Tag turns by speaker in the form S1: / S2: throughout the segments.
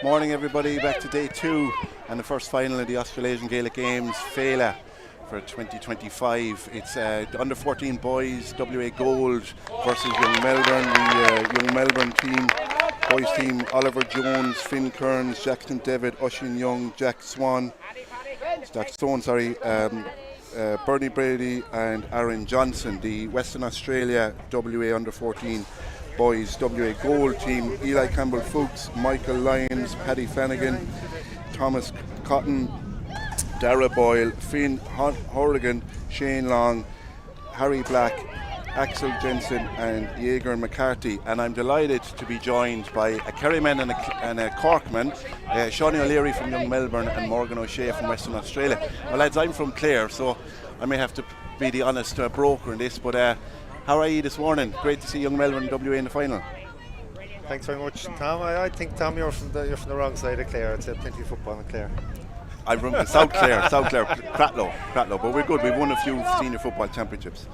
S1: Morning everybody, back to day 2 and the first final of the Australasian Gaelic Games, Féile for 2025. It's the under 14 boys, WA Gold versus Young Melbourne. The Young Melbourne team, boys team, Oliver Jones, Finn Kearns, Jackson Devitt, Oisin Young, Jack Stone, Bernie Brady and Aaron Johnson. The Western Australia WA under 14 boys WA Gold team, Eli Campbell Fuchs, Michael Lyons, Paddy Flanagan, Thomas Cotton, Dara Boyle, Finn Horrigan, Shane Long, Harry Black, Axel Jensen and Jaeger McCarthy. And I'm delighted to be joined by a Kerryman and a Corkman, Shawnee O'Leary from Young Melbourne and Morgan O'Shea from Western Australia. Well lads, I'm from Clare, so I may have to be the honest broker in this, but how are you this morning? Great to see Young Melbourne and WA in the final.
S2: Thanks very much, Tom. I think, Tom, you're from the wrong side of Clare. It's plenty of football in Clare.
S1: I'm from South Clare, Cratloe, but we're good. We've won a few senior football championships.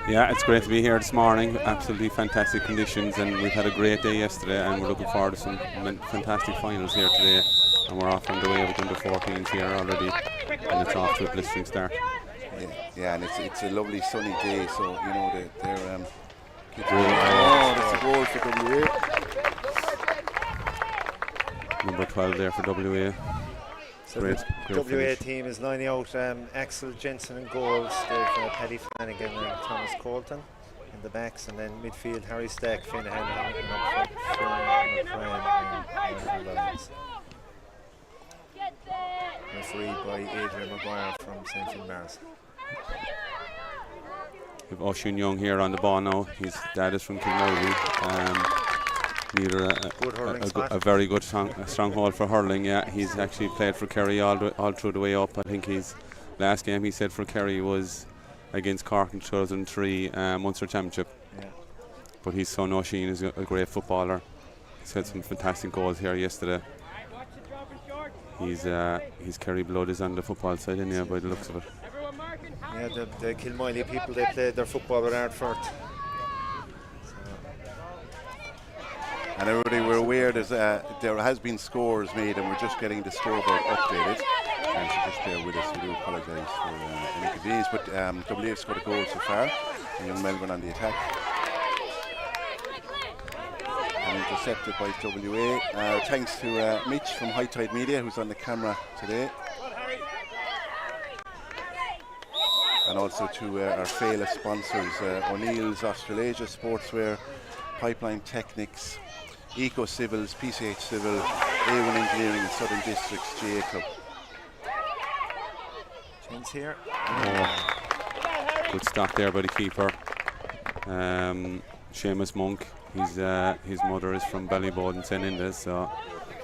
S3: Yeah, it's great to be here this morning. Absolutely fantastic conditions, and we've had a great day yesterday, and we're looking forward to some fantastic finals here today. And we're off on the way with under 14s here already, and it's off to a blistering start.
S1: Yeah, and it's a lovely sunny day, so you know they're that's a goal for WA.
S3: Number 12 there for WA.
S2: So great the WA finish. Team is lining out Axel Jensen in goals, Paddy Flanagan and Thomas Colton in the backs, and then midfield Harry Stack, Finn Hanlon, and up front and Lyons. Refereed by Adrian Maguire from St. Finbarrs.
S3: We have Oisin Young here on the ball now. His dad is from Kilmurray. Neither a very good stronghold for hurling. Yeah, he's actually played for Kerry all through the way up. I think his last game he said for Kerry was against Cork in 2003 Munster Championship. Yeah. But his son Oisin is a great footballer. He's had some fantastic goals here yesterday. His Kerry blood is on the football side anyhow by the looks of it.
S2: Yeah, the Kilmiley people, they played their football with Ardfort.
S1: And everybody, we're aware there has been scores made, and we're just getting the scoreboard updated. And so just bear with us. We do apologise for any inconvenience, but WA have scored a goal so far, and Young Melbourne on the attack. And intercepted by WA. Thanks to Mitch from High Tide Media, who's on the camera today. And also to our Féile sponsors, O'Neill's Australasia Sportswear, Pipeline Technics, Eco Civils, PCH Civil, A1 Engineering and Southern Districts GA Club.
S2: Chance here.
S3: Good stop there by the keeper. Seamus Monk, his mother is from Ballyboden and St. Indes, so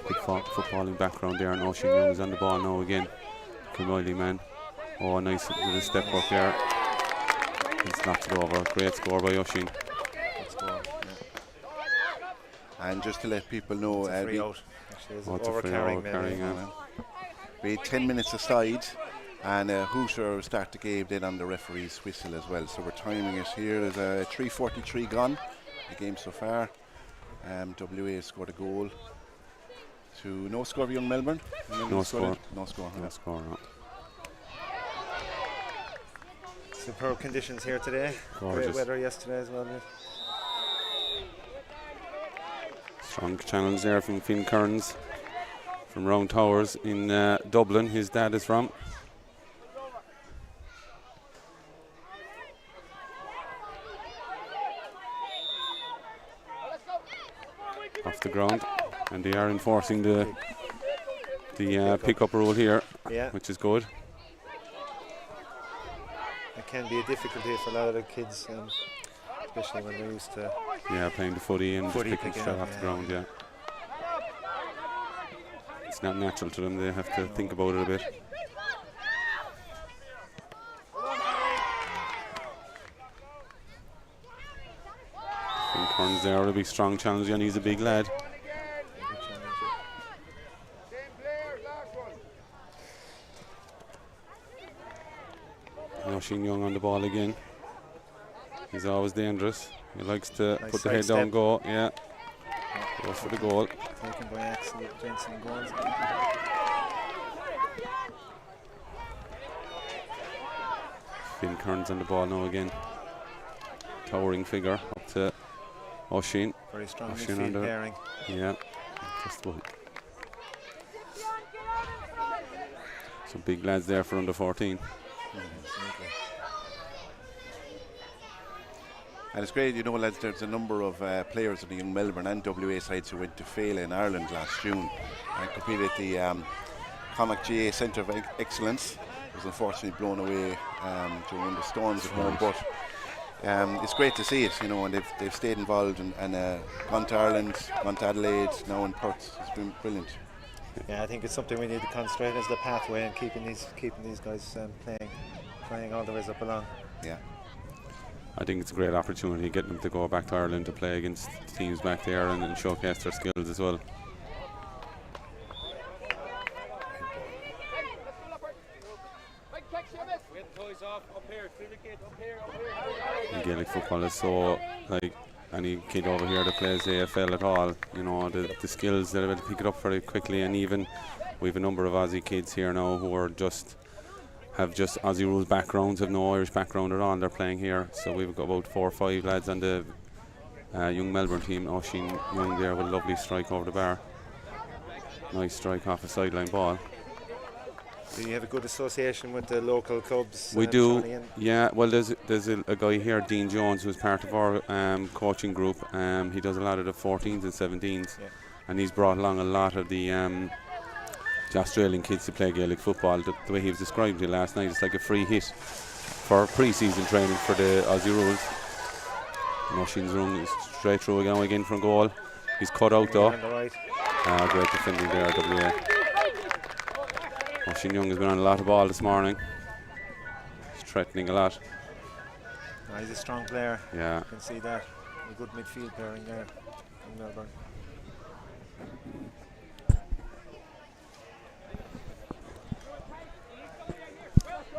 S3: good footballing background there. And Oisin Young is on the ball now again. Kilmiley man. Oh, nice little step up there. He's knocked it over. Great score by Oisin.
S1: And just to let people know,
S2: it's a free out.
S1: We had 10 minutes aside, and Hoosier will start the game then on the referee's whistle as well. So we're timing it here. There's a 3:43 gone. The game so far. WA has scored a goal. To no score for Young Melbourne.
S3: No score.
S1: No score.
S3: No score. No.
S2: Superb conditions here today.
S3: Gorgeous.
S2: Great weather yesterday as well.
S3: Strong channels there from Finn Kearns from Round Towers in Dublin. His dad is from. Off the ground, and they are enforcing the pick-up rule here, which is good.
S2: It can be a difficulty for a lot of the kids, especially when they're used to
S3: playing the footy and picking straight off the ground. Yeah, it's not natural to them. They have to think about it a bit. Finn Kearns there, a big strong challenge, and he's a big lad. Oisin Young on the ball again. He's always dangerous. He likes to
S2: Nice
S3: put the head
S2: side
S3: down,
S2: step.
S3: go. Yeah. Goes for the goal.
S2: Taken by Axel Jensen and goals.
S3: Finn Kearns on the ball now again. Towering figure up to Oisin.
S2: Very strong
S3: Oisin
S2: midfield
S3: under.
S2: pairing.
S3: Yeah. Just about. Some big lads there for under 14.
S2: Absolutely.
S1: And it's great, you know, lads, there's a number of players in the young Melbourne and WA sides who went to Féile in Ireland last June and competed at the Connacht GA Centre of Excellence. It was unfortunately blown away during one of the storms at home, but it's great to see it, you know, and they've stayed involved and gone to Ireland, gone to Adelaide, now in Perth. It's been brilliant.
S2: Yeah, I think it's something we need to concentrate as the pathway and keeping these guys playing all the ways up along.
S1: Yeah.
S3: I think it's a great opportunity getting them to go back to Ireland to play against teams back there and showcase their skills as well. And Gaelic football is so, like, any kid over here that plays AFL at all, you know, the skills they're able to pick it up very quickly, and even we have a number of Aussie kids here now who are have Aussie rules backgrounds, have no Irish background at all. They're playing here, so we've got about 4 or 5 lads on the young Melbourne team. Oisin Young there with a lovely strike over the bar. Nice strike off a sideline ball.
S2: Do you have a good association with the local clubs?
S3: We do,
S2: Johnny,
S3: yeah. Well, there's a guy here, Dean Jones, who's part of our coaching group. He does a lot of the 14s and 17s,
S2: yeah.
S3: and he's brought along a lot of the Australian kids to play Gaelic football. The way he was described it last night, it's like a free hit for pre-season training for the Aussie rules. Oisin's run straight through again from goal. He's cut out though.
S2: Right.
S3: Great defending there, WA. Oisin Young has been on a lot of ball this morning. He's threatening a lot.
S2: He's a strong player.
S3: Yeah.
S2: You can see that. A good midfield pairing there in Melbourne.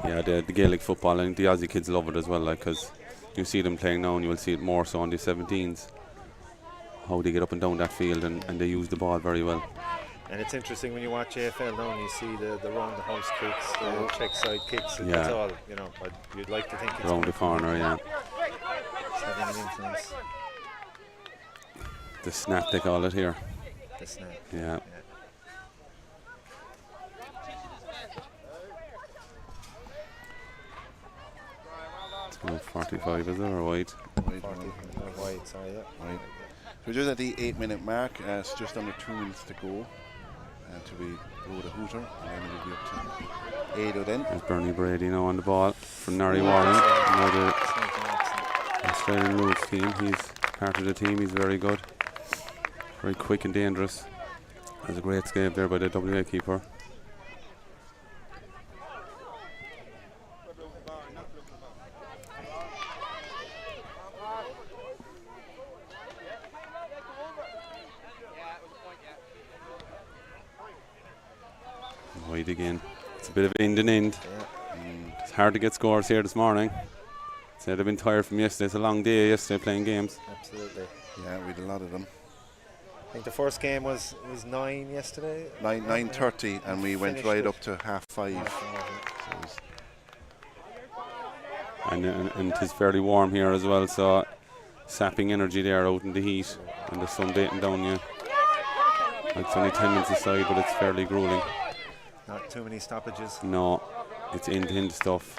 S3: Yeah, the Gaelic football, and the Aussie kids love it as well, like, because you see them playing now and you will see it more so on the 17s, how they get up and down that field, and they use the ball very well.
S2: And it's interesting when you watch AFL now and you see the round the house kicks, the check side kicks,
S3: Yeah.
S2: it's all, you know, but you'd like to think it's
S3: Around the corner, yeah.
S2: it's having an influence.
S3: The snap they call it here.
S2: The snap.
S3: Yeah. 45 is there, or wide?
S2: 40 wide, sorry, yeah.
S1: Right. So we're just at the 8-minute mark. It's just under 2 minutes to go until we go to Hooter, and then we'll be up to Ado then.
S3: There's Bernie Brady now on the ball from Narry Warren. Now the Australian rules team. He's part of the team. He's very good. Very quick and dangerous. There's a great escape there by the WA keeper. Wide again. It's a bit of end and end. It's hard to get scores here this morning. Said they've been tired from yesterday. It's a long day yesterday playing games.
S2: Absolutely.
S1: Yeah, we had a lot of them.
S2: I think the first game was 9 yesterday.
S1: 9:30, and we went
S2: Finished
S1: right
S2: it.
S1: up to 5:30. So it was
S3: And it is fairly warm here as well, so sapping energy there out in the heat and the sun beating down you. It's only 10 minutes aside, but it's fairly grueling.
S2: Not too many stoppages.
S3: No, it's end-to-end stuff.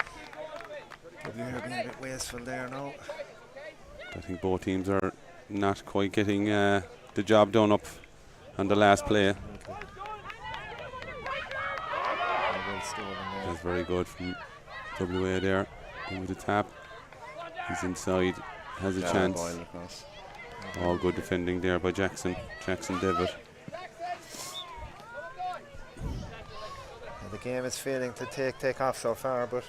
S2: WA are being a bit wasteful there now.
S3: I think both teams are not quite getting the job done up on the last play. That's very good from WA there. With the tap, he's inside, has a chance. All good defending there by Jackson Devitt.
S2: The game is failing to take off so far, but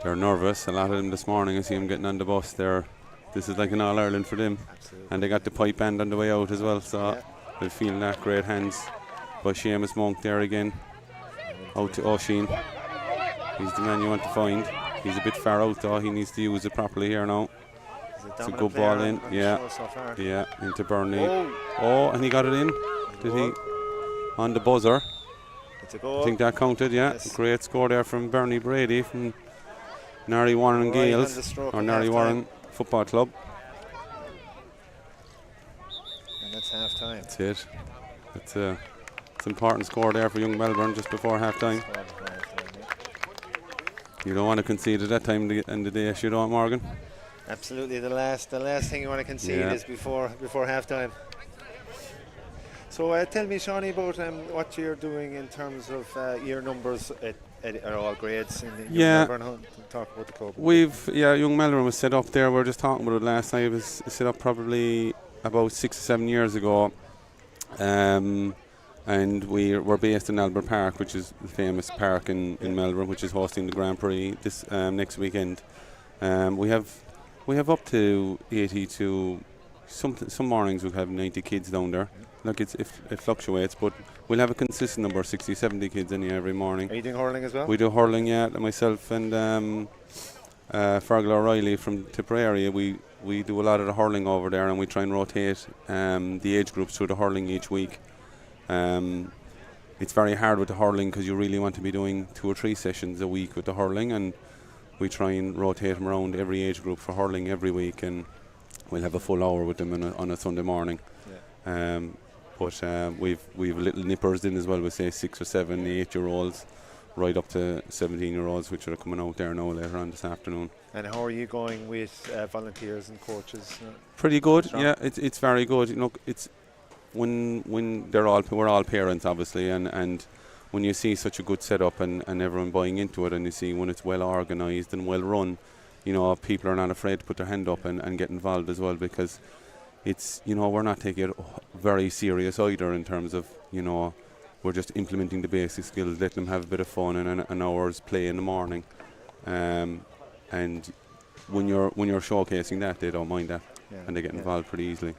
S3: they're nervous. A lot of them this morning, I see them getting on the bus. This is like an All-Ireland for them.
S2: absolutely.
S3: And they got the pipe band on the way out as well, so
S2: Yeah.
S3: they're feeling that. Great hands by Seamus Monk there again. Out to Oisin. He's the man you want to find. He's a bit far out though. He needs to use it properly here now. It's a good ball in. Yeah. Yeah, into Burnley. Oh, and he got it in. Did he? On the buzzer.
S2: It's a goal.
S3: I think that counted, yeah. Yes. Great score there from Bernie Brady from Narry Warren Gales, or Narry Warren Football Club.
S2: And that's half time.
S3: That's it. It's an important score there for young Melbourne just before half time. You don't want to concede at that time in the day, you don't, Morgan?
S2: Absolutely. The last thing you want to concede is before half time. So tell me, Shawnee, about what you're doing in terms of year numbers at all grades in Young Melbourne. Talk about the club.
S3: Young Melbourne was set up there. We were just talking about it last night. It was set up probably about 6 or 7 years ago. And we're based in Albert Park, which is the famous park in Melbourne, which is hosting the Grand Prix this next weekend. We have up to 80 to some mornings we'll have 90 kids down there. Look, it fluctuates, but we'll have a consistent number, 60, 70 kids in here every morning.
S2: Are you doing hurling as well?
S3: We do hurling, yeah. Myself and Fergal O'Reilly from Tipperary, we do a lot of the hurling over there, and we try and rotate the age groups through the hurling each week. It's very hard with the hurling because you really want to be doing 2 or 3 sessions a week with the hurling, and we try and rotate them around every age group for hurling every week, and we'll have a full hour with them on a Sunday morning. Yeah. But we've little nippers in as well. We say 6 or 7, 8-year-olds, right up to 17-year-olds, which are coming out there now later on this afternoon.
S2: And how are you going with volunteers and coaches?
S3: Pretty good. Strong? Yeah, it's very good. You know, it's when we're all parents obviously, and when you see such a good setup and everyone buying into it, and you see when it's well organised and well run, you know, people are not afraid to put their hand up and get involved as well, because it's, you know, we're not taking it very serious either in terms of, you know, we're just implementing the basic skills, letting them have a bit of fun and an hour's play in the morning. And when you're showcasing that, they don't mind that, and they get involved pretty easily.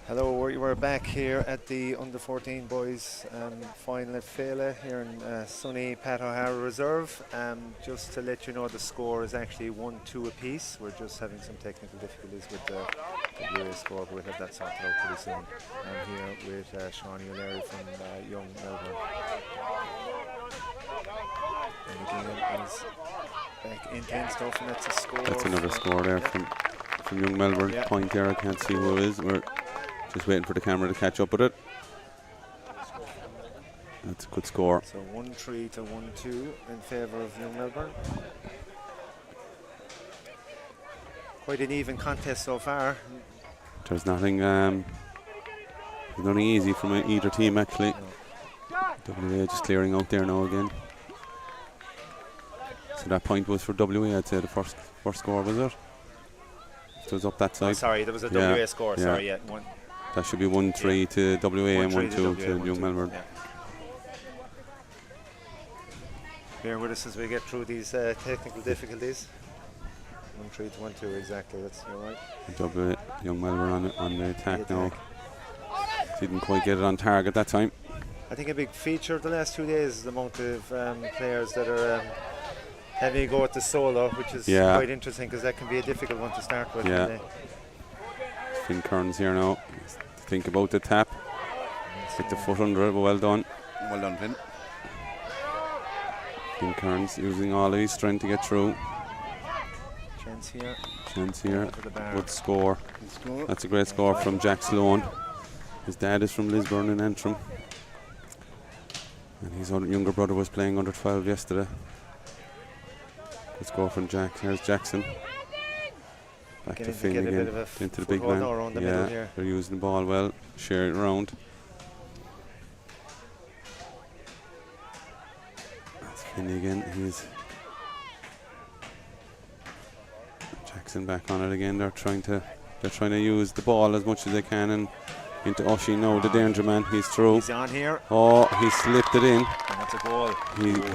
S2: Hello, we're back here at the Under-14 boys final at Féile here in sunny Pat O'Hara Reserve. Just to let you know, the score is actually 1-2 apiece. We're just having some technical difficulties with the WA score, but we'll have that sorted out pretty soon. I'm here with Shawnee O'Leary from Young Melbourne. And the game is back into stuff, and that's a score.
S3: That's another score there from Young Melbourne. Point there, I can't see who it is. We're just waiting for the camera to catch up with it. That's a good score.
S2: So 1-3 to 1-2 in favour of Young Melbourne. Quite an even contest so far.
S3: There's nothing easy from either team actually. WA just clearing out there now again. So that point was for WA, I'd say the first score, was it? It was up that side.
S2: Oh, sorry, there was a WA score.
S3: Yeah.
S2: Sorry,
S3: That should be 1-3 to WA and 1-2 to Young Melbourne.
S2: Yeah. Bear with us as we get through these technical difficulties. 1-3 to 1-2, exactly. You're right.
S3: WA, Young Melbourne on the attack now. Didn't quite get it on target that time.
S2: I think a big feature of the last 2 days is the amount of players that are having a go at the solo, which is quite interesting because that can be a difficult one to start with.
S3: Yeah. Finn Kearns here now. Think about the tap. Get the foot under it, but well done.
S1: Well done, Finn.
S3: Finn Kearns using all of his strength to get through. Chance here. Good score. That's a great score from Jack Sloan. His dad is from Lisburn in Antrim. And his younger brother was playing under 12 yesterday. Good score from Jack. Here's Jackson. Back to Finn again. Into the big man. Yeah, they're using the ball well. Share it around. That's Finn again. Jackson back on it again. They're trying to use the ball as much as they can and into Oshie now, the danger man. He's through.
S2: He's on here.
S3: Oh, he slipped it in.
S2: And that's a goal.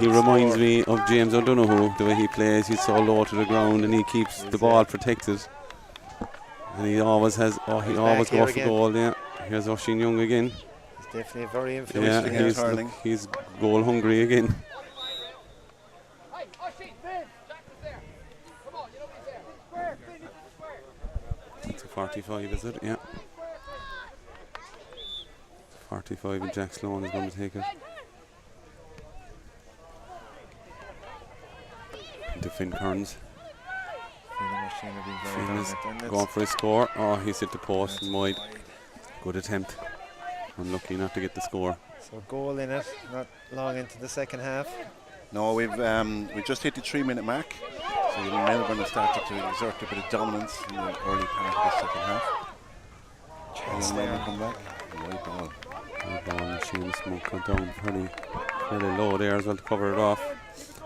S3: He reminds me of James O'Donoghue, the way he plays. He's so low to the ground and he keeps the ball protected. And he always goes for goal. Yeah. Here's Oisin Young again.
S2: He's definitely very influential.
S3: Yeah, he's goal hungry again. It's a 45, is it? Yeah. 45 and Jack Sloan is going to take it. Into Finn Kearns. Finn is going for his score. Oh, he's hit the post and wide. Good attempt. Unlucky not to get the score.
S2: So goal in it, not long into the second half.
S1: No, we just hit the 3-minute mark. So Melbourne have started to exert a bit of dominance in the early part of the second half.
S2: Chance there.
S1: Come back. White ball.
S3: Machine smoke got down fairly low there as well to cover it off.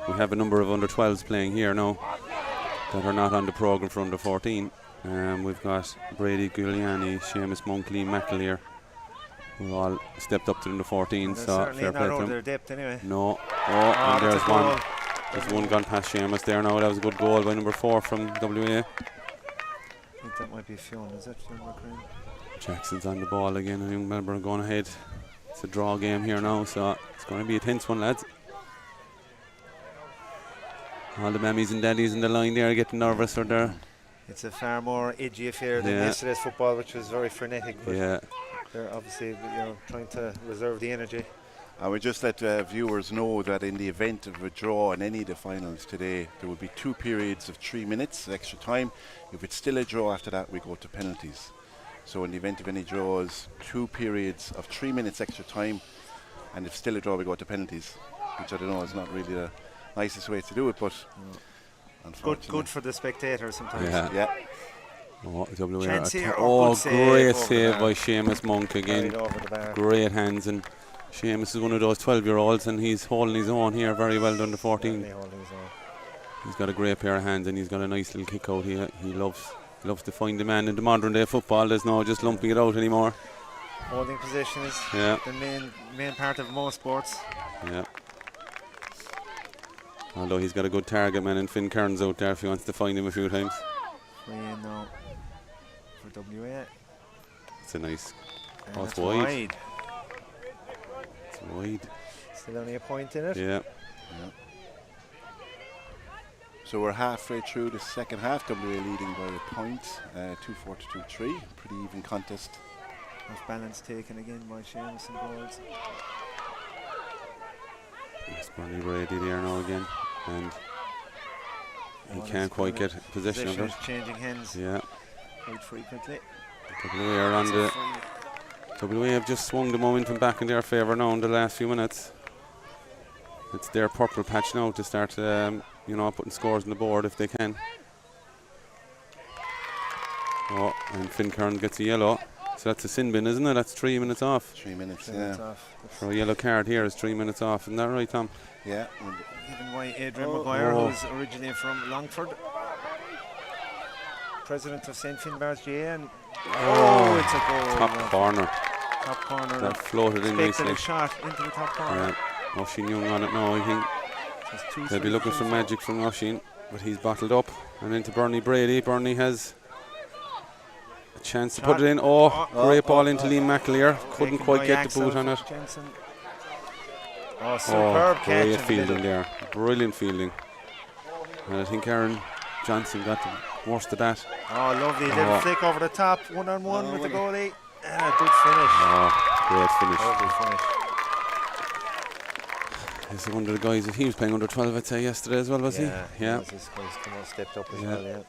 S3: We have a number of under 12s playing here now that are not on the programme for under 14. We've got Brady Giuliani, Seamus Monk, Lee McAleer, who all stepped up to under 14. So fair play to them.
S2: Their depth anyway.
S3: No. And there's one. There's one gone past Seamus there now. That was a good goal by number 4 from WA.
S2: I think that might be Fionn, is it?
S3: Jackson's on the ball again and Young Melbourne going ahead. It's a draw game here now, so it's going to be a tense one, lads. All the mammies and daddies in the line there are getting nervous or they're...
S2: It's a far more edgy affair than yesterday's football, which was very frenetic, but they're obviously trying to reserve the energy.
S1: I would just let viewers know that in the event of a draw in any of the finals today, there will be 2 periods of 3 minutes extra time. If it's still a draw after that, we go to penalties. So in the event of any draws, 2 periods of 3 minutes extra time, and if still a draw, we go to penalties, which I don't know is not really the nicest way to do it, but
S2: good for the spectators sometimes.
S3: Yeah. Oh, WA.
S2: Great
S3: save by Seamus Monk again. Great hands, and Seamus is one of those 12-year-olds, and he's holding his own here very well under 14. He's got a great pair of hands, and he's got a nice little kick out. He loves to find the man in the modern day football. There's no just lumping it out anymore.
S2: Holding position is the main part of most sports.
S3: Yeah. Although he's got a good target man and Finn Kearns out there if he wants to find him a few times.
S2: Free in now for WA.
S3: It's a nice.
S2: Oh, it's wide.
S3: It's wide.
S2: Still only a point in it.
S3: Yeah.
S1: So we're halfway through the second half. WA leading by a point, 2-4 to 2-3. Pretty even contest.
S2: Off balance taken again by Seamus and goals.
S3: It's Bernie Brady there now again, and he can't quite get possession of it.
S2: Changing hands.
S3: Yeah.
S2: Quite frequently.
S3: WA are on the. WA have just swung the momentum back in their favour now in the last few minutes. It's their purple patch now to start, putting scores on the board if they can. Oh, and Finkern gets a yellow. So that's a sin bin, isn't it? That's 3 minutes off.
S1: 3 minutes,
S2: 3 minutes off.
S3: For a yellow card here is 3 minutes off. Isn't that right, Tom?
S1: Yeah.
S2: Given by Adrian Maguire, who's originally from Longford. President of St. Finbarr's GA. And it's a goal.
S3: Top corner.
S2: Top corner.
S3: That floated in nicely.
S2: Shot into the top corner.
S3: Oisín Young on it now, I think. They'll be looking for magic from Oisín, but he's bottled up. And into Bernie Brady. Bernie has a chance to put it in. Great ball into Liam McAleer. Couldn't quite get the boot on it.
S2: Jensen. Superb catch.
S3: Great fielding there. Brilliant fielding. And I think Aaron Johnson got the worst of that.
S2: Lovely little flick over the top. 1-on-1 with the goalie. And a good finish.
S3: Great finish.
S2: Lovely finish.
S3: He's one of the guys, if he was playing under 12, I'd say yesterday as well, was he?
S2: Yeah. He's stepped up as well, yeah.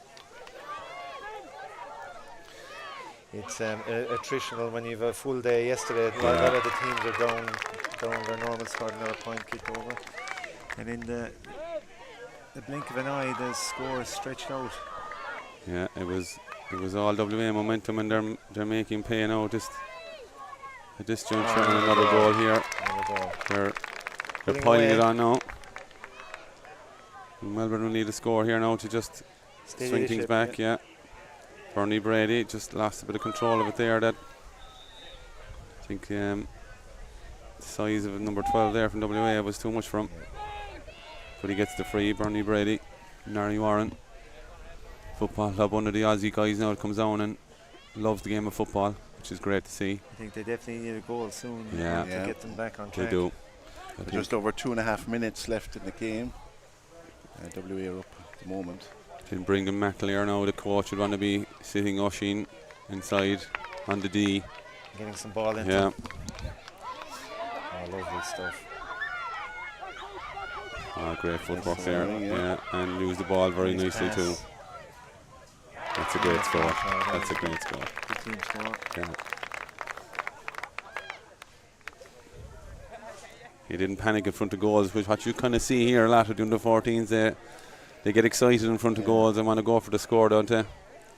S2: It's attritional when you have a full day yesterday. A lot of the teams are down their normal score, another point kicked over. And in the blink of an eye, the score is stretched out.
S3: Yeah, it was all WA momentum, and they're making pay now. At this juncture, and another goal here. They're piling it on now. Melbourne will need a score here now to just swing things back. Yeah. Bernie Brady just lost a bit of control of it there. That I think the size of number 12 there from WA was too much for him. But he gets the free. Bernie Brady, Narry Warren. Football club, one of the Aussie guys now that comes down and loves the game of football, which is great to see.
S2: I think they definitely need a goal soon to get them back on track.
S3: They do.
S1: Just over 2.5 minutes left in the game. WA are up at the moment.
S3: Then Brendan McAleer now, the coach, would want to be sitting Oisín inside on the D.
S2: Getting some ball into.
S3: Yeah.
S2: Lovely stuff.
S3: Great footwork there. Yeah, and use the ball very nicely too. That's a great score. That's a great score.
S2: Good team score.
S3: Yeah. He didn't panic in front of goals, which what you kind of see here a lot of the under-14s. They get excited in front of goals and want to go for the score, don't they?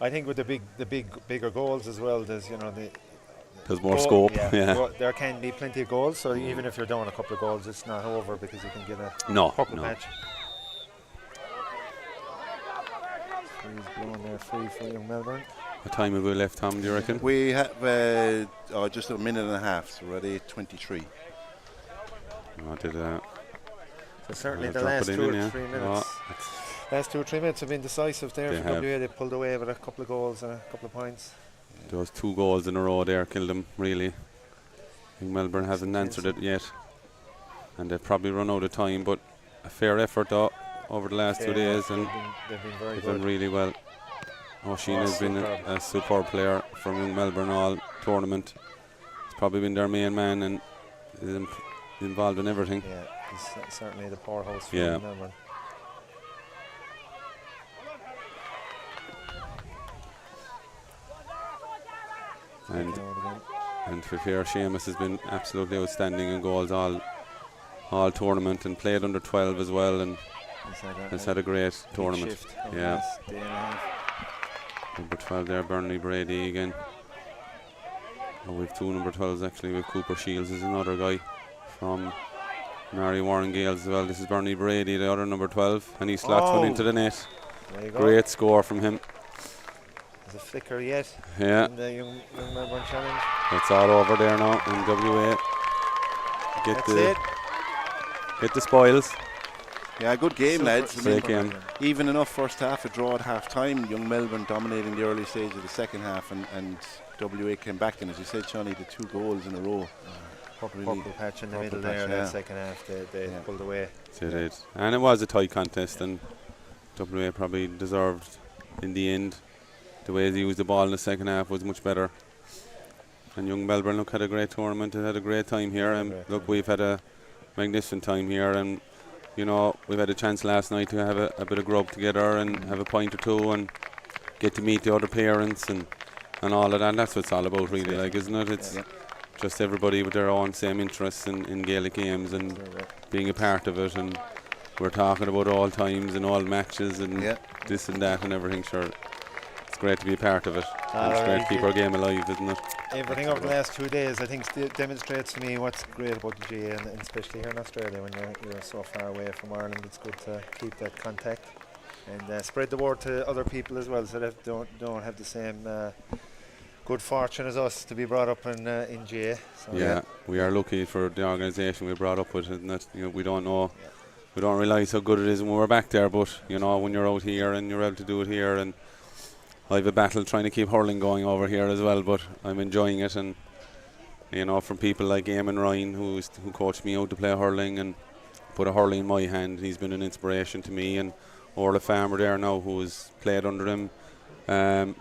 S2: I think with the bigger goals as well, there's
S3: there's more scope. Yeah.
S2: There can be plenty of goals, so even if you're down a couple of goals, it's not over because you can get a couple match. He's blowing there free for young Melbourne.
S3: What time have we left, Tom, do you reckon?
S1: We have just a minute and a half, so we're at 8:23.
S2: So certainly the last 2 or 3 minutes. Last 2 or 3 minutes have been decisive there for WA. They pulled away with a couple of goals and a couple of points.
S3: Those 2 goals in a row there killed them, really. I think Melbourne hasn't answered it yet. And they've probably run out of time, but a fair effort though over the last 2 days. And
S2: they've been very good.
S3: Done really well. Oisín has been a superb player from young Melbourne all tournament. He's probably been their main man and is involved in everything.
S2: Yeah, he's certainly the powerhouse for Melbourne.
S3: And for fair, Seamus has been absolutely outstanding in goals all tournament and played under 12 as well, and has had a great tournament. Yeah. Number 12 there, Bernie Brady again. We've 2 number 12s actually. With Cooper Shields is another guy from Mary Warren Gales as well. This is Bernie Brady, the other number 12, and he slots one into the net. Great score from him.
S2: There's a flicker yet.
S3: Yeah.
S2: In the young Melbourne challenge.
S3: It's all over there now in WA. Get the spoils.
S1: Yeah, good game, lads.
S3: Great game.
S1: Even enough first half, a draw at half time. Young Melbourne dominating the early stage of the second half, and WA came back. And as you said, Johnny, the 2 goals in a row.
S2: Purple patch in the middle there. That second half, they pulled away.
S3: They did, and it was a tight contest, and WA probably deserved in the end. The way they used the ball in the second half was much better. And young Melbourne had a great tournament and had a great time here. And we've had a magnificent time here, and we've had a chance last night to have a bit of grub together and have a pint or 2 and get to meet the other parents and all of that. And that's what it's all about, really, isn't it? It's just everybody with their own same interests in Gaelic games and being a part of it. And we're talking about all times and all matches and this and that and everything. Sure, it's great to be a part of it. And it's great to keep our game alive, isn't it?
S2: Everything over the last 2 days, I think, demonstrates to me what's great about the GA, and especially here in Australia when you're so far away from Ireland. It's good to keep that contact and spread the word to other people as well, so that don't have the same good fortune as us to be brought up in GA. So
S3: yeah, we are lucky for the organisation we brought up with, isn't it? You know, we don't know. We don't realise how good it is when we're back there, but you know, when you're out here and you're able to do it here, and I have a battle trying to keep hurling going over here as well, but I'm enjoying it. And you know, from people like Eamon Ryan, who coached me out to play hurling and put a hurling in my hand, he's been an inspiration to me. And Orla Farmer there now, who has played under him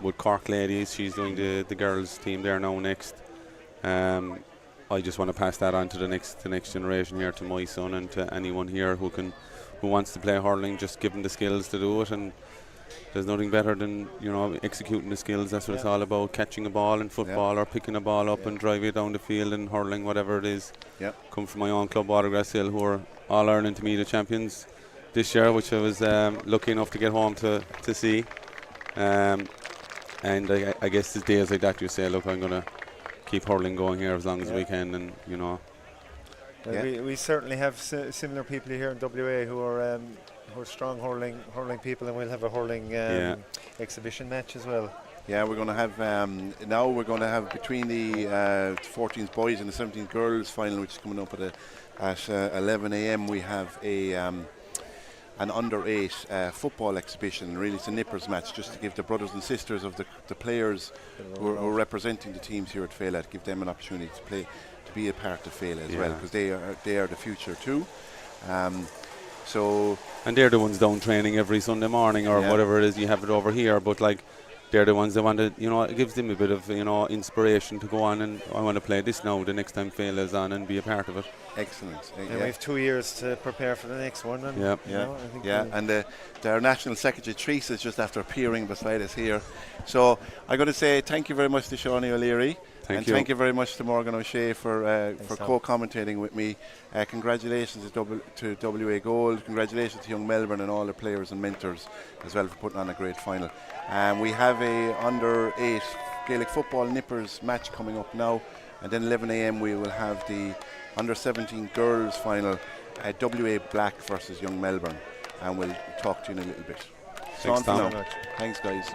S3: with Cork Ladies, she's doing the girls team there now next. I just want to pass that on to the next generation here, to my son and to anyone here who wants to play hurling. Just give them the skills to do it, and there's nothing better than, you know, executing the skills. That's what it's all about, catching a ball in football or picking a ball up and driving it down the field in hurling, whatever it is. Come from my own club, Watergrass Hill, who are All Ireland Intermediate champions this year, which I was lucky enough to get home to see. And I guess there's days like that you say, look, I'm going to keep hurling going here as long as we can, and you know.
S2: We certainly have similar people here in WA who are strong hurling people, and we'll have a hurling exhibition match as well.
S1: Yeah, we're going to have now we're going to have between the 14th boys and the 17th girls final, which is coming up at 11 a.m. We have an under-8 football exhibition. Really, it's a nippers match, just to give the brothers and sisters of the players who are representing the teams here at Féile, to give them an opportunity to play, to be a part of Féile as well, because they are the future too. And
S3: they're the ones down training every Sunday morning or whatever it is. You have it over here, but like, they're the ones that want to, you know, it gives them a bit of, you know, inspiration to go on, and I want to play this now the next time Féile is on, and be a part of it.
S1: Excellent.
S2: And we have 2 years to prepare for the next one. And
S1: and our National Secretary Teresa is just after appearing beside us here. So I'm going to say thank you very much to Shawnee O'Leary. Thank you very much to Morgan O'Shea for co-commentating with me. Congratulations to WA Gold. Congratulations to Young Melbourne and all the players and mentors as well for putting on a great final. We have a under-8 Gaelic football nippers match coming up now, and then 11 a.m. we will have the under-17 girls final, WA Black versus Young Melbourne, and we'll talk to you in a little bit.
S3: Thanks, Tom.
S1: Thanks, guys.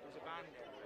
S4: There's a band there.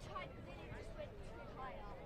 S5: tried, but then it just went too high up.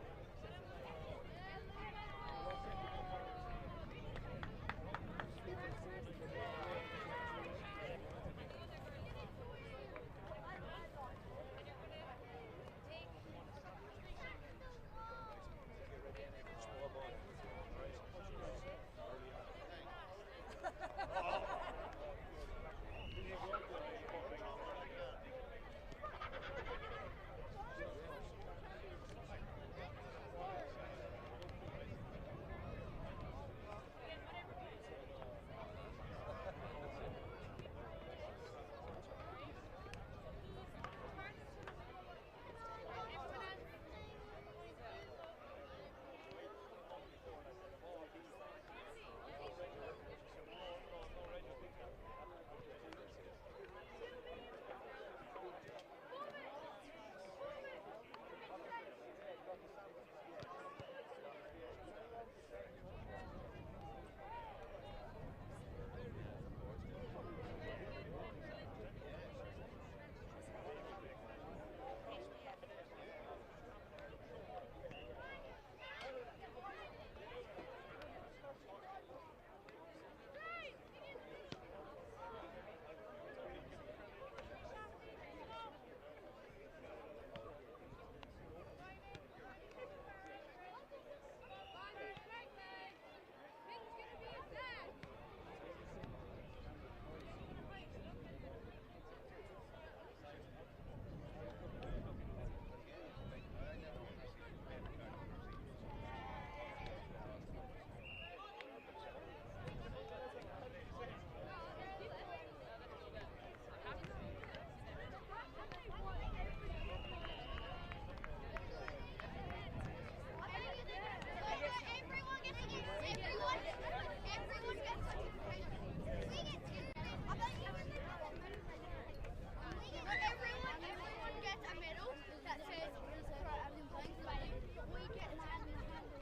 S5: Everyone gets a medal that says Australian playing Spain. We get a handle that's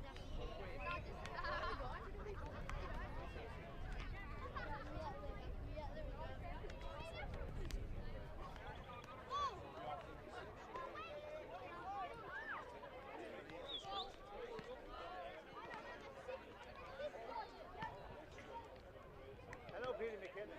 S5: yeah, there we go.
S2: Hello, Peter McKinnon.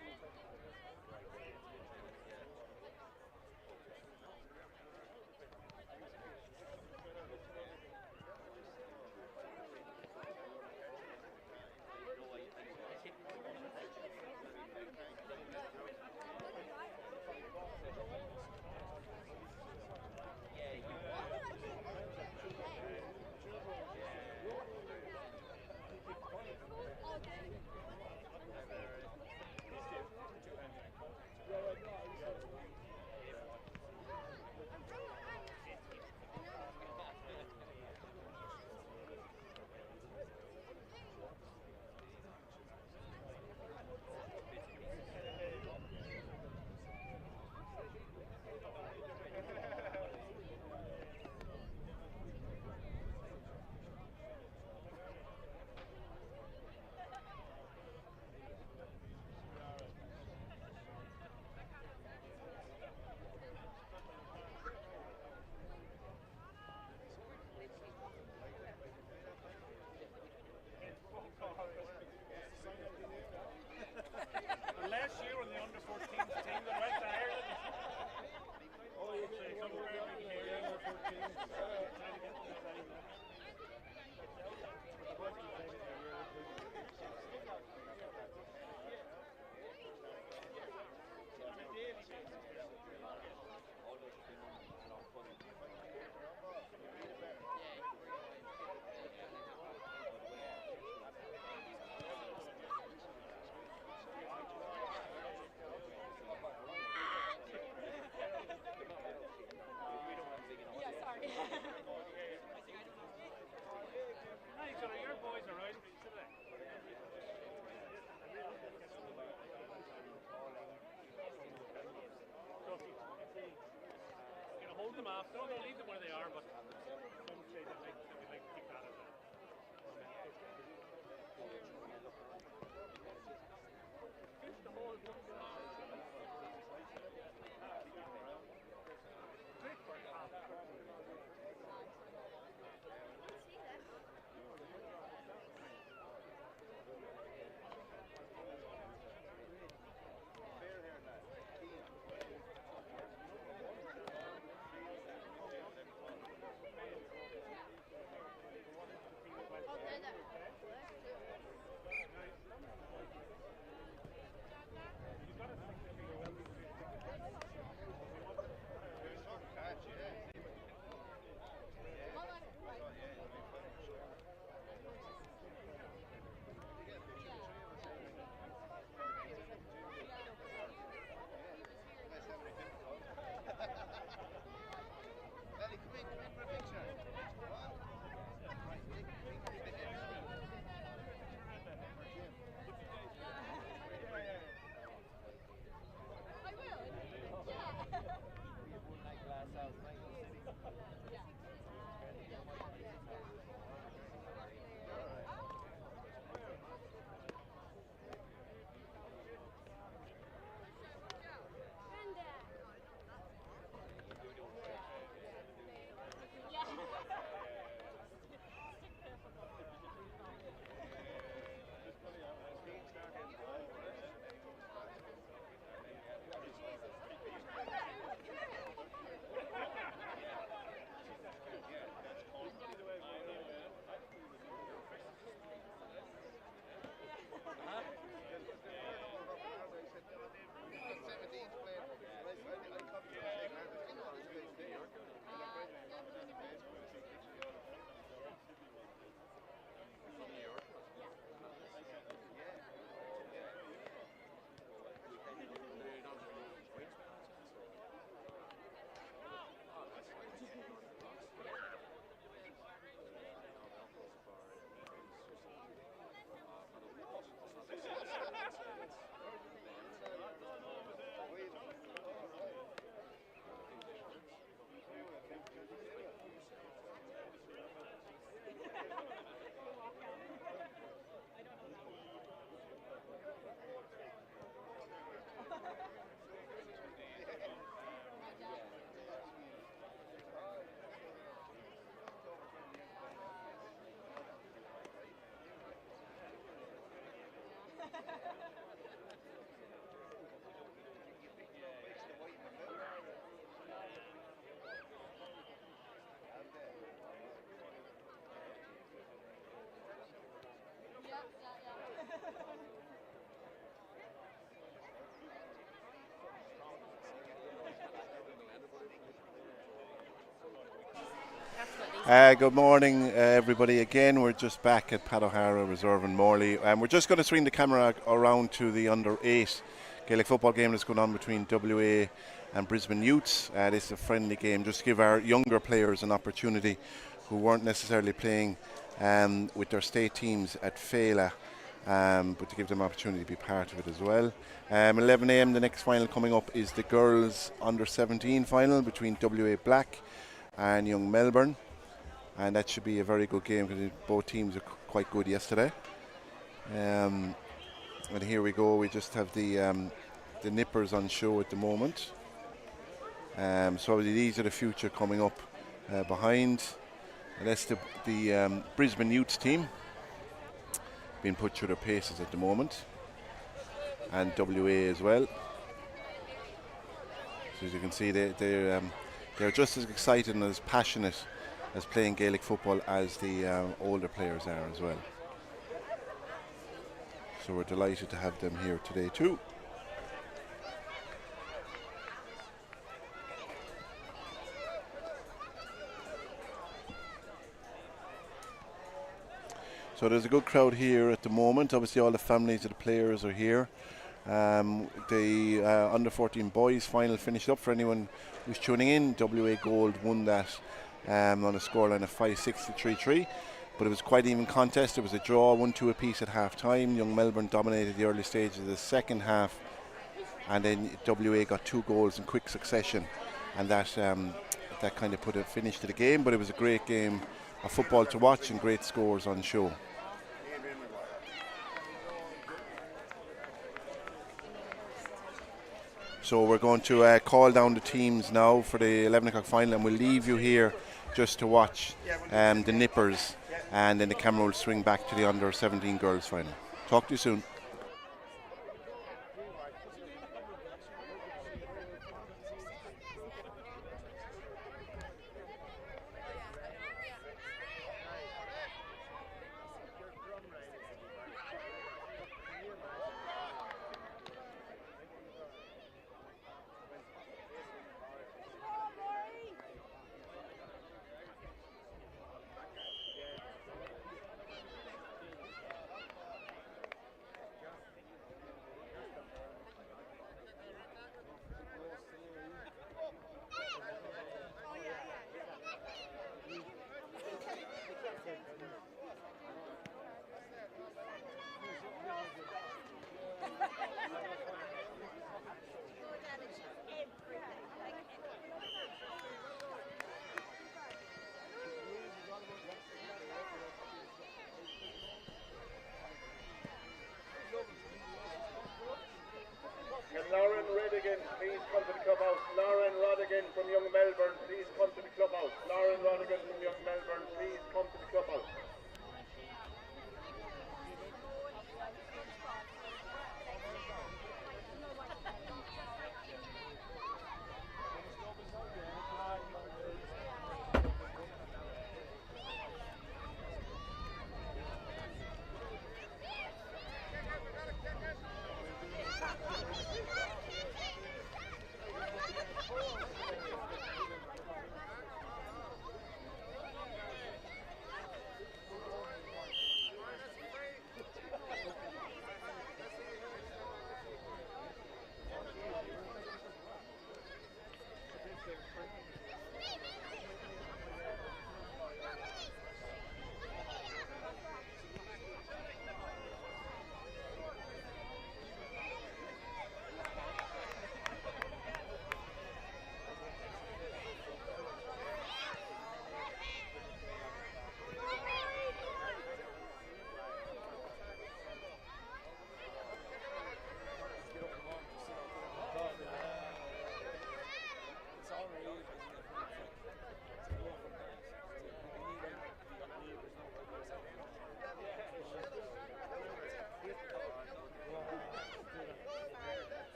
S6: Last year on the under 14s team that went to Ireland. Oh, you say somewhere in here. Nice, so your boys are right. You know, hold them off. Don't leave them where they are, but some say that they like to keep that as a. Fish the whole great for
S1: Good morning, everybody. Again, we're just back at Pat O'Hara Reserve in Morley. We're just going to swing the camera around to the under-8 Gaelic football game that's going on between WA and Brisbane Youths. This is a friendly game, just to give our younger players an opportunity who weren't necessarily playing with their state teams at Féile, but to give them an opportunity to be part of it as well. 11 a.m. the next final coming up is the girls under-17 final between WA Black and Young Melbourne. And that should be a very good game because both teams are quite good yesterday. And here we go. We just have the nippers on show at the moment. So these are the future coming up behind. And that's the Brisbane Youths team being put through their paces at the moment, and WA as well. So as you can see, they're just as excited and as passionate as playing Gaelic football as the older players are as well. So we're delighted to have them here today too. So there's a good crowd here at the moment. Obviously all the families of the players are here. The under-14 boys final finished up for anyone who's tuning in. WA Gold won that on a scoreline of 5-6 to 3-3. But it was quite an even contest. It was a draw, 1-2 apiece at half time. Young Melbourne dominated the early stages of the second half, and then WA got 2 goals in quick succession, and that kind of put a finish to the game. But it was a great game of football to watch and great scores on show. So we're going to call down the teams now for the 11 o'clock final, and we'll leave you here just to watch the nippers, and then the camera will swing back to the under-17 girls final. Talk to you soon.
S6: Lauren Rodigan, please come to the clubhouse. Lauren Rodigan from Young Melbourne, please come to the clubhouse. Lauren Rodigan from Young Melbourne, please come to the clubhouse.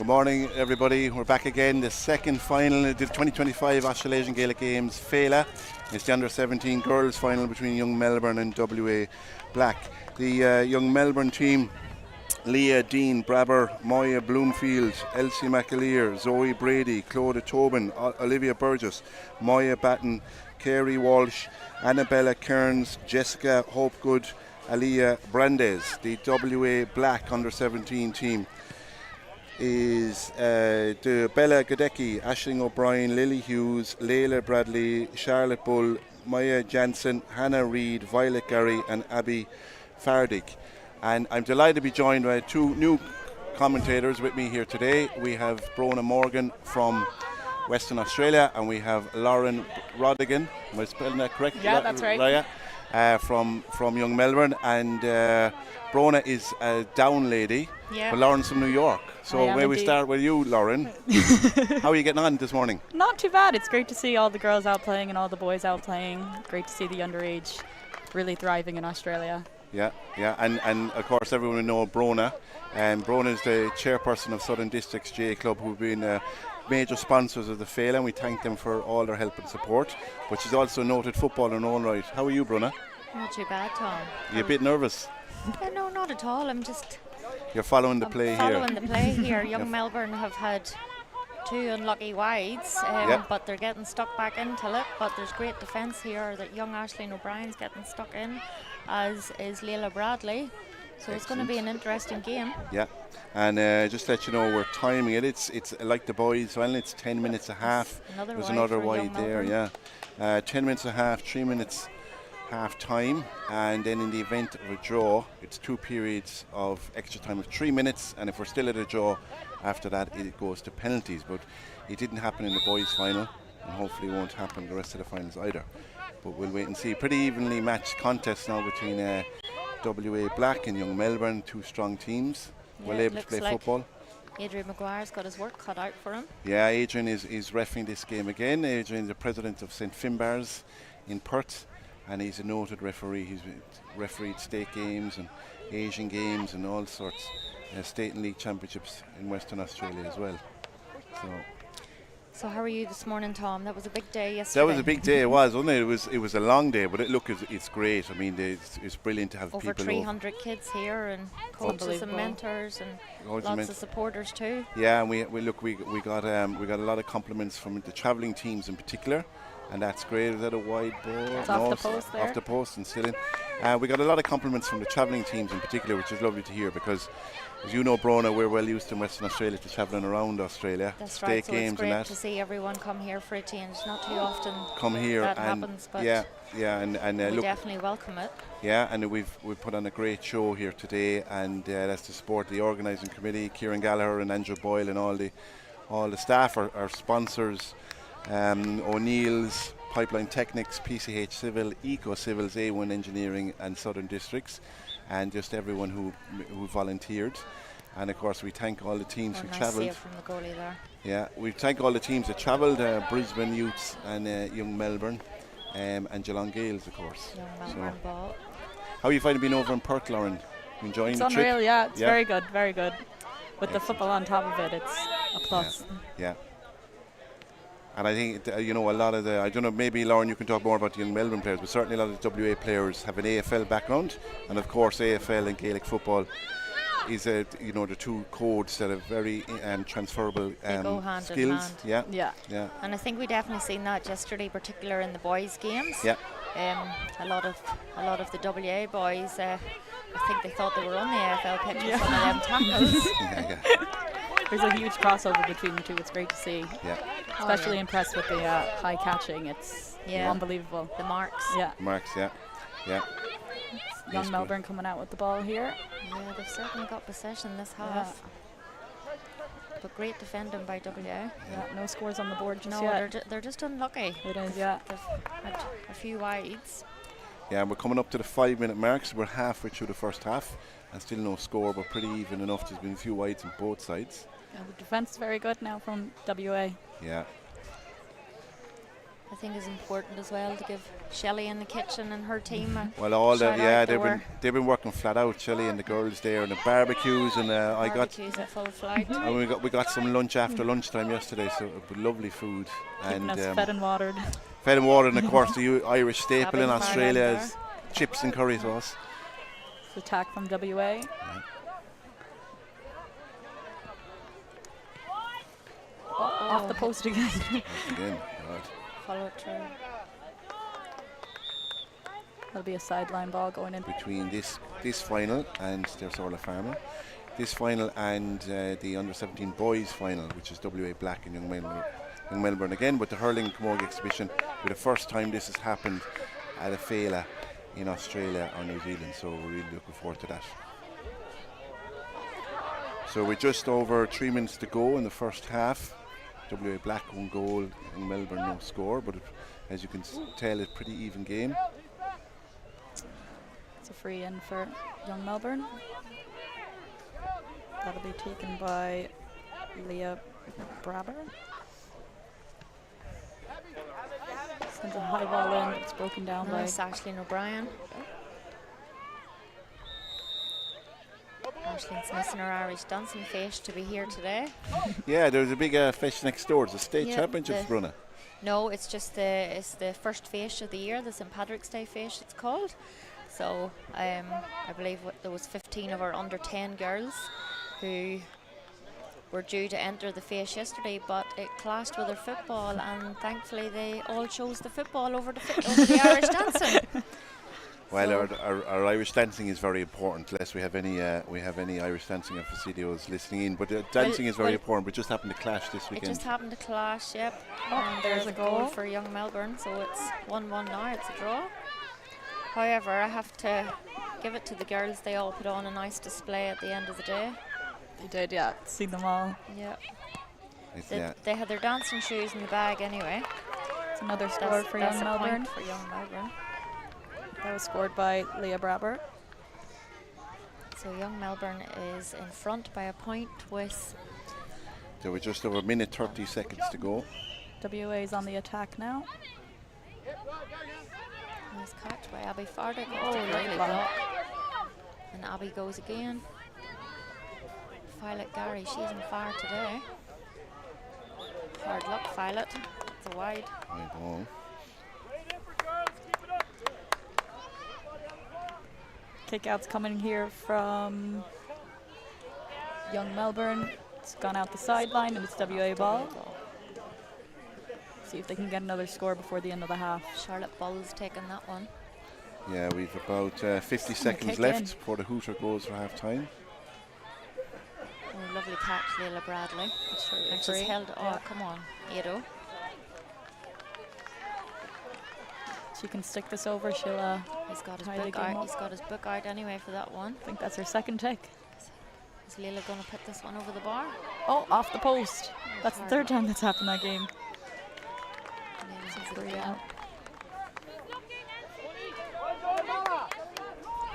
S1: Good morning, everybody. We're back again. The second final of the 2025 Australasian Gaelic Games Féile. It's the under-17 girls final between Young Melbourne and WA Black. The Young Melbourne team: Leah Dean Brabber, Moya Bloomfield, Elsie McAleer, Zoe Brady, Claudia Tobin, Olivia Burgess, Moya Batten, Carey Walsh, Annabella Kearns, Jessica Hopegood, Aliyah Brandes. The WA Black under-17 team is the Bella Gadecki, Aisling O'Brien, Lily Hughes, Layla Bradley, Charlotte Bull, Maya Jansen, Hannah Reid, Violet Gary and Abby Fardick. And I'm delighted to be joined by two new commentators with me here today. We have Brona Morgan from Western Australia, and we have Lauren Rodigan. Am I spelling that correct?
S7: Yeah, that's right.
S1: From Young Melbourne, and Brona is a down lady, but Lauren's from New York. So where we start with you, Lauren. How are you getting on this morning?
S7: Not too bad. It's great to see all the girls out playing and all the boys out playing. Great to see the underage really thriving in Australia.
S1: Yeah, and of course everyone will know Brona. Brona is the chairperson of Southern Districts GA Club, who've been major sponsors of the Féile, and we thank them for all their help and support. But she's also a noted footballer in her own right. How are you, Brona?
S8: Not too bad, Tom.
S1: Are you a bit nervous?
S8: No, not at all.
S1: You're following the play here.
S8: Following the play here. Young Melbourne have had 2 unlucky wides, but they're getting stuck back into it. But there's great defence here that young Aisling O'Brien's getting stuck in, as is Layla Bradley. So it's going to be an interesting game. Yeah,
S1: and just to let you know, we're timing it. It's like the boys' final. It's 10 minutes a half. There's another wide there. Yeah, 10 minutes a half, 3 minutes half time, and then in the event of a draw, it's 2 periods of extra time of 3 minutes, and if we're still at a draw after that, it goes to penalties. But it didn't happen in the boys' final, and hopefully it won't happen the rest of the finals either. But we'll wait and see. Pretty evenly matched contest now between WA Black and Young Melbourne, 2 strong teams, well able to play football.
S8: Adrian Maguire's got his work cut out for him.
S1: Yeah, Adrian is refereeing this game again. Adrian is the president of St Finbarr's in Perth, and he's a noted referee. He's refereed state games and Asian games and all sorts, state and league championships in Western Australia as well.
S8: So how are you this morning, Tom? That was a big day yesterday.
S1: That was a big day, it was, wasn't it? It was a long day, but it's great. I mean, it's brilliant to have
S8: over
S1: people
S8: 300 kids here, and coaches and mentors, and lots of supporters too.
S1: Yeah, and we got a lot of compliments from the travelling teams in particular, and that's great. Is that a wide ball?
S7: It's off the post there.
S1: Off the post and still in. We got a lot of compliments from the travelling teams in particular, which is lovely to hear, because as you know, Brona, we're well used in Western Australia to travelling around Australia.
S8: That's
S1: state
S8: right, so
S1: games
S8: it's great
S1: and that.
S8: to see everyone come here for a change. Not too often
S1: come here
S8: that
S1: and
S8: happens, but
S1: and
S8: we
S1: look,
S8: definitely welcome it.
S1: Yeah, and we've put on a great show here today, and that's to support the organising committee, Kieran Gallagher and Andrew Boyle, and all the staff, our sponsors, O'Neill's, Pipeline Technics, PCH Civil, Eco Civils, A1 Engineering and Southern Districts, and just everyone who volunteered. And of course we thank all the teams who travelled.
S8: Nice from the goalie there.
S1: Yeah, we thank all the teams that travelled, Brisbane Youths and Young Melbourne, and Geelong Gales, of course.
S8: Young Melbourne ball.
S1: How are you finding being over in Perth, Lauren? Enjoying the trip?
S7: It's unreal, yeah. It's very good, very good. With the football on top of it, it's a plus.
S1: Yeah. And I think, a lot of I don't know, maybe Lauren, you can talk more about the Young Melbourne players, but certainly a lot of the WA players have an AFL background, and of course AFL and Gaelic football is the 2 codes that are very transferable
S8: go hand
S1: skills.
S8: in hand.
S1: Yeah.
S8: And I think we definitely seen that yesterday, particularly in the boys' games.
S1: Yeah.
S8: A lot of the WA boys, I think they thought they were on the AFL pitch with some of them tackles.
S7: There's a huge crossover between the two. It's great to see.
S1: Yeah.
S7: Especially impressed with the high catching. It's unbelievable.
S8: The marks.
S7: Yeah.
S1: Marks. Yeah.
S7: Young Melbourne coming out with the ball here.
S8: Yeah, they've certainly got possession this half. But great defending by WA.
S7: Yeah, no scores on the board just
S8: yet. They're just unlucky.
S7: It is, yeah.
S8: They've had a few wides.
S1: Yeah, we're coming up to the 5-minute mark, so we're halfway through the first half, and still no score, but pretty even enough. There's been a few wides on both sides.
S7: Yeah, the defence is very good now from WA.
S1: Yeah.
S8: I think is important as well to give Shelley in the kitchen and her team a
S1: Well, all that,
S8: shout
S1: yeah,
S8: out.
S1: they've been working flat out, Shelley and the girls there, and the barbecues, and
S8: barbecues in full flight.
S1: and we got some lunch after lunchtime yesterday, so lovely food.
S7: Keeping
S1: And
S7: us fed and watered.
S1: fed and water, and of course the Irish staple in
S8: Cabin
S1: Australia
S8: fire
S1: is chips and curry sauce.
S7: It's attack from WA. Off the post again.
S1: Again, God.
S8: Follow through.
S7: That'll be a sideline ball going in.
S1: Between this final and there's Orla Farmer, this final and the under-17 boys final, which is WA Black and Young Melbourne again, with the Hurling Camogie exhibition, for the first time this has happened at a Féile in Australia or New Zealand, so we're really looking forward to that. So we're just over 3 minutes to go in the first half. WA Black 1 goal, Young Melbourne no score, but as you can tell, it's a pretty even game.
S7: It's a free in for Young Melbourne. That'll be taken by Leah Brabber. Sends a high ball in, it's broken down
S8: Nice,
S7: by
S8: Aisling O'Brien. Aisling's missing her Irish dancing fish to be here today.
S1: Yeah, there's a big fish next door. It's a state championships runner.
S8: No, it's just the first fish of the year, the St. Patrick's Day fish it's called. So I believe there was 15 of our under 10 girls who were due to enter the fish yesterday, but it clashed with their football, and thankfully they all chose the football over the Irish dancing.
S1: Well, our Irish dancing is very important. Lest we have any Irish dancing aficionados listening in, but dancing is very important. We just happened to clash this weekend.
S8: It just happened to clash, yep.
S7: Oh,
S8: And
S7: there's a goal
S8: for Young Melbourne, so it's 1-1 now. It's a draw. However, I have to give it to the girls. They all put on a nice display at the end of the day.
S7: They did, yeah. Seen them all.
S8: Yeah. They had their dancing shoes in the bag anyway.
S7: It's another score for Young Melbourne.
S8: For Young Melbourne.
S7: That was scored by Leah Brabber.
S8: So Young Melbourne is in front by a point with...
S1: There were just over a minute 30 seconds to go.
S7: WA is on the attack now.
S8: Nice catch by Abby Fardick. Really block. And Abby goes again. Violet Gary, she's on fire today. Hard luck, Violet. It's a wide.
S1: Wide ball.
S7: Kickouts coming here from Young Melbourne. It's gone out the sideline and it's WA ball. See if they can get another score before the end of the half.
S8: Charlotte Bull's taking that one.
S1: Yeah, we've about 50 seconds left before the hooter goes for half time.
S8: Oh, lovely catch, Leila Bradley. And she's held. Oh, come on, Edo.
S7: She can stick this over. She'll.
S8: He's got his book out. He's got his book out anyway for that one.
S7: I think that's her second tick.
S8: Is Leila going to put this one over the bar?
S7: Oh, off the post. That's the third time that's happened that game.
S8: Yeah.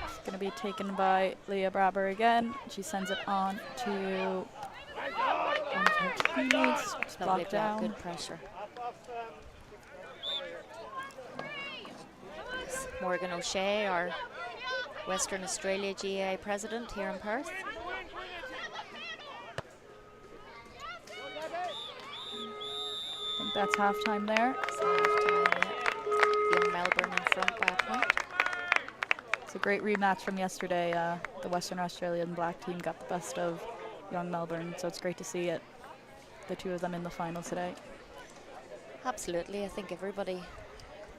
S7: It's going to be taken by Leah Brabber again. She sends it on to one of her teammates. Just blocked down.
S8: Good pressure. Morgan O'Shea, our Western Australia GAA president here in Perth.
S7: I think that's half-time there.
S8: Young Melbourne in front by a point.
S7: It's a great rematch from yesterday. The Western Australian black team got the best of Young Melbourne, so it's great to see it. The two of them in the final today.
S8: Absolutely. I think everybody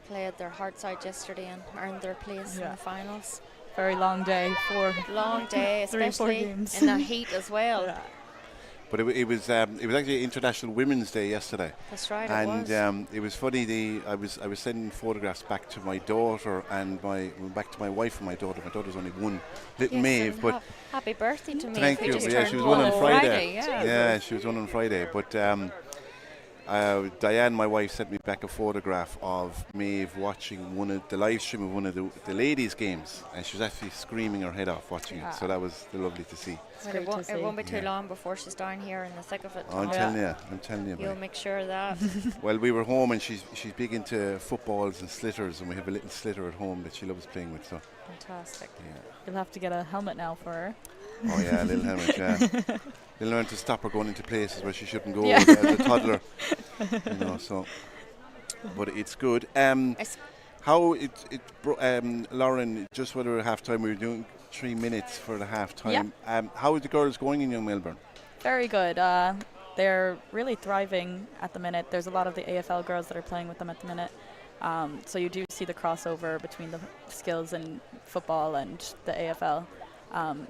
S8: played their hearts out yesterday and earned their place in the finals.
S7: Very long day.
S8: Long day, especially in the heat as well.
S1: Yeah. But it was actually International Women's Day yesterday.
S8: That's right.
S1: And it was funny. I was sending photographs back to my daughter and back to my wife and my daughter. My daughter's only one, little Maeve. But
S8: happy birthday to Maeve.
S1: Thank you.
S8: Yeah,
S1: she was one on Friday.
S8: Yeah,
S1: she was one on Friday. But Diane, my wife, sent me back a photograph of Maeve watching the live stream of one of the ladies' games, and she was actually screaming her head off watching it. So that was lovely to see.
S8: Well, it won't be too long before she's down here in the thick of it.
S1: Oh, I'm telling you.
S8: You'll make sure of that.
S1: Well, we were home, and she's big into footballs and slitters, and we have a little slitter at home that she loves playing with. So
S8: fantastic.
S1: Yeah.
S7: You'll have to get a helmet now for her.
S1: Oh yeah, a little helmet. Yeah. They'll learn to stop her going into places where she shouldn't go as a toddler. So. But it's good. Lauren, just whether at half time, we were doing 3 minutes for the half time. How are the girls going in Young Melbourne?
S7: Very good. They're really thriving at the minute. There's a lot of the AFL girls that are playing with them at the minute. So you do see the crossover between the skills in football and the AFL.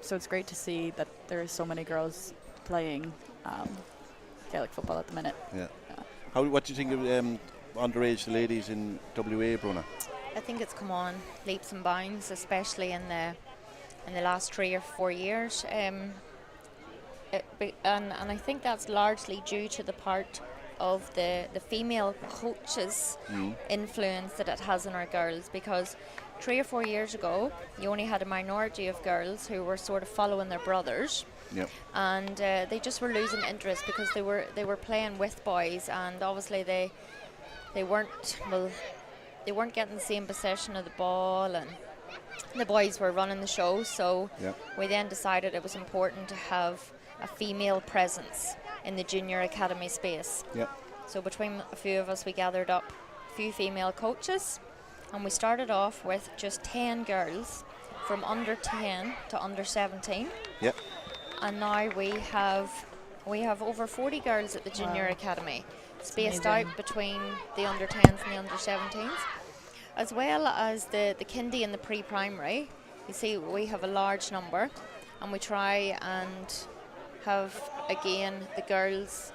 S7: So it's great to see that there are so many girls playing Gaelic football at the minute.
S1: Yeah. What do you think of underage the ladies in WA, Bruna?
S8: I think it's come on leaps and bounds, especially in the last 3 or 4 years. And I think that's largely due to the part of the female coaches' influence that it has on our girls, because 3 or 4 years ago you only had a minority of girls who were sort of following their brothers.
S1: Yep.
S8: And they just were losing interest because they were playing with boys, and obviously they weren't getting the same possession of the ball, and the boys were running the show. So we then decided it was important to have a female presence in the junior academy space. Yep. So between a few of us, we gathered up a few female coaches, and we started off with just 10 girls from under 10 to under 17. Yep. And now we have over 40 girls at the junior academy, spaced out between the under 10s and the under 17s, as well as the kindy and the pre-primary. You see, we have a large number, and we try and have again the girls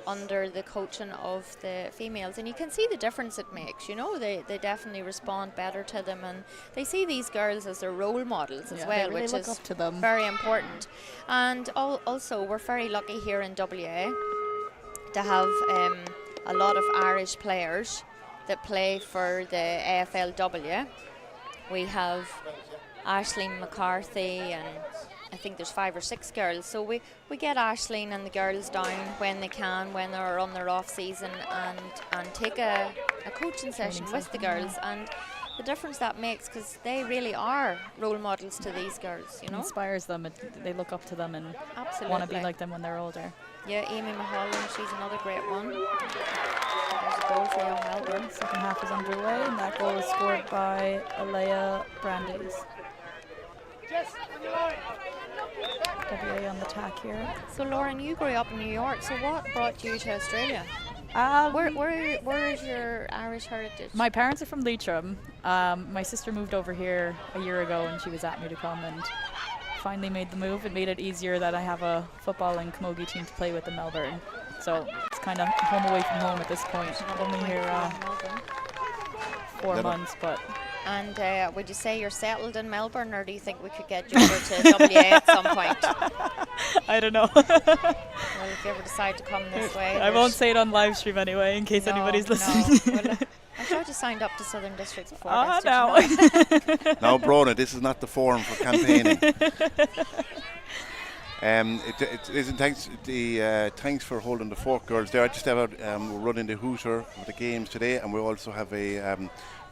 S8: under the coaching of the females, and you can see the difference it makes. They definitely respond better to them, and they see these girls as their role models as well,
S7: really
S8: which
S7: look
S8: is
S7: up to them.
S8: very important. And also we're very lucky here in WA to have a lot of Irish players that play for the AFLW. We have Aisling McCarthy, and I think there's 5 or 6 girls. So we get Aisling and the girls down when they can, when they're on their off season, and take a coaching session with the girls, and the difference that makes, because they really are role models to these girls.
S7: It inspires them. They look up to them and want to be like them when they're older.
S8: Yeah, Amy Mulholland, she's another great one. There's a goal for Young Melbourne.
S7: Second half is underway, and that goal is scored by Alea Brandes. WA on the attack here.
S8: So Lauren, you grew up in New York, so what brought you to Australia? Where is your Irish heritage?
S7: My parents are from Leitrim. My sister moved over here a year ago, and she was at me to come, and finally made the move. It made it easier that I have a football and camogie team to play with in Melbourne. So it's kind of home away from home at this point. Only here 4 months, but...
S8: And would you say you're settled in Melbourne, or do you think we could get you over to WA at some point?
S7: I don't know.
S8: Well, if you ever decide to come this way...
S7: I won't say it on live stream anyway, in case anybody's listening.
S8: Well, I thought you signed up to Southern Districts before.
S7: No.
S1: Now, Brona, this is not the forum for campaigning. It isn't. Thanks for holding the fort, girls. There, I just have we're running the Hooter of the games today, and we also have the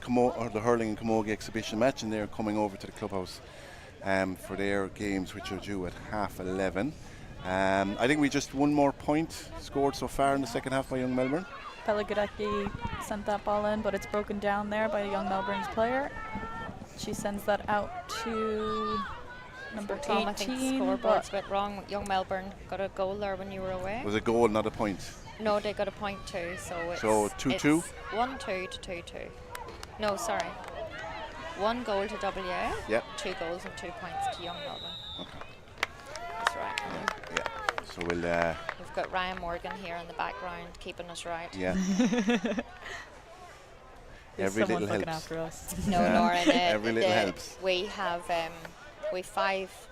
S1: Hurling and Camogie exhibition match, and they're coming over to the clubhouse for their games, which are due at 11:30. I think we just one more point scored so far in the second half by Young Melbourne.
S7: Pellegrini sent that ball in, but it's broken down there by Young Melbourne's player. She sends that out to number 18.
S8: I think the scoreboard's a bit wrong. Young Melbourne got a goal there when you were away.
S1: Was a goal, not a point?
S8: No, they got a point too. So it's
S1: 2-2?
S8: 1-2 to 2-2. No, sorry. 1 goal to WA. Yep. 2 goals and 2 points to Young Melbourne. Okay. That's right.
S1: Yeah. So we'll.
S8: We've got Ryan Morgan here in the background keeping us right.
S1: Yeah. Every little helps.
S7: After us.
S8: No, Lauren.
S1: Every little helps.
S8: We have 5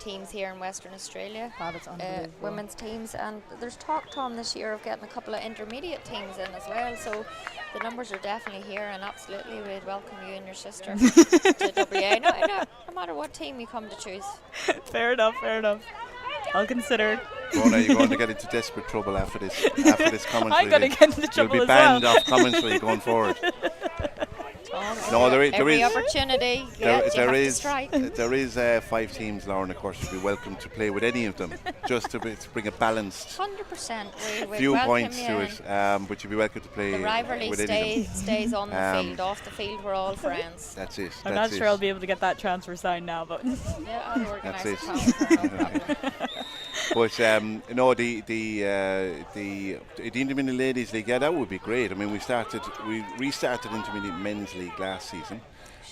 S8: teams here in Western Australia.
S7: That's unbelievable.
S8: Women's teams, and there's talk, Tom, this year of getting a couple of intermediate teams in as well. So the numbers are definitely here, and absolutely we'd welcome you and your sister to WA. No matter what team you come to choose.
S7: Fair enough. I'll consider.
S1: Rona, you're going to get into desperate trouble after this commentary.
S7: I'm going to get into trouble
S1: You'll be
S7: as well.
S1: banned off commentary going forward. No, there
S8: Every
S1: is
S8: opportunity.
S1: there is 5 teams, Lauren, of course, you'd be welcome to play with any of them, just to bring a balanced
S8: 100%. We
S1: few points to it. But you'd be welcome to play
S8: the rivalry
S1: with any of them.
S8: stays on the field. Off the field, we're all friends.
S1: That's it.
S7: I'm not sure I'll be able to get that transfer signed now, but
S8: Yeah, I'll organise
S1: That's
S8: a
S1: it.
S8: transfer, no problem.
S1: But no, the Intermediate Ladies League, yeah, that would be great. I mean, we restarted Intermediate Men's League last season,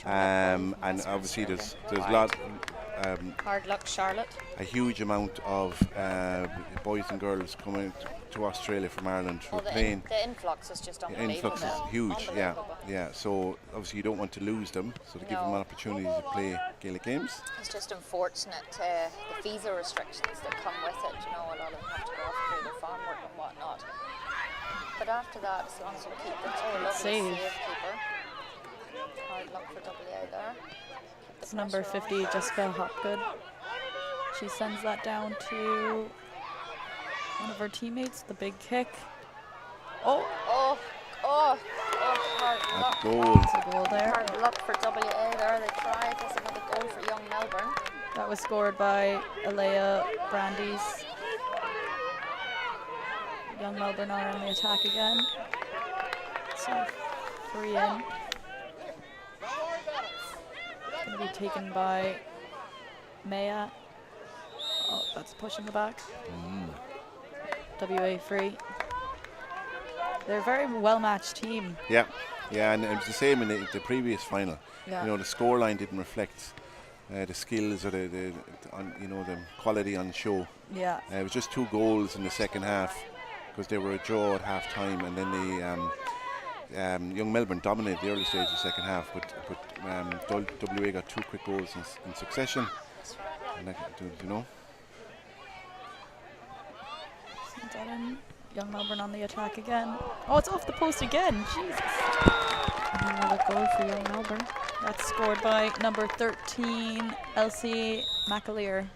S1: and obviously there's a lot.
S8: Hard luck, Charlotte.
S1: A huge amount of boys and girls coming to Australia from Ireland who are playing.
S8: The influx is just
S1: The
S8: unbelievable.
S1: influx is huge, yeah. So obviously you don't want to lose them, so to give them an opportunity to play Gaelic games.
S8: It's just unfortunate the visa restrictions that come with it. You know, a lot of them have to go off and do their farm work and whatnot. But after that, as long as we keep them, lovely
S7: Save.
S8: keeper. Hard luck for WA there.
S7: it's number 50, Jessica Hopgood. She sends that down to one of her teammates. The big kick.
S8: Oh, hard luck.
S1: Goal.
S7: It's a goal there.
S8: Hard luck for WA there. They tried. There's another goal for Young Melbourne.
S7: That was scored by Alea Brandes. Young Melbourne are on the attack again. So 3 in. Going to be taken by Maya. Oh, that's a push in the back. WA free. They're a very well-matched team.
S1: Yeah, and it was the same in the previous final.
S7: Yeah.
S1: You know, the scoreline didn't reflect the skills or the quality on show.
S7: Yeah.
S1: It was just 2 goals in the second half because they were a draw at half time, and then the Young Melbourne dominated the early stage of the second half, but WA got 2 quick goals in succession. And that, you know.
S7: Sends that in. Young Melbourne on the attack again. Oh, it's off the post again. Jesus.
S8: Another goal for Young Melbourne.
S7: That's scored by number 13, Elsie McAleer.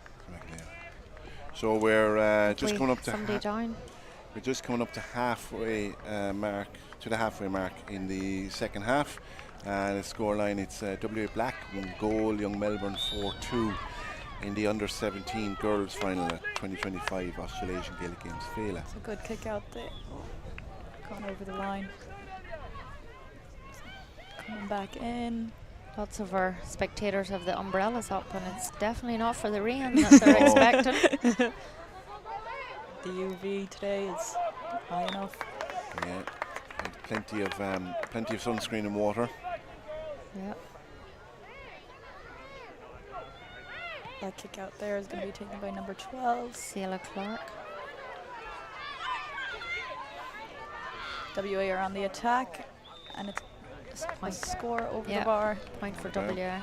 S1: So we're just coming up to
S8: somebody down.
S1: we're just coming up to halfway mark in the second half. The scoreline, it's WA Black 1 goal, Young Melbourne 4-2 in the under-17 girls final at 2025 Australasian Gaelic Games Féile.
S7: It's a good kick out there. Gone over the line. Coming back in.
S8: Lots of our spectators have the umbrellas up, and it's definitely not for the rain that they're expecting.
S7: The UV today is high enough.
S1: Yeah, and plenty of sunscreen and water.
S8: Yeah.
S7: That kick out there is going to be taken by number 12.
S8: Ciela Clark.
S7: WA are on the attack, and it's a score over the bar.
S8: Point for WA.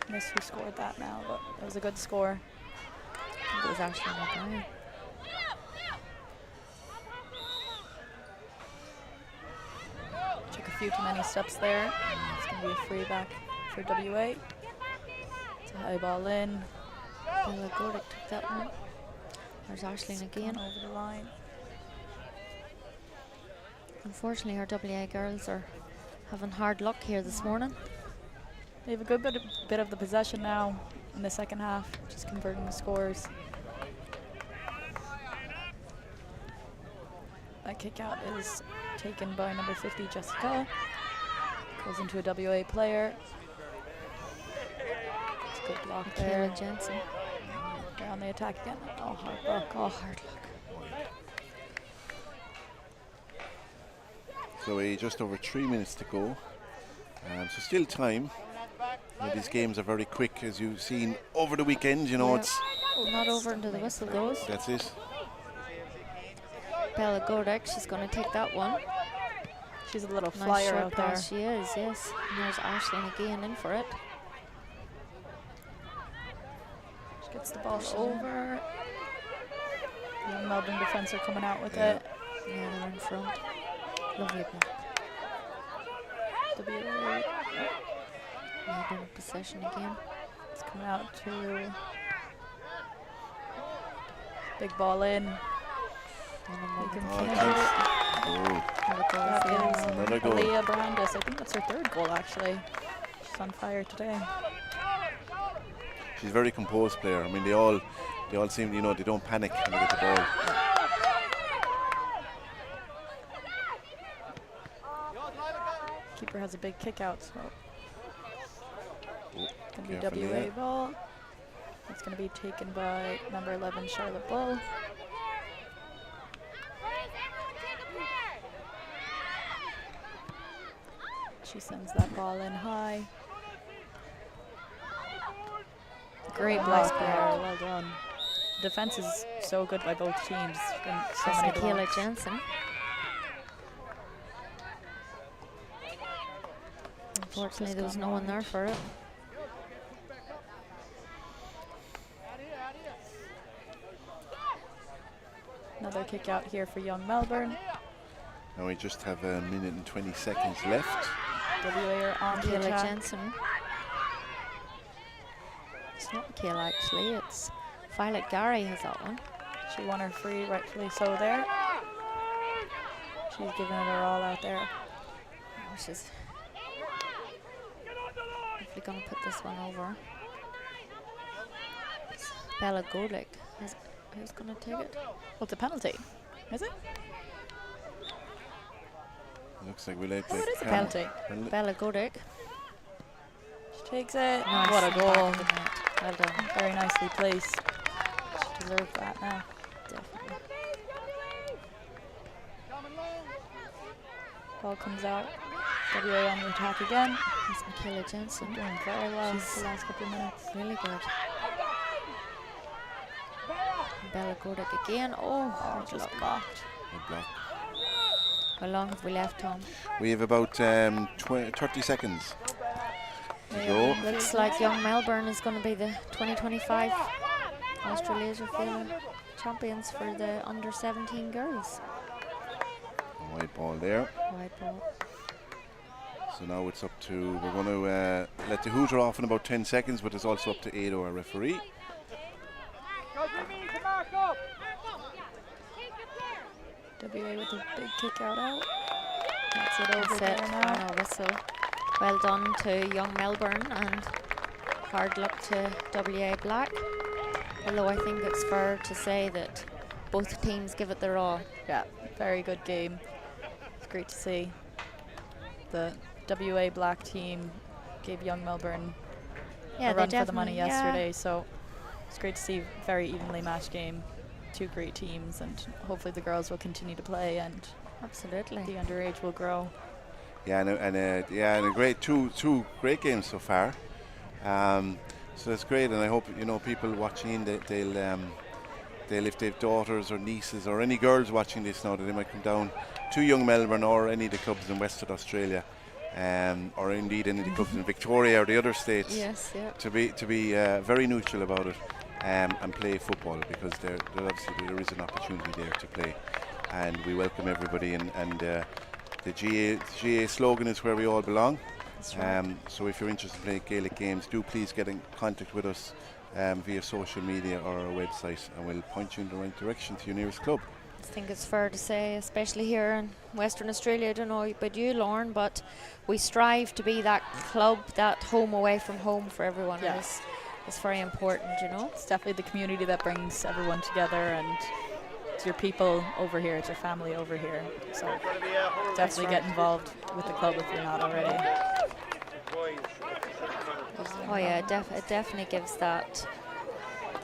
S7: Miss who scored that now, but it was a good score.
S8: I think it was Ashley O'Brien.
S7: Took a few too many steps there. It's going to be a free back for WA. It's a high ball in.
S8: Bella Gordick took that one. There's Ashleen again.
S7: Gone over the line.
S8: Unfortunately, our WA girls are having hard luck here this morning.
S7: They have a good bit of the possession now in the second half, just converting the scores. That kick out is taken by number 50, Jessica. Goes into a WA player. It's a good block there.
S8: Kayla Jensen.
S7: They're on the attack again. Oh, hard luck. Oh, hard luck.
S1: So just over 3 minutes to go. So still time. These games are very quick, as you've seen over the weekend. You know, it's
S8: not over until the whistle goes.
S1: That's it.
S8: Bella Gordick, she's going to take that one.
S7: She's a little
S8: Nice
S7: flyer
S8: short
S7: out there.
S8: pass, she is, yes. And there's Ashleen again in for it.
S7: Gets the ball over. Young Melbourne defence are coming out with
S1: Yeah.
S7: it.
S8: Yeah, they're in front. Lovely block.
S7: WA.
S8: Melbourne possession again.
S7: It's coming out to big ball in.
S8: And then
S7: You can
S1: Oh,
S7: finish
S1: thanks.
S7: it.
S1: Oh,
S7: That is
S1: another goal.
S7: Leah Brandis. I think that's her 3rd goal actually. She's on fire today.
S1: She's a very composed player. I mean, they all seem, you know, they don't panic when they get the ball.
S7: Keeper has a big kick out, so
S1: Oh,
S7: gonna be
S1: careful
S7: WA
S1: there.
S7: ball. It's gonna be taken by number 11 Charlotte Bull. She sends that ball in high. Great block there, well done. Defense is so good by both teams. And so
S8: That's
S7: many
S8: Michaela
S7: blocks.
S8: Jensen. Unfortunately, there was no one there for it.
S7: Another kick out here for Young Melbourne.
S1: Now we just have a minute and 20 seconds left.
S7: WA are on the
S8: Michaela
S7: attack.
S8: Jensen. It's not Michaela actually, it's Violet Gary has that one.
S7: She won her free, rightfully so there. She's giving it her all out there.
S8: Oh, she's definitely going to put this one over. It's Bella Godick. Who's going to take it?
S7: Well, it's a penalty, is it?
S1: Looks like we let
S7: Oh, it is a penalty.
S8: Bella Godick.
S7: She takes it.
S8: Nice.
S7: What a
S8: Back
S7: goal.
S8: of the net. Well done.
S7: Very nicely placed. She deserves that now.
S8: Definitely.
S7: Ball comes out. WA on the attack again.
S8: It's Michaela Jensen.
S7: Doing very well
S8: She's
S7: the last couple of minutes.
S8: really good. Bella Godick again. Oh,
S7: Just blocked.
S1: Good block.
S8: how long have we left, Tom?
S1: We have about 30 seconds to go.
S8: Looks like Young Melbourne is going to be the 2025 Australasia Féile champions for the under 17 girls.
S1: White ball there.
S8: Wide ball.
S1: So now it's up to, we're going to let the hooter off in about 10 seconds, but it's also up to Ado, our referee.
S7: WA with a big kick out. That's it over
S8: That's
S7: there
S8: it.
S7: now.
S8: Final whistle. Well done to Young Melbourne and hard luck to WA Black. Although I think it's fair to say that both teams give it their all.
S7: Yeah, very good game. It's great to see. The WA Black team gave Young Melbourne
S8: Yeah,
S7: a
S8: they
S7: run for the money
S8: definitely- yeah.
S7: yesterday, so it's great to see very evenly matched game. Two great teams, and hopefully the girls will continue to play and
S8: Absolutely.
S7: the underage will grow.
S1: Yeah, and a great two great games so far. So that's great, and I hope people watching they'll if they've daughters or nieces or any girls watching this now, that they might come down to Young Melbourne or any of the clubs in Western Australia, or indeed any of the clubs in Victoria or the other states.
S8: Yes, yeah.
S1: To be very neutral about it, and play football, because there is an opportunity there to play, and we welcome everybody, and the GA slogan is where we all belong.
S8: That's right.
S1: So if you're interested in playing Gaelic games, do please get in contact with us via social media or our website, and we'll point you in the right direction to your nearest club.
S8: I think it's fair to say, especially here in Western Australia, I don't know about you, Lauren, but we strive to be that club, that home away from home for everyone.
S7: Yeah.
S8: And it's very important,
S7: It's definitely the community that brings everyone together, and it's your people over here, it's your family over here. So definitely get involved with the club if you're not already.
S8: Oh yeah, it definitely gives that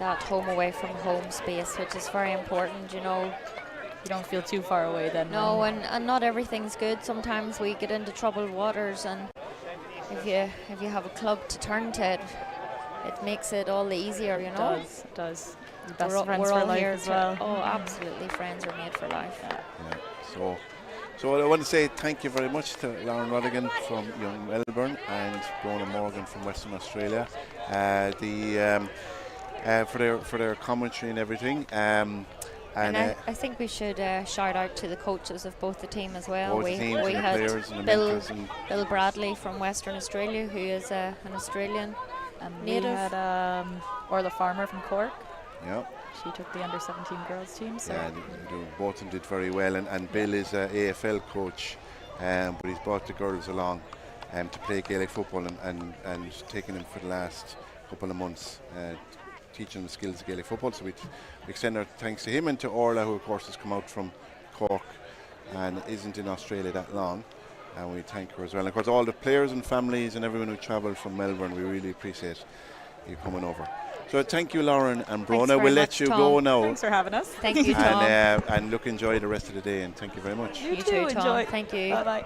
S8: home away from home space, which is very important,
S7: You don't feel too far away then.
S8: No, and not everything's good. Sometimes we get into troubled waters, and if you have a club to turn to, it makes it all the easier,
S7: It does. The best
S8: We're
S7: friends
S8: all
S7: for life
S8: here
S7: as well.
S8: Oh, absolutely, friends are made for life.
S1: Yeah. So I want to say thank you very much to Lauren Rodigan from Young Melbourne and Brona Morgan from Western Australia. for their commentary and everything.
S8: And I think we should shout out to the coaches of both the team as well.
S1: Both
S8: we
S1: teams and the
S8: had
S1: players and the mentors
S8: Bill Bradley from Western Australia, who is an Australian native.
S7: We had Orla Farmer from Cork.
S1: Yeah.
S7: She took the under-17 girls team. So.
S1: Yeah, both of them did very well. And Bill is an AFL coach, but he's brought the girls along to play Gaelic football and taking them for the last couple of months, teaching them the skills of Gaelic football. So we extend our thanks to him and to Orla, who of course has come out from Cork and isn't in Australia that long. And we thank her as well. And of course, all the players and families and everyone who travelled from Melbourne, we really appreciate you coming over. So thank you, Lauren and Brona. We'll let you go now.
S7: Thanks for having us.
S8: Thank you, Tom.
S1: And look, enjoy the rest of the day, and thank you very much.
S7: You
S8: too, Tom.
S7: Enjoy.
S8: Thank you.
S7: Bye-bye.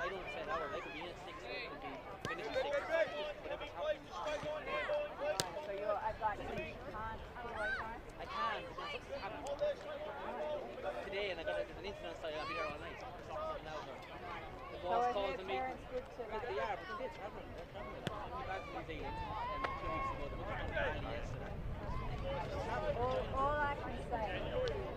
S4: I don't say an hour. They could be in at 6, they could be finishing 6. Whatever's happening.
S9: So you're at that, so you can't pull away from it?
S4: I can, but then something happened today, and I got an incident outside. I'm here all night. Now, the boss calls the meeting. They are, but the kids are traveling. They're traveling. I'm back from New Zealand 2 weeks ago. They went to Australia yesterday.
S9: All I can say is for me,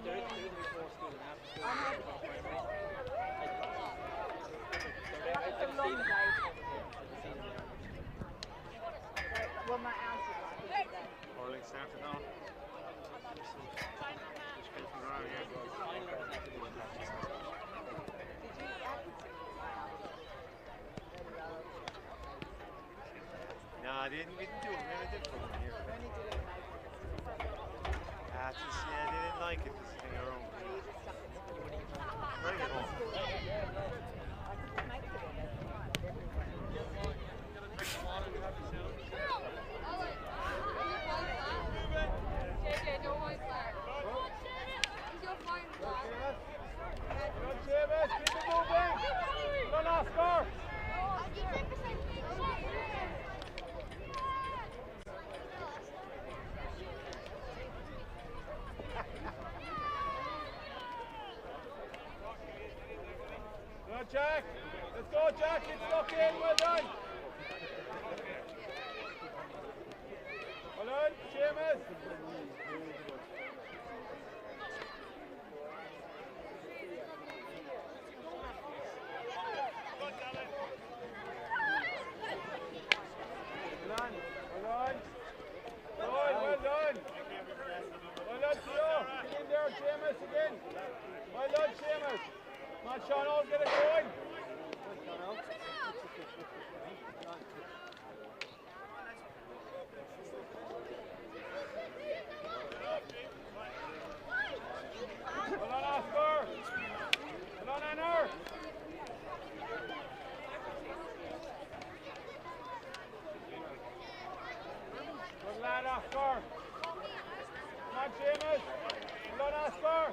S4: There is before school and after school.
S9: well, my answer is
S2: Hurling started now. No, I didn't do it. We never did put it here. They didn't like it. This thing around. Bring it home.
S5: JJ, don't want that. You're fine with that.
S6: Good, Seamus. Keep it moving. Run, Oscar. Good, Jack. Let's go, Jack. Get stuck in. Well done. Well done, Seamus. Well done, Seamus. Come on, Sean, all get it going. Well done, Oscar. Well done, Anna. Good lad, Oscar. Come on, Seamus. Well done, Oscar.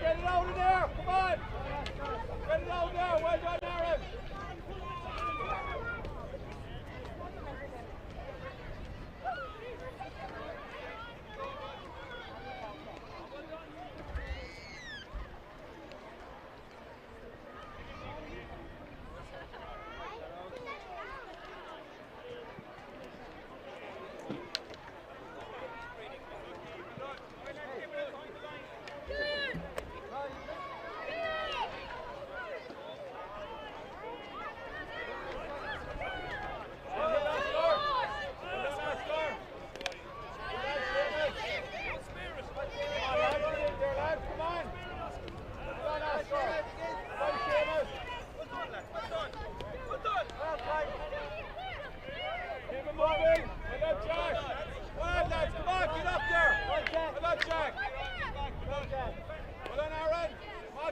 S6: Get it out of there, come on! Get it out there, well done, Aaron!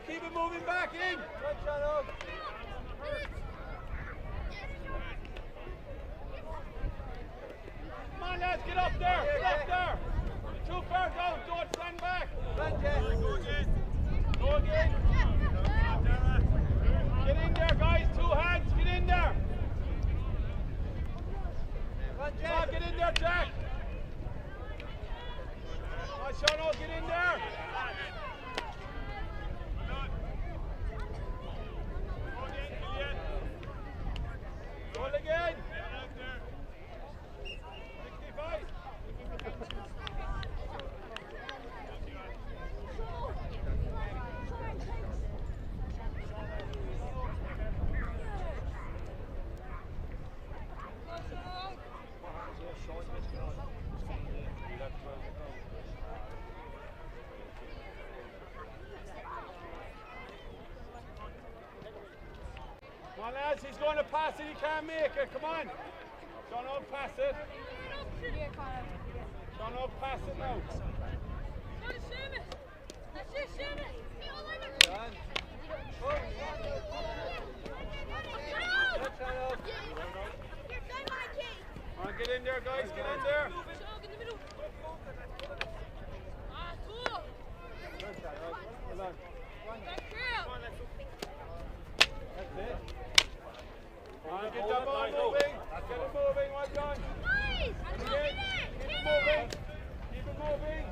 S6: Keep it moving back in. Good shot, come on, lads, get up there. Get up there. Too far down. Don't stand back. Go again.
S10: Come on, lads, he's going to pass it, he can't make it. Come on. Sean Oak, pass it. Sean Oak, pass it now. Come on, get in there, guys, get in there. That's it. Come on, get that ball moving. Get it moving, well done. Keep it moving. Keep it moving.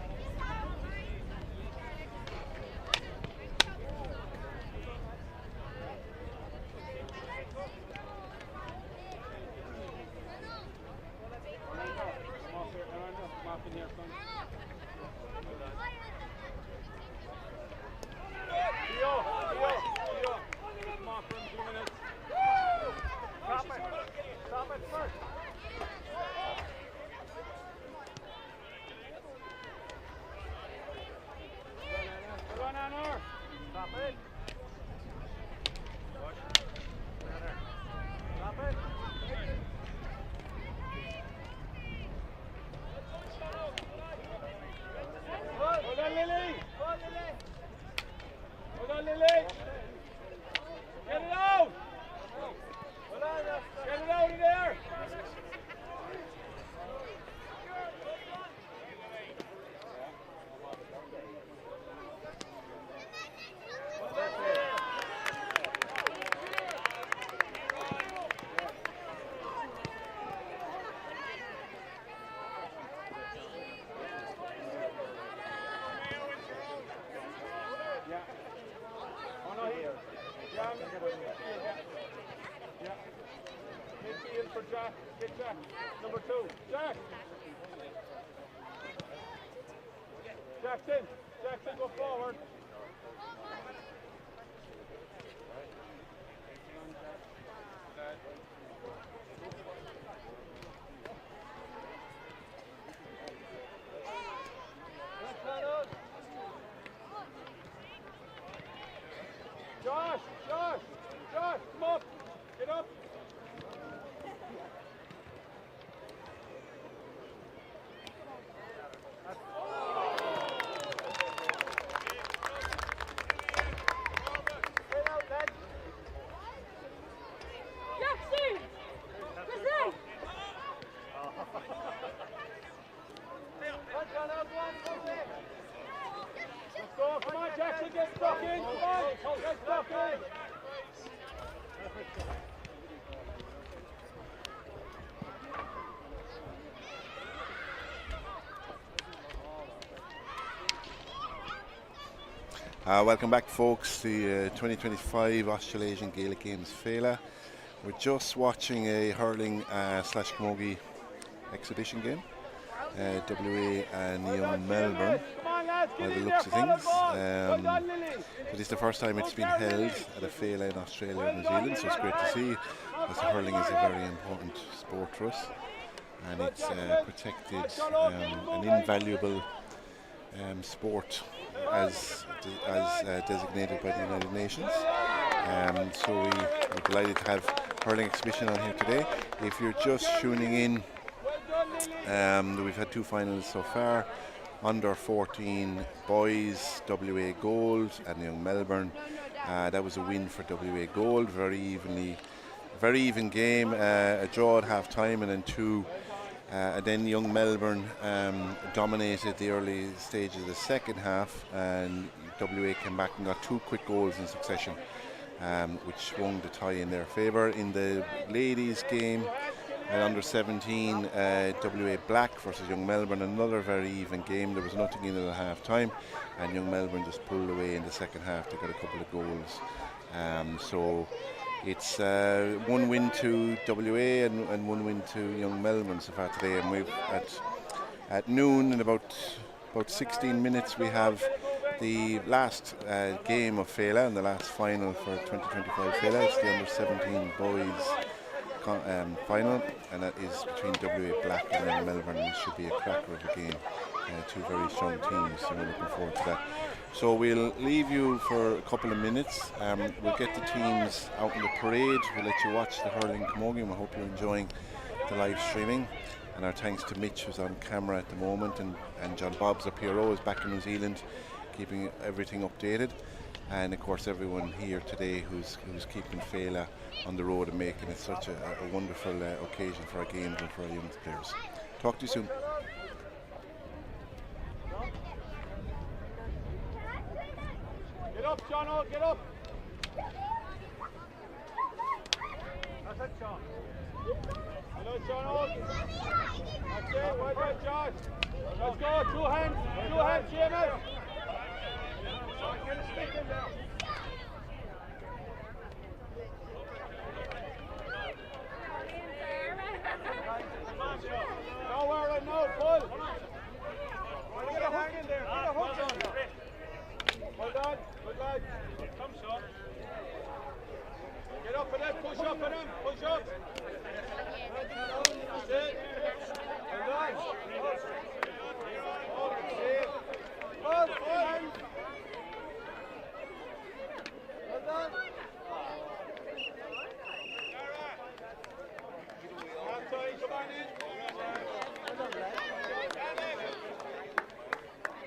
S10: Jack, get Jack, number 2, Jack. Jackson, go forward. Josh, come up, get up. Let's go, come on Jackson, get stuck in, come on, get stuck in.
S1: Welcome back, folks, the 2025 Australasian Gaelic Games Féile. We're just watching a hurling slash camogie exhibition game. WA and Young Melbourne, by the looks of things. It is the first time it's been held at a Féile in Australia and New Zealand, so it's great to see, as hurling is a very important sport for us, and it's protected, an invaluable sport as designated by the United Nations. So we're delighted to have hurling exhibition on here today. If you're just tuning in, we've had 2 finals so far. Under 14 boys, WA Gold and Young Melbourne. That was a win for WA Gold, very even game, a draw at half time, and then 2. And then Young Melbourne dominated the early stages of the second half, and WA came back and got 2 quick goals in succession, which swung the tie in their favour. In the ladies' game, under 17, WA Black versus Young Melbourne, another very even game. There was nothing in it at half time, and Young Melbourne just pulled away in the second half to get a couple of goals. So it's 1 win to WA and 1 win to Young Melbourne so far today. And we've at noon, in about 16 minutes, we have the last game of Féile and the last final for 2025 Féile. It's the under 17 boys final, and that is between WA Black and Young Melbourne. It should be a cracker of a game. two very strong teams, so we're looking forward to that. So we'll leave you for a couple of minutes. We'll get the teams out in the parade. We'll let you watch the hurling camogie, and we hope you're enjoying the live streaming. And our thanks to Mitch, who's on camera at the moment, and John Bobs, our PRO, is back in New Zealand, keeping everything updated. And of course everyone here today who's keeping Féile on the road and making it such a wonderful occasion for our games and for our young players. Talk to you soon.
S10: Get up, John, get up! That's it, John. Hello, John. That's it, well done, John. Let's go, two hands, Seamus. Get a stick in there. Don't worry, no, pull. Get a hook in there, get a hook on. Well done, good lad. Come, Sean. Get up for them, push up for them, push up. That's it. Well done. Well done. Anthony, come on in.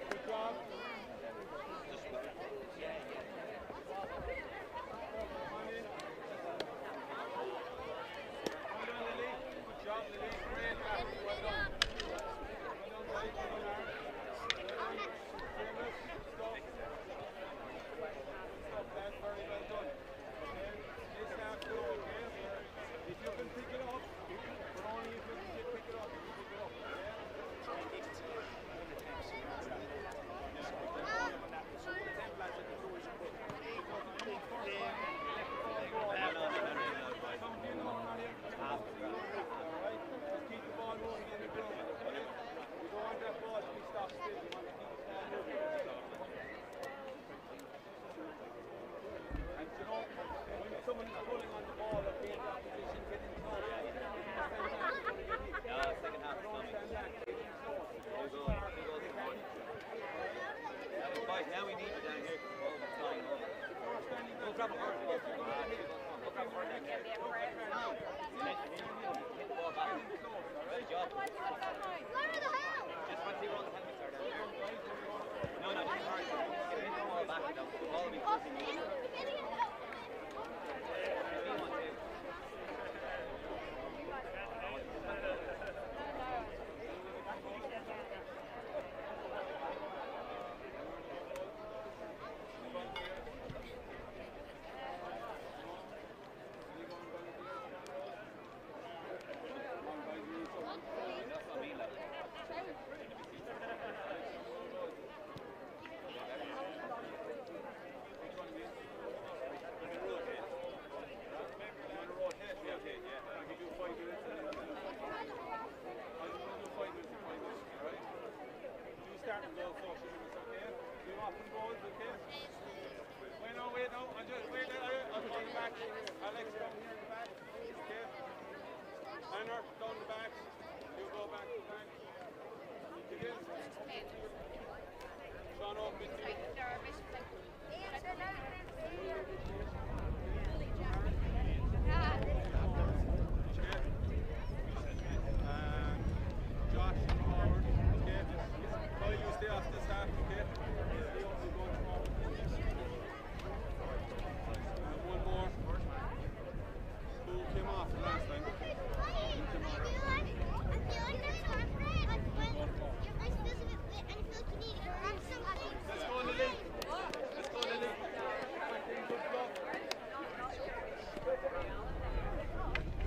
S10: Good job.
S4: Now we need you down here because the ball is flying over. We'll grab a hard ball. We'll grab a hard ball. Hit the ball back. Good job. Just once you run the helmets are down there. No, just hard. Hit the ball back. The ball will be closing you.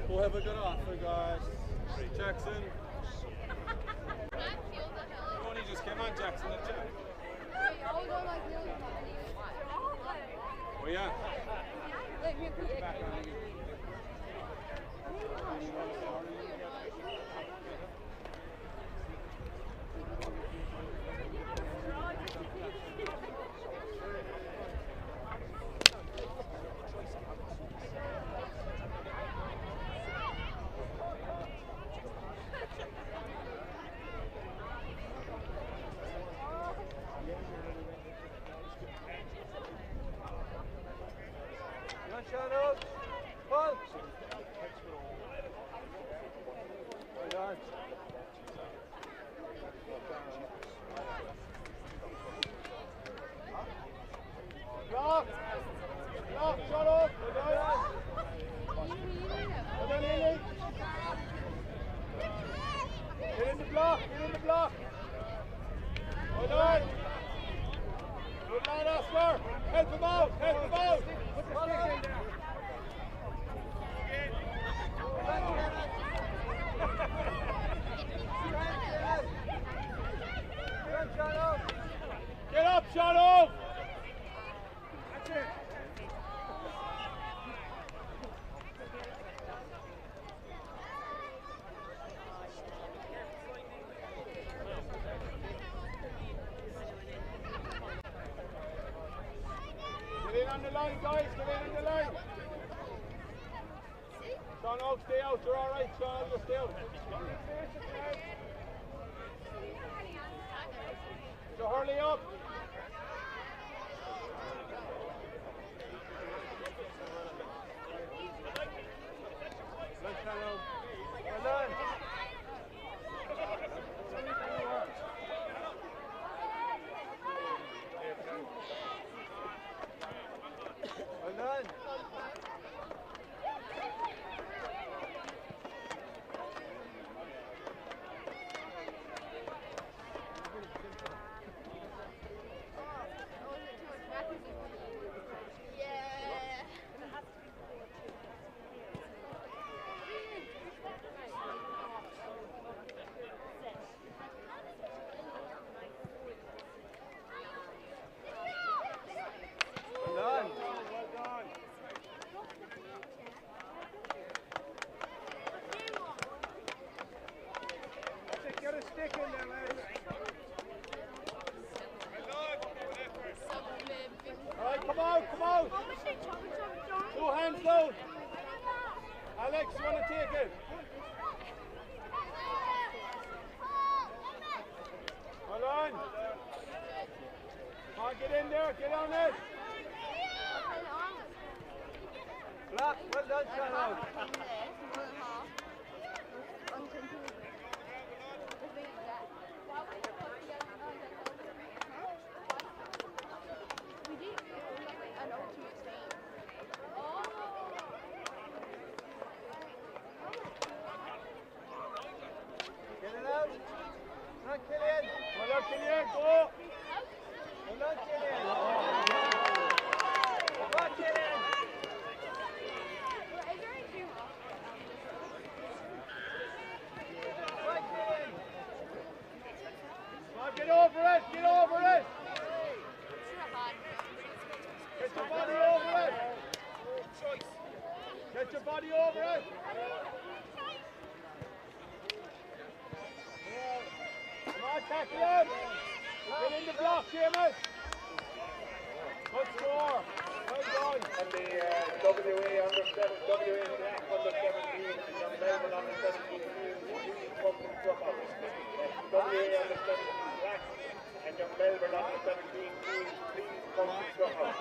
S10: We'll have a good offer, guys. Jackson. You only just came on, Jackson, didn't you? Oh, yeah. Shannon. Pull. Well done. Block. Block, shut up. Well done. Well done, Lily. Get in the block, get in the block. Well done. Good lad, Oscar. Help him out, help him out. Put the stick in there. Get up, Shadow. That's it. Get in on the line, guys. Get in on the line. Sean Oak, stay out. You're all right, Sean. Just stay out. So Hurley up. Well done. Well done. Come out! Two hands down! Alex, you want to take it? Hold on! Come on, get in there, get on it! Block, well done, Shannon! Killian, go! Well done, Killian! Go, Killian! Come on, get over it! Get over it! Get your body over it! Get your body over it! Come on, tackle him! Get in the block, Seamus! Good score! Well done!
S6: And the WA under 7, WA Black under 17, and Melbourne under 17 teams, please come to the clubhouse. WA under 17 Black and young Melbourne under 17 teams, please come to the clubhouse.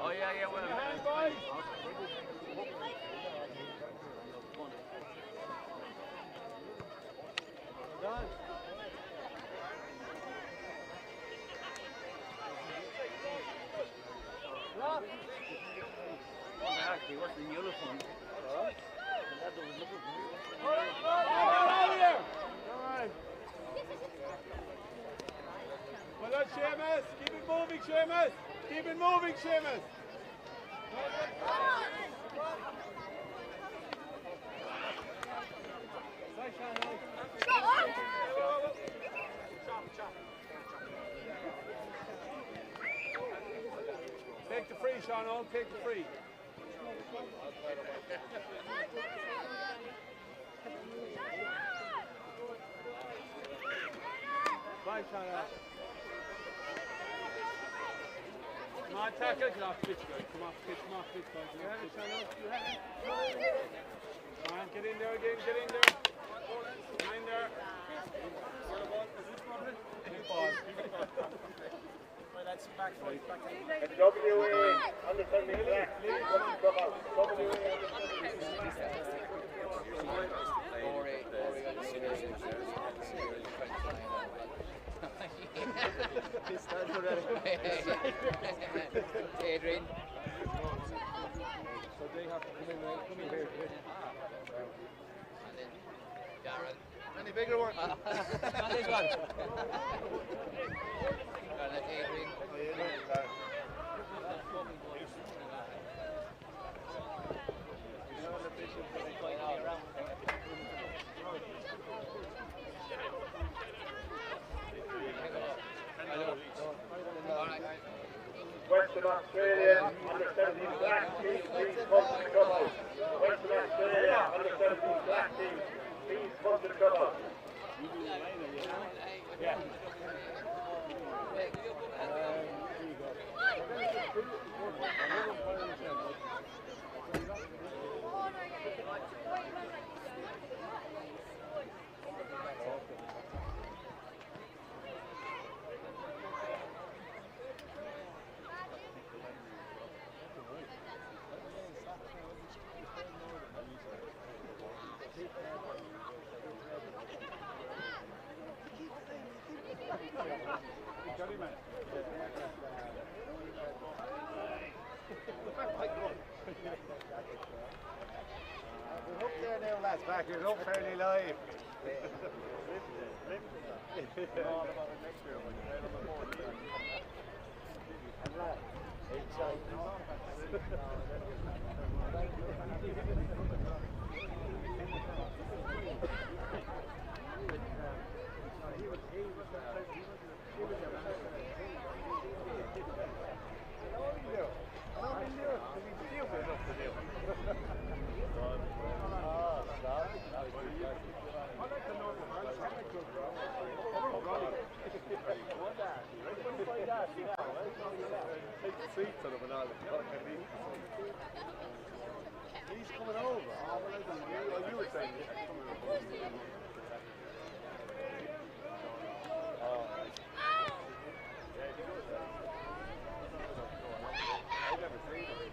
S4: Oh yeah, well.
S10: Done.
S4: Actually, what's the uniform?
S10: Well done, Seamus. Keep it moving, Seamus. Keep it moving, Seamus. Take the free, Sean. Take the free. Bye, Sean. Come on, tackle. Get off the pitch, guys. Come off the pitch, guys. You have it, Sean. You have it. Come on, get in again, get in there. Get in there. That's back foot.
S6: And WA under 17 black. WA under 17
S4: Adrian.
S10: So they have to come in here.
S4: And then Darren.
S6: Any bigger one?
S4: Not this one. That's Adrian.
S6: Western Australia under 17 black team, please come to the clubhouse. Western Australia under 17 black team, please come to the clubhouse.
S10: Yeah.
S2: We're up there now, lads. Back. You're up fairly live. He's coming over. You were saying I've never seen him.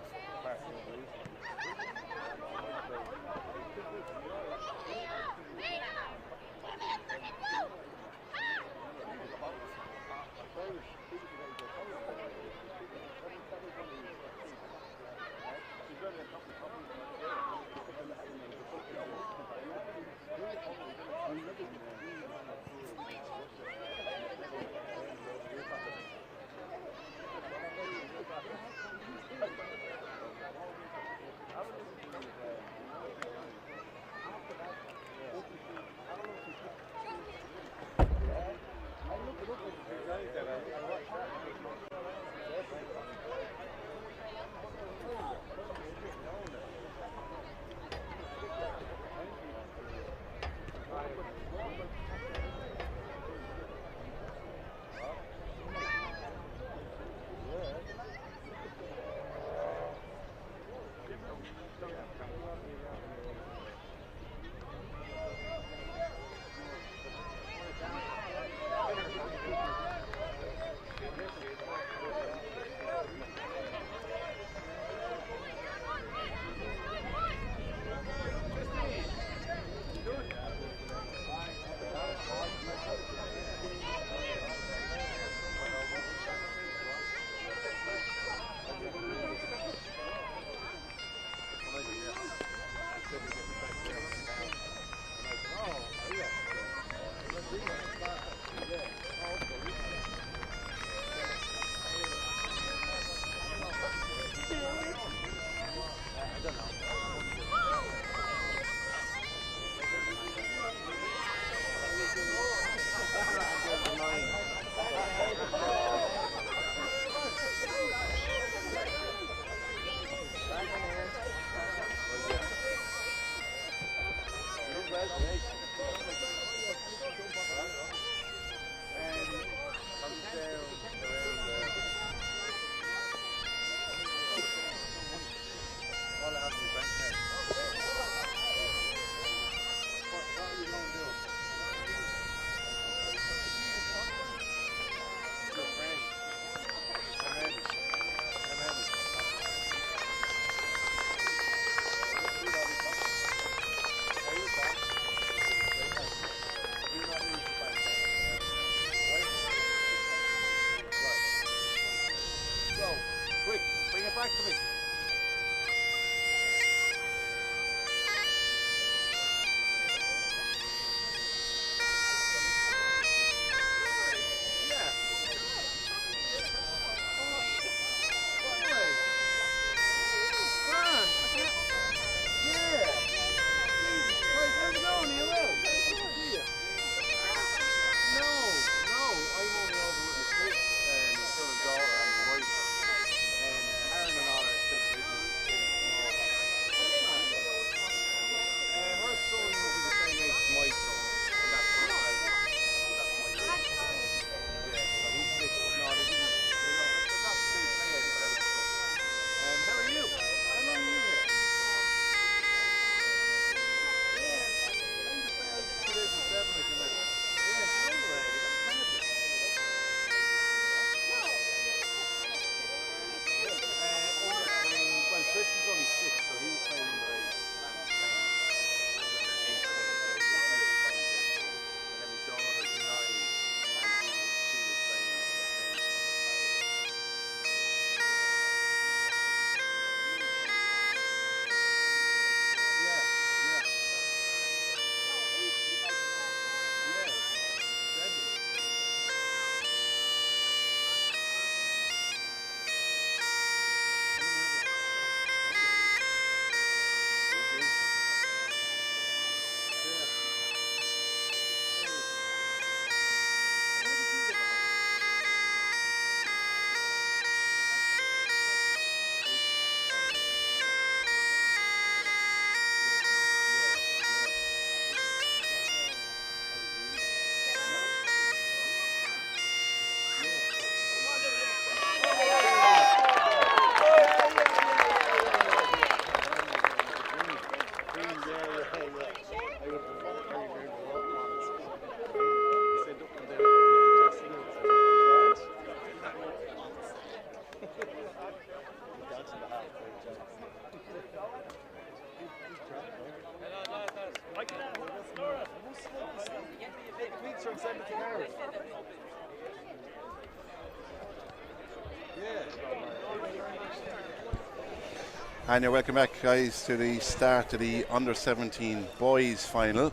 S1: And you're welcome back, guys, to the start of the Under-17 boys final.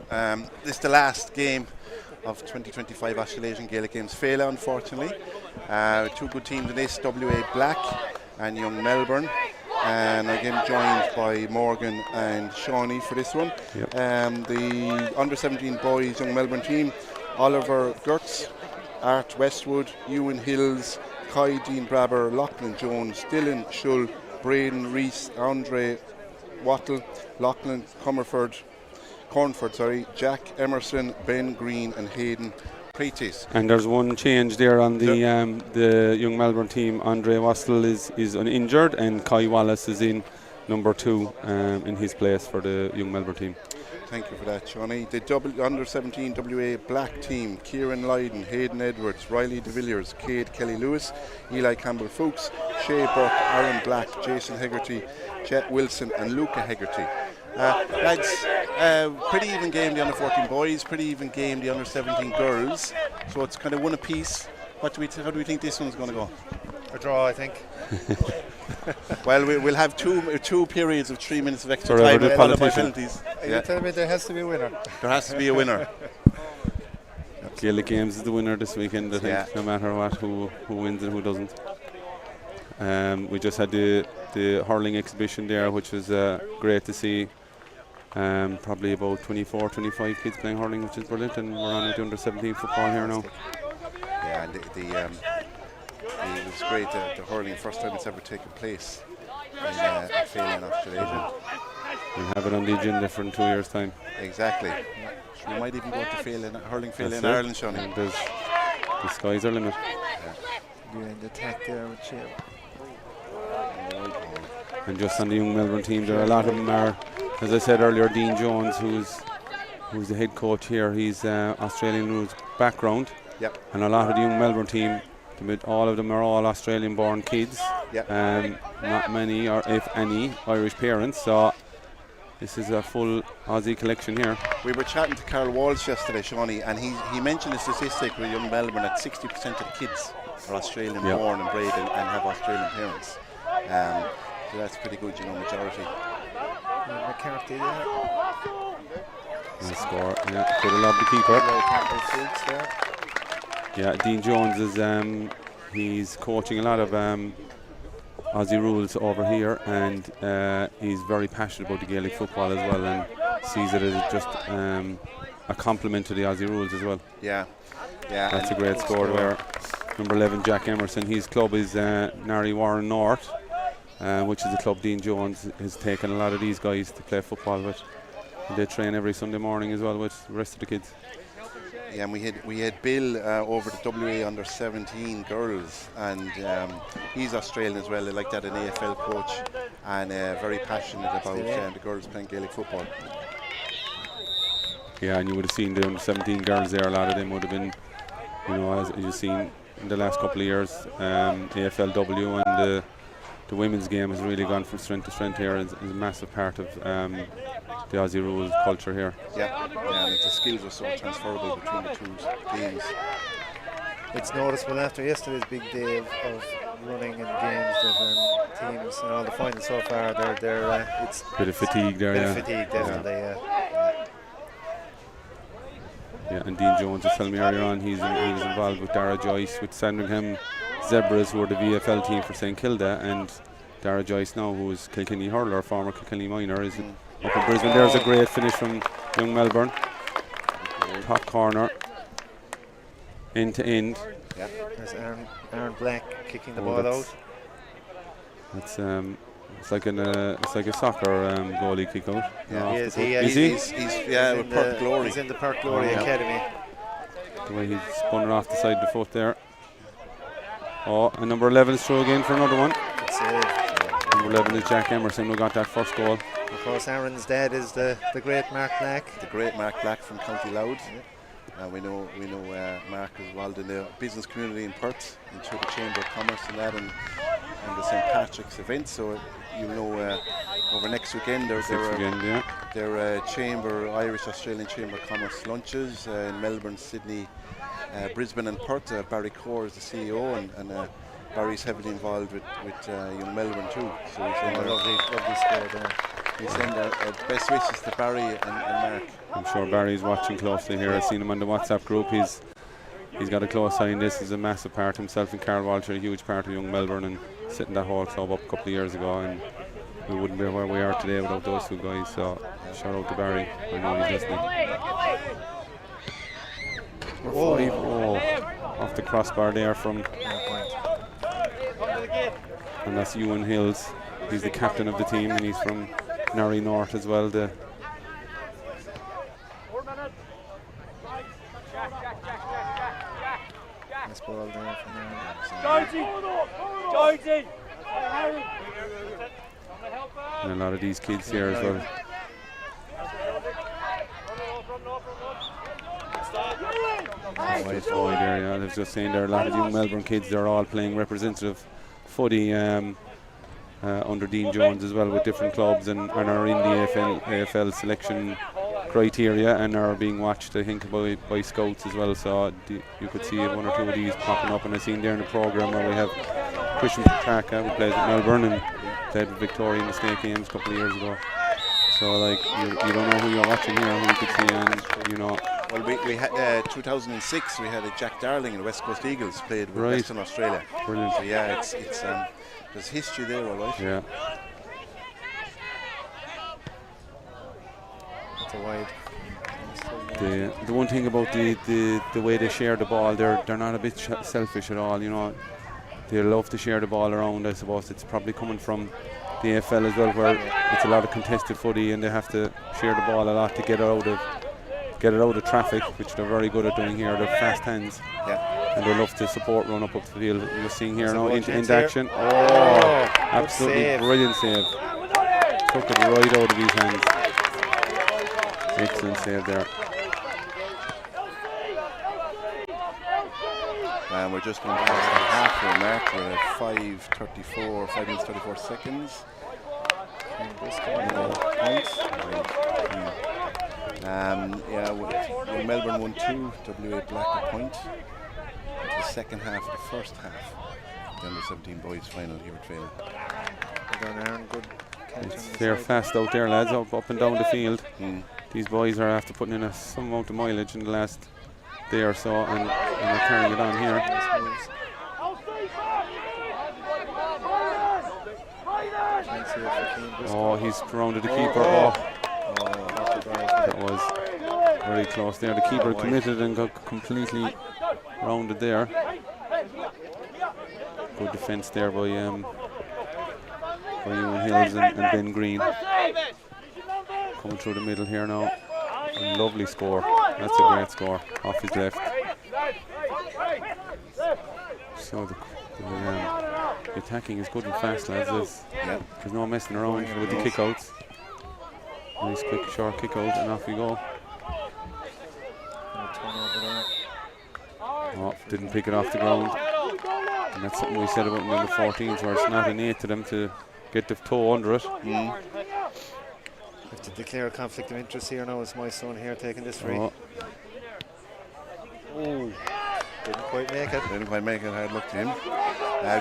S1: This is the last game of 2025 Australasian Gaelic Games Féile, unfortunately. Two good teams in this, WA Black and Young Melbourne. And again joined by Morgan and Shawnee for this one.
S3: Yep.
S1: The Under-17 boys Young Melbourne team, Oliver Gertz, Art Westwood, Ewan Hills, Kai Dean Brabber, Lachlan Jones, Dylan Shull, Braden Reese, Andre Wattle, Lachlan Cornford, Jack Emerson, Ben Green and Hayden Prentice.
S3: And there's one change there on the Young Melbourne team. Andre Wattle is injured and Kai Wallace is in number 2 in his place for the Young Melbourne team.
S1: Thank you for that, Shawnee. The Under-17 WA Black team, Kieran Lydon, Hayden Edwards, Riley De Villiers, Cade Kelly-Lewis, Eli Campbell-Fuchs, Shea Burke, Aaron Black, Jason Hegarty, Jet Wilson and Luca Hegarty. Lads, pretty even game the Under-14 boys, pretty even game the Under-17 girls, so it's kind of one apiece. How do we think this one's going to go?
S2: A draw, I think.
S1: Well, we'll have two periods of 3 minutes of extra
S3: Forever
S1: time
S3: the
S1: followed by
S3: politician.
S1: penalties.
S2: You tell me there has to be a winner.
S1: There has to be a winner.
S3: Gaelic Games is the winner this weekend, I think, no matter what, who wins and who doesn't. We just had the hurling exhibition there, which was great to see. Probably about 24, 25 kids playing hurling, which is brilliant, and we're on with the Under-17 football here now.
S1: Yeah, and it was great, the hurling, first time it's ever taken place in Féile in Australasia.
S3: We'll have it on the agenda for in 2 years' time.
S1: Exactly. So we might even go to hurling Féile in Ireland, Shawnee.
S3: And the sky's our limit.
S2: Doing the attack there with Shea.
S3: And just on the Young Melbourne team, there are a lot of them are, as I said earlier, Dean Jones, who's the head coach here, he's Australian roots background.
S1: Yep.
S3: And a lot of the Young Melbourne team, all of them are all Australian born kids.
S1: Yep.
S3: Not many, or if any, Irish parents, so this is a full Aussie collection here.
S1: We were chatting to Carl Walsh yesterday, Shawnee, and he mentioned a statistic with Young Melbourne that 60% of the kids are Australian born and bred and have Australian parents. So that's pretty good, majority.
S2: McCarthy there.
S3: Nice score, yeah, could have loved the keeper. Yeah, Dean Jones is he's coaching a lot of Aussie rules over here, and he's very passionate about the Gaelic football as well, and sees it as just a compliment to the Aussie rules as well.
S1: Yeah.
S3: That's a great score there. Number 11, Jack Emerson, his club is Nari Warren North, which is the club Dean Jones has taken a lot of these guys to play football with. And they train every Sunday morning as well with the rest of the kids.
S1: Yeah, and we had Bill over the WA Under-17 girls, and he's Australian as well. They like that, an AFL coach, and very passionate about the girls playing Gaelic football. Yeah,
S3: and you would have seen the Under-17 girls there. A lot of them would have been, as you've seen in the last couple of years, AFLW and the women's game has really gone from strength to strength here. It's a massive part of the Aussie rules culture here.
S1: Yeah, and the skills are so transferable between the two games.
S2: It's noticeable after yesterday's big day of running and games that teams and all the finals so far, it's
S3: a bit of fatigue there.
S2: Bit of fatigue, definitely.
S3: Yeah, and Dean Jones was telling me earlier on he was involved with Dara Joyce with Sandringham Zebras, who are the VFL team for St Kilda, and Dara Joyce now, who is Kilkenny hurler, former Kilkenny minor, is up in Brisbane. There's a great finish from Young Melbourne. Top corner, end to end.
S2: Yeah, there's Aaron Black kicking the ball out.
S3: That's it's like a soccer goalie kick out.
S1: Yeah,
S3: is
S1: he? He's with Perth Glory.
S2: He's in the Perth Glory Academy.
S3: The way he's spun it off the side of the foot there. Oh, and number 11 is through again for another one.
S2: Good save.
S3: Number Number 11 is Jack Emerson, who got that first goal.
S2: Of course, Aaron's dad is the great Mark Black.
S1: The great Mark Black from County Louth. We know Mark is involved in the business community in Perth, and through the Chamber of Commerce and that, and the St. Patrick's event. So you'll know over next weekend there are Irish Australian Chamber of Commerce lunches in Melbourne, Sydney, Brisbane and Perth. Barry Core is the CEO, and Barry's heavily involved with Young Melbourne too. So we send
S2: lovely squad.
S1: We send our best wishes to Barry and Mark.
S3: I'm sure Barry's watching closely here. I've seen him on the WhatsApp group. He's got a close eye on this. He's a massive part himself, and Carl Walter, a huge part of Young Melbourne, and setting that whole club up a couple of years ago, and we wouldn't be where we are today without those two guys. So shout out to Barry. I know he's listening. Off the crossbar there from, and that's Ewan Hills. He's the captain of the team, and he's from Narry North as well.
S2: Nice ball there from
S10: Georgie!
S3: And a lot of these kids here as well. I was just saying there are a lot of Young Melbourne kids. They're all playing representative footy under Dean Jones as well with different clubs, and are in the AFL selection criteria, and are being watched, I think, by scouts as well. So you could see one or two of these popping up, and I've seen there in the programme where we have Christian Petrarca, who plays with Melbourne and played with Victoria in the state games a couple of years ago. So like you don't know who you're watching here, who you could see, and you know.
S1: Well, we had 2006. We had a Jack Darling and the West Coast Eagles played with Western Australia.
S3: Brilliant.
S1: So yeah, it's there's history there, all right.
S3: Yeah.
S2: It's a wide.
S3: The one thing about the way they share the ball, they're not a bit selfish at all. You know, they love to share the ball around. I suppose it's probably coming from the AFL as well, where it's a lot of contested footy, and they have to share the ball a lot to get it out of traffic, which they're very good at doing here. They're fast hands, and they love to support run up the field. You're seeing here now into action. Absolutely brilliant save. Took it right out of his hands. Excellent save there.
S1: And we're just going past the halfway mark. We're at 5 minutes 34 seconds. Melbourne won 2, WA Black a point. The second half of the first half. The under-17 boys final here at Féile.
S3: They're fast out there, lads, up and down the field. These boys are after putting in some amount of mileage in the last day or so, and they're carrying it on here. Oh, he's surrounded the keeper. That was very close there. The keeper committed and got completely rounded there. Good defence there by Ewan Hills and Ben Green. Coming through the middle here now. A lovely score. That's a great score off his left. So the attacking is good and fast, lads. There's no messing around with the kickouts. Nice quick short kick out, and off we go. Oh, didn't pick it off the ground. And that's something we said about number 14s, where it's not innate to them to get the toe under it.
S2: I have to declare a conflict of interest here now. It's my son here taking this free. Didn't quite make it.
S1: Hard luck to him.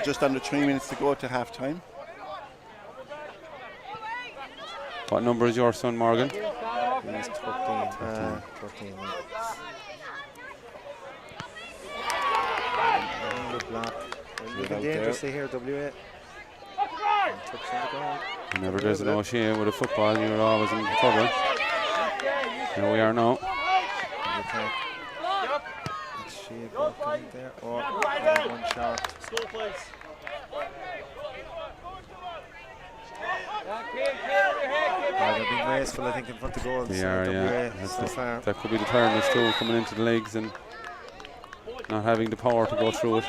S1: Just under 3 minutes to go to half time.
S3: What number is your son, Morgan?
S2: He's 13. 13. Looking dangerously here, WA.
S3: Whenever there's an O'Shea with a football, you're always in trouble. Here we are now.
S2: There. One shot. They're being wasteful, I think, in front of goals.
S3: They are, yeah. That could be the tiredness too, coming into the legs and not having the power to go through it.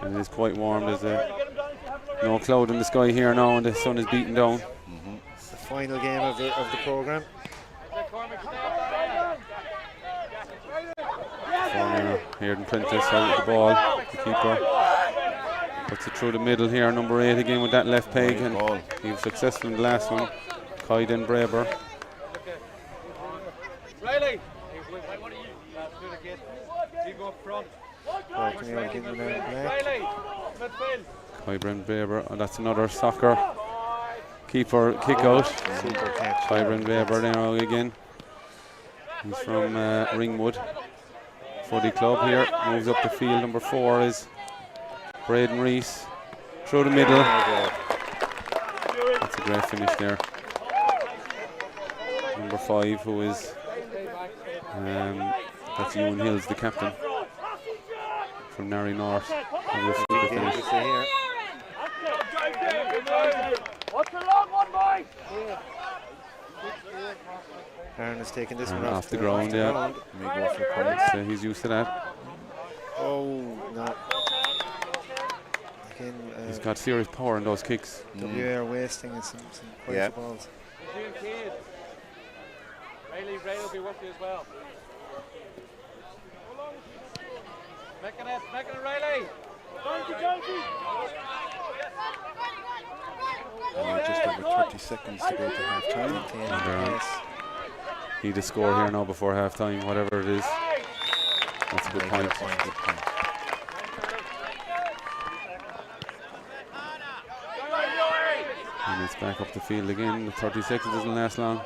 S3: And it is quite warm. There's a No cloud in the sky here now, and the sun is beating down.
S2: It's the final game of the programme.
S3: Here in Prentice out with the ball. The keeper puts it through the middle here. Number 8 again with that left peg, and he was successful in the last one. Kaiden Braber.
S10: Riley! What are you? Do it again. You go up front. Riley! Midfield.
S3: Kaiden Braber. And that's another soccer keeper kick out.
S2: Super catch.
S3: Kaiden Braber now again. He's from Ringwood Footy Club here. Moves up the field. Number 4 is Braden Reese. Through the middle. That's a great finish there. Number 5, who is that's Ewan Hills, the captain from Narry North.
S10: What's the long one, boy?
S2: Aaron has taken this one
S3: off the ground, yeah.
S2: May go for points.
S3: He's used to that.
S2: Oh, no. Again,
S3: he's got serious power in those kicks.
S2: WA are wasting some quality balls.
S10: Riley will be with you as well. Making it, Riley.
S1: Just over 30 seconds to go to half time.
S3: Need a score here now before half time, whatever it is. That's a good point. And it's back up the field again. The 30 seconds doesn't last long.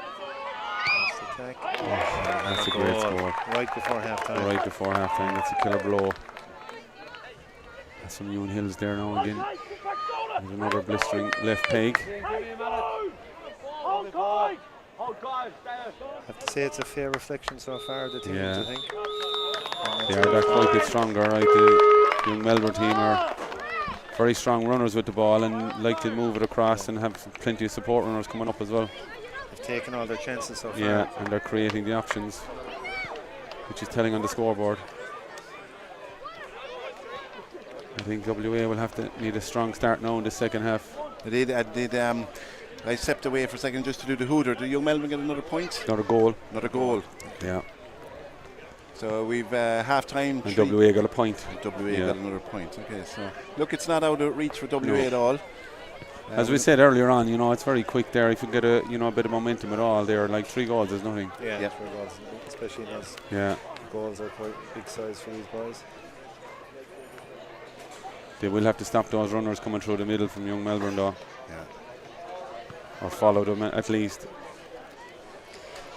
S3: That's a great score.
S2: Right before half-time.
S3: Right before half-time. That's a killer blow. That's some Ewan Hills there now again. There's another blistering left peg.
S2: I have to say it's a fair reflection so far of the teams, I think.
S3: They are that quite a bit stronger, right? The young Melbourne team are very strong runners with the ball and like to move it across and have plenty of support runners coming up as well.
S2: They've taken all their chances so far.
S3: Yeah, and they're creating the options, which is telling on the scoreboard. I think WA will have to need a strong start now in the second half.
S1: I stepped away for a second just to do the hooter. Did young Melbourne get another point?
S3: Another goal.
S1: Another goal.
S3: Yeah.
S1: So we've half time.
S3: And WA got a point.
S1: WA got another point. Okay, so look, it's not out of reach for WA at all.
S3: As we said earlier on, you know, it's very quick there. If you get a bit of momentum at all, they're like 3 goals is nothing.
S2: Yeah, 3 goals, especially in those goals are quite big size for these boys.
S3: They will have to stop those runners coming through the middle from young Melbourne though. Or follow them at least.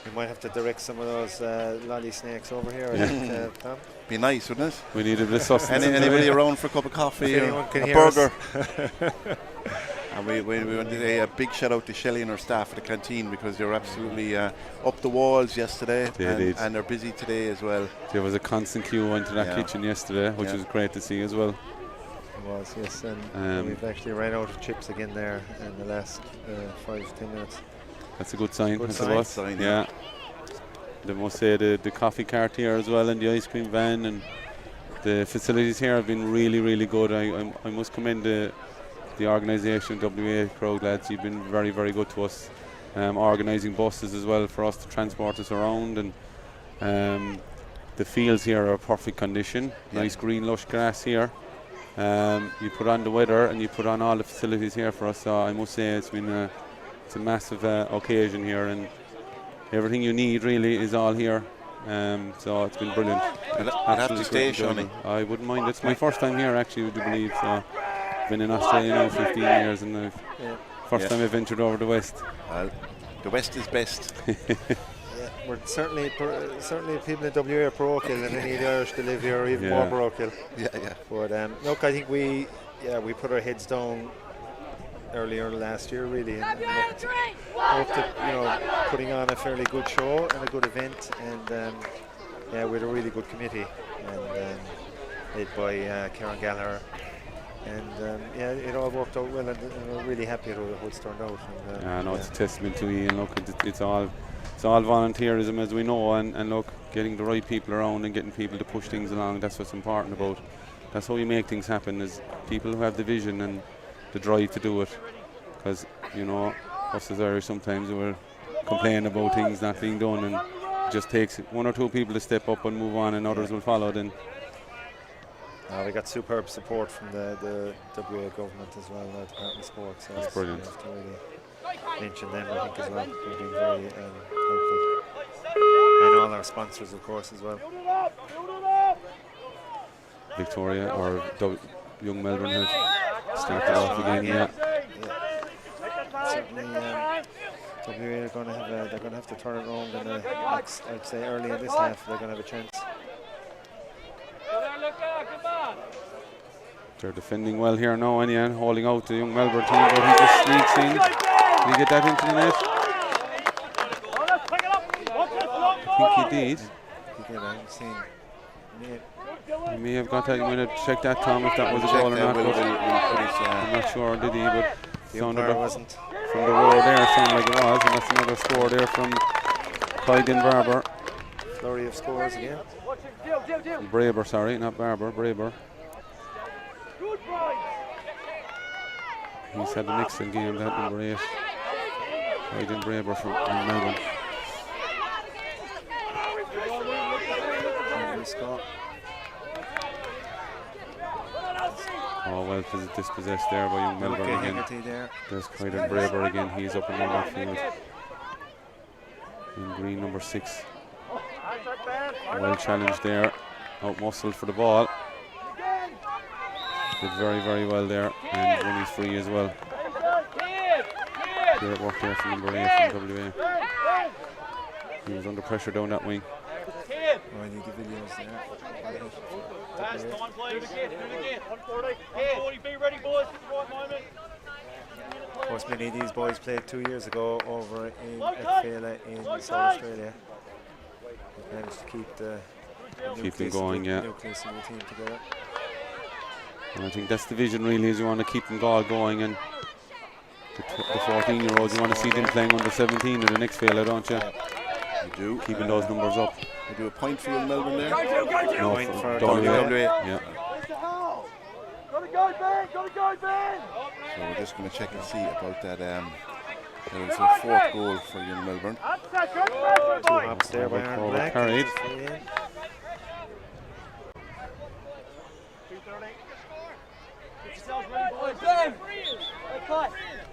S2: We might have to direct some of those lolly snakes over here. I think, Tom.
S1: Be nice, wouldn't it?
S3: We need a bit of sustenance.
S1: Anybody around for a cup of coffee or a burger? And we want to say a big shout out to Shelley and her staff at the canteen because they were absolutely up the walls yesterday and they're busy today as well.
S3: There was a constant queue into that kitchen yesterday, which was great to see as well.
S2: It was, yes, and we've actually ran out of chips again there in the last 5-10 minutes.
S3: That's a good sign.
S1: Good sign.
S3: Yeah. They must say the coffee cart here as well and the ice cream van and the facilities here have been really, really good. I must commend the organisation, WA crowd lads. You've been very, very good to us. Organising buses as well for us to transport us around, and the fields here are perfect condition. Nice green lush grass here. You put on the weather and you put on all the facilities here for us, so I must say it's a massive occasion here, and everything you need really is all here. So it's been brilliant.
S1: I'll have to stay, Shawnee.
S3: I wouldn't mind. It's my first time here actually, would you believe? So I've been in Australia now 15 years and the first time I ventured over the west.
S1: Well, the west is best.
S2: We're certainly people in WA are parochial and they need the Irish to live here or even more parochial. But look, I think we put our heads down earlier last year really and looked at putting on a fairly good show and a good event, and we had a really good committee and led by Karen Gallagher, and it all worked out well, and we're really happy how it's turned out. And,
S3: it's a testament to Ian. Look, it's all volunteerism, as we know, and look, getting the right people around and getting people to push things along, that's what's important about. That's how you make things happen, is people who have the vision and the drive to do it, because you know us as Irish sometimes we're complaining about things not being done, and it just takes one or two people to step up and move on, and others will follow then.
S2: We got superb support from the WA government as well, the Department of Sport. So
S3: that's brilliant.
S2: We have to really mention them, I think, as well. They've been very helpful. And all our sponsors, of course, as well.
S3: Victoria or Young Melbourne have started off again.
S2: Certainly, WA are going to have they're going to have to turn it around in the next, I'd say, early in this half. They're going to have a chance.
S3: They're defending well here now, and holding out the Young Melbourne team, but he just sneaks in. Did he get that into the net? I think he did.
S2: He did, I haven't seen.
S3: He may have got that. You might have checked that, Tom, if that was a goal or not. I'm not sure, did he? But
S2: the umpire wasn't.
S3: From the roar there, it sounded like it was, and that's another score there from Kygan Barber.
S2: Flurry of scores again.
S3: Braber, sorry, not Barber, Braber. He's had an excellent game, that number 8. Kygan Braber from Melbourne. Oh, well dispossessed there by Young Melbourne again. There's Kylan Braber again. He's up and down that field. In green, number 6. Well challenged there. Out muscled for the ball. Did very, very well there. And when he's free as well. Great work there from number 8 from WA. He was under pressure down that wing.
S2: I need the videos there. Of course, many of these boys played 2 years ago over in Féile in South Australia. They managed to keep the
S3: them going,
S2: nucleus of the team together.
S3: And I think that's the vision really, is you want to keep them all going, and the 14-year-olds, you want to see them playing under 17 in the next Féile, don't you?
S1: You do.
S3: Keeping those numbers up.
S1: We do a point for Young Melbourne there.
S3: No,
S2: point for
S3: WA.
S1: Yeah.
S10: Go, Ben!
S1: So we're just going to check and see about that. There was a 4th goal for Young Melbourne.
S2: 2 hops there by Aaron Black.
S3: Carried.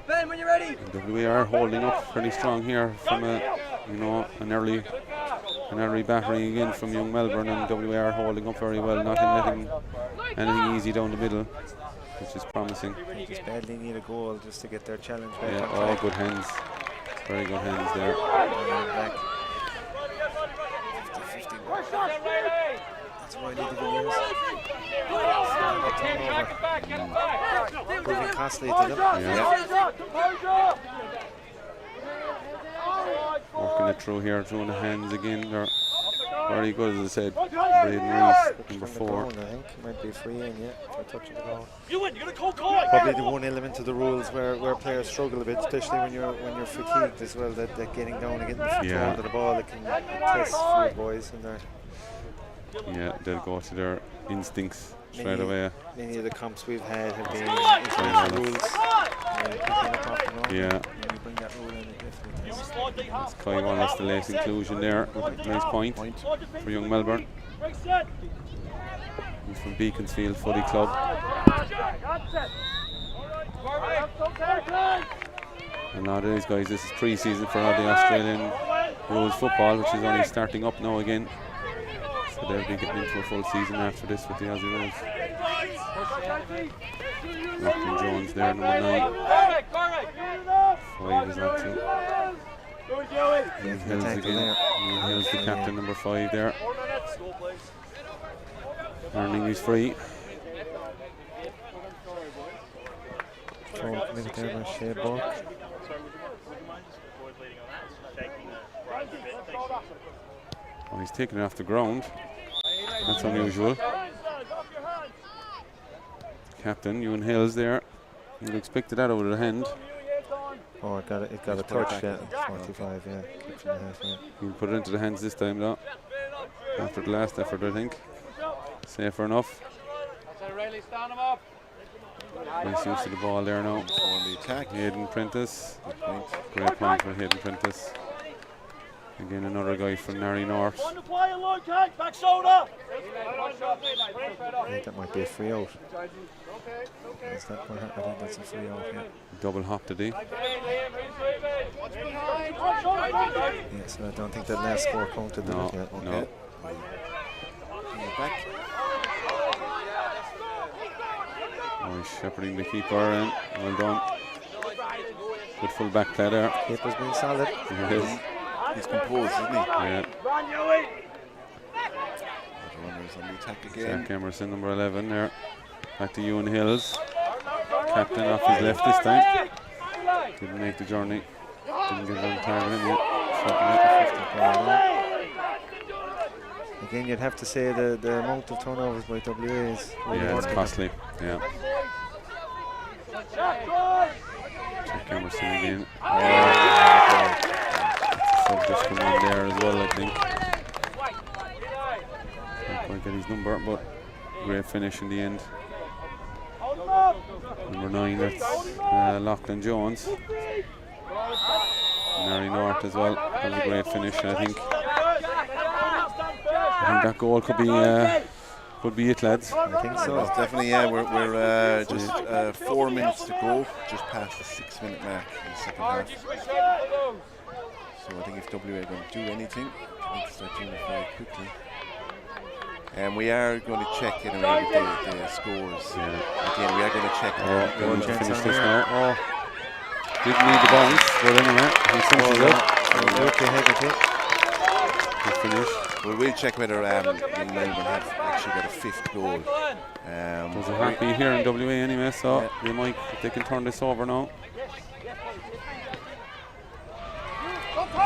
S4: Ben, when you're ready.
S3: WA are holding up pretty strong here from an early battering again from Young Melbourne, and WA are holding up very well, not letting anything easy down the middle, which is promising.
S2: They just badly need a goal just to get their challenge back.
S3: Yeah, all good hands. Very good hands there.
S2: Back. 50-50. That's why I need the videos. Proving costly to them.
S3: Yeah. Working it through here, through the hands again. They're very good, as I said. Braden Reese, number 4.
S2: I think might be free in, for touching the ball.
S10: Probably
S2: the one element of the rules where players struggle a bit, especially when you're fatigued as well. That getting down and getting the hold of the ball, it can test for the boys in there.
S3: Yeah, they'll go to their instincts straight away.
S2: Many of the comps we've had have been international rules.
S3: Yeah.
S2: When you bring that rule in, it definitely tests.
S3: That's Kai Wallace, the late inclusion there. Nice point for Young Melbourne. He's from Beaconsfield Footy Club. And a lot of these guys, this is pre-season for all the Australian rules football, which is only starting up now again. So they'll be getting into a full season after this with the Aussie rules. Lachlan Jones there, number 9. 5 is on to Ian Hills again. Ian Hills, the captain, number 5 there. Earning his free.
S2: Throw committed there by Shea Burke.
S3: Oh, he's taking it off the ground. That's unusual. Captain, Ewan Hills there. You'd expect that over the hand.
S2: Oh, it got a touch, 45, kick from the half,
S3: He'll put it into the hands this time, though. After the last effort, I think. Safer enough. Nice use of the ball there now.
S1: On the attack.
S3: Hayden Prentice.
S1: Good point.
S3: Great point for Hayden Prentice. Again, another guy from Narry North.
S10: I
S2: think that might be a free out. Is that what happened? I think that's a free out, yeah.
S3: Double hop today.
S2: Yeah, so I don't think that last score counted.
S3: No,
S2: did it? Yeah,
S3: no.
S1: Back.
S3: Oh, he's shepherding the keeper and well done. Good full back play there.
S2: Keeper's been solid.
S3: He is.
S1: He's composed, isn't he?
S3: Yeah.
S1: Runners on the attack again.
S3: Jack Emerson, number 11 there. Back to Ewan Hills. Captain off his left this time. Didn't make the journey. Didn't get on target in yet.
S2: Again, you'd have to say the amount of turnovers by WA is really
S3: Yeah, it's
S2: hurting
S3: costly. Yeah. Jack Emerson again. Sub just come in there as well, I think. Can't quite get his number, but great finish in the end. Number 9, that's Lachlan Jones. Mary North as well. That was a great finish, I think. I think that goal could be it, lads.
S2: I think so.
S1: It's definitely, yeah. We're just 4 minutes to go, just past the 6-minute mark in the second half. So I think if WA are going to do anything, they need to start doing it very quickly. And we are going to check anyway with the scores.
S3: Yeah.
S1: Again, we are going to check.
S3: We're going to finish this now. Oh, didn't need the bounce, but anyway, he finishes it. He finished.
S1: Well, we'll check whether Melbourne have actually got a 5th goal.
S3: There's a heartbeat here in WA anyway, so they might, if they can turn this over now.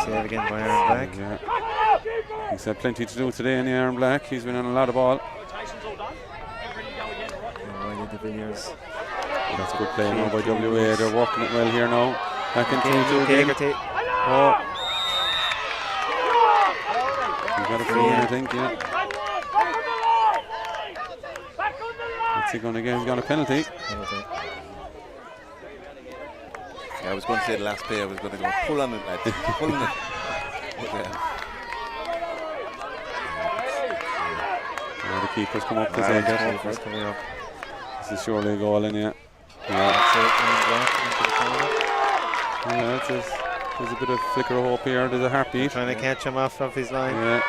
S2: Save again by Aaron Black.
S3: Yeah. He's had plenty to do today in Aaron Black. He's been on a lot of ball. That's good play now by WA. They're working it well here now. Back in 2-2 again. Oh. He's got a free in, I think, yeah. What's he going to get? He's got a penalty.
S1: Yeah, I was going to say the last play, I was going to go pull on it, lad. Pull on it.
S3: The keeper's come up to say that. This is surely a goal in here. Yeah, there's a bit of flicker of hope here. There's a heartbeat.
S2: Trying to catch him off his line.
S3: Yeah.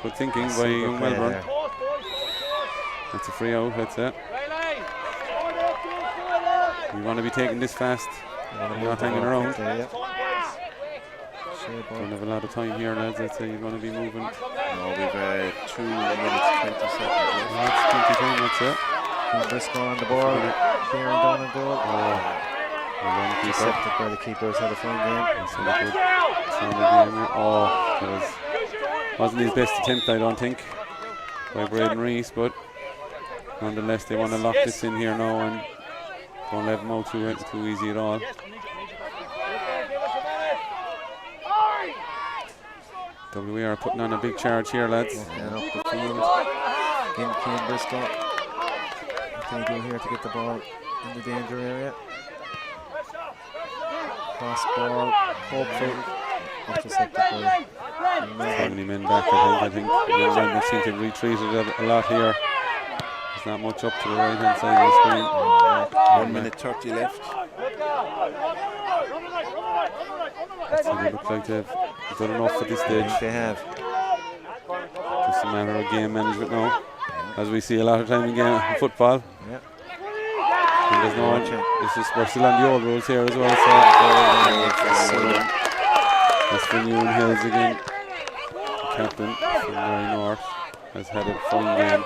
S3: Good thinking by young Melbourne.
S2: There.
S3: That's a free out, that's it. You want to be taking this fast. You're not hanging around. Don't have a lot of time here, lads. I'd say you're going to be moving.
S1: No, we've 2 minutes 20 seconds left.
S3: That's 20 time, that's it.
S2: Briscoe on the ball. Kieran down and goal.
S1: Intercepted
S2: by the keepers. Had a fine game.
S3: That wasn't his best attempt, I don't think, by Braden Rees, but nonetheless they want to lock this in here now and don't let them out too easy at all. WA are putting on a big charge here, lads.
S2: And up the field. Again, Kieran Briscoe. What can he do here to get the ball in the danger area? Cross ball, hopeful. Intercepted by
S3: 20 men back, I think. Melbourne seem to have retreated a lot here. There's not much up to the right hand side of the screen.
S1: 1 minute 30 left.
S3: So they look like they've done enough at this stage.
S2: They have.
S3: Just a matter of game management now, as we see a lot of time in football.
S2: Yeah.
S3: And there's no we're still on the old rules here as well. So that's for Ewan Hills again. Captain from Mary North has had a fun game.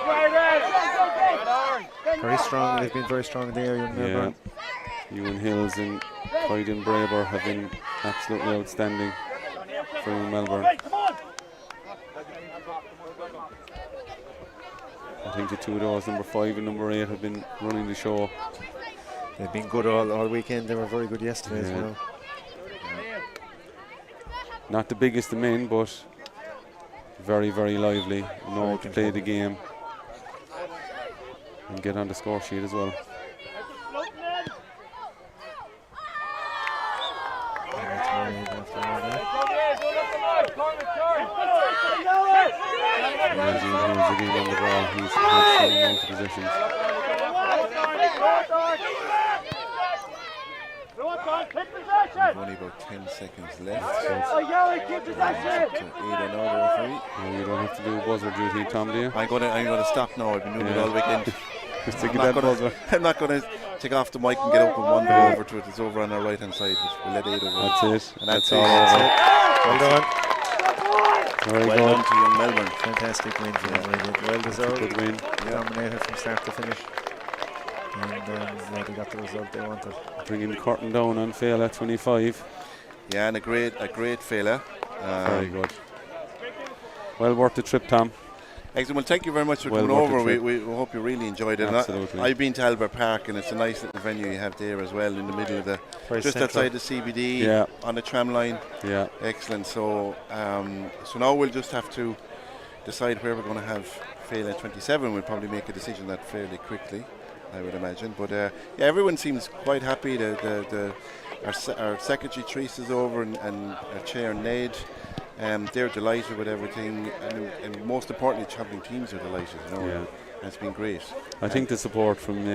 S2: Very strong. They've been very strong in the area in Melbourne.
S3: Ewan Hills and Coyden Braber have been absolutely outstanding for Melbourne. I think the two of those, number 5 and number 8, have been running the show.
S2: They've been good all weekend. They were very good yesterday as well.
S3: Not the biggest of men, but very, very lively. Know how to play the game and get on the score sheet as well. Imagine who's again on the ball. He's had some amount of possessions.
S1: Only about 10 seconds left.
S10: Oh, yeah, keep possession.
S3: No, you don't have to do buzzer duty, Tom, do you?
S1: I'm gonna stop now. I've been doing it all weekend.
S3: Just taking that buzzer.
S1: I'm not gonna take off the mic and get up and wander over to it. It's over on our right hand side. We'll let 8 over.
S3: That's it.
S1: And that's
S3: all
S1: it.
S3: over.
S2: Well done.
S3: Very
S1: well
S3: good.
S1: done to young Melbourne.
S2: Fantastic win for them. Well deserved.
S3: Good win.
S2: Dominated from start to finish. And they got the result they wanted.
S3: Bringing the curtain down on Féile at 25.
S1: Yeah, and a great Féile.
S3: Very good. Well worth the trip, Tom.
S1: Excellent. Well, thank you very much for
S3: Well
S1: coming
S3: worth the
S1: over.
S3: trip.
S1: We hope you really enjoyed it.
S3: Absolutely.
S1: I've been to Albert Park, and it's a nice little venue you have there as well, in the middle of just
S2: central.
S1: outside the CBD,
S3: Yeah.
S1: on the tram line.
S3: Yeah.
S1: Excellent. So, so now we'll just have to decide where we're going to have Féile 27. We'll probably make a decision that fairly quickly, I would imagine. But yeah, everyone seems quite happy. Our secretary Teresa's over, and our chair Ned. They're delighted with everything, and most importantly, travelling teams are delighted. You know,
S3: Yeah.
S1: it's been great.
S3: I think the support from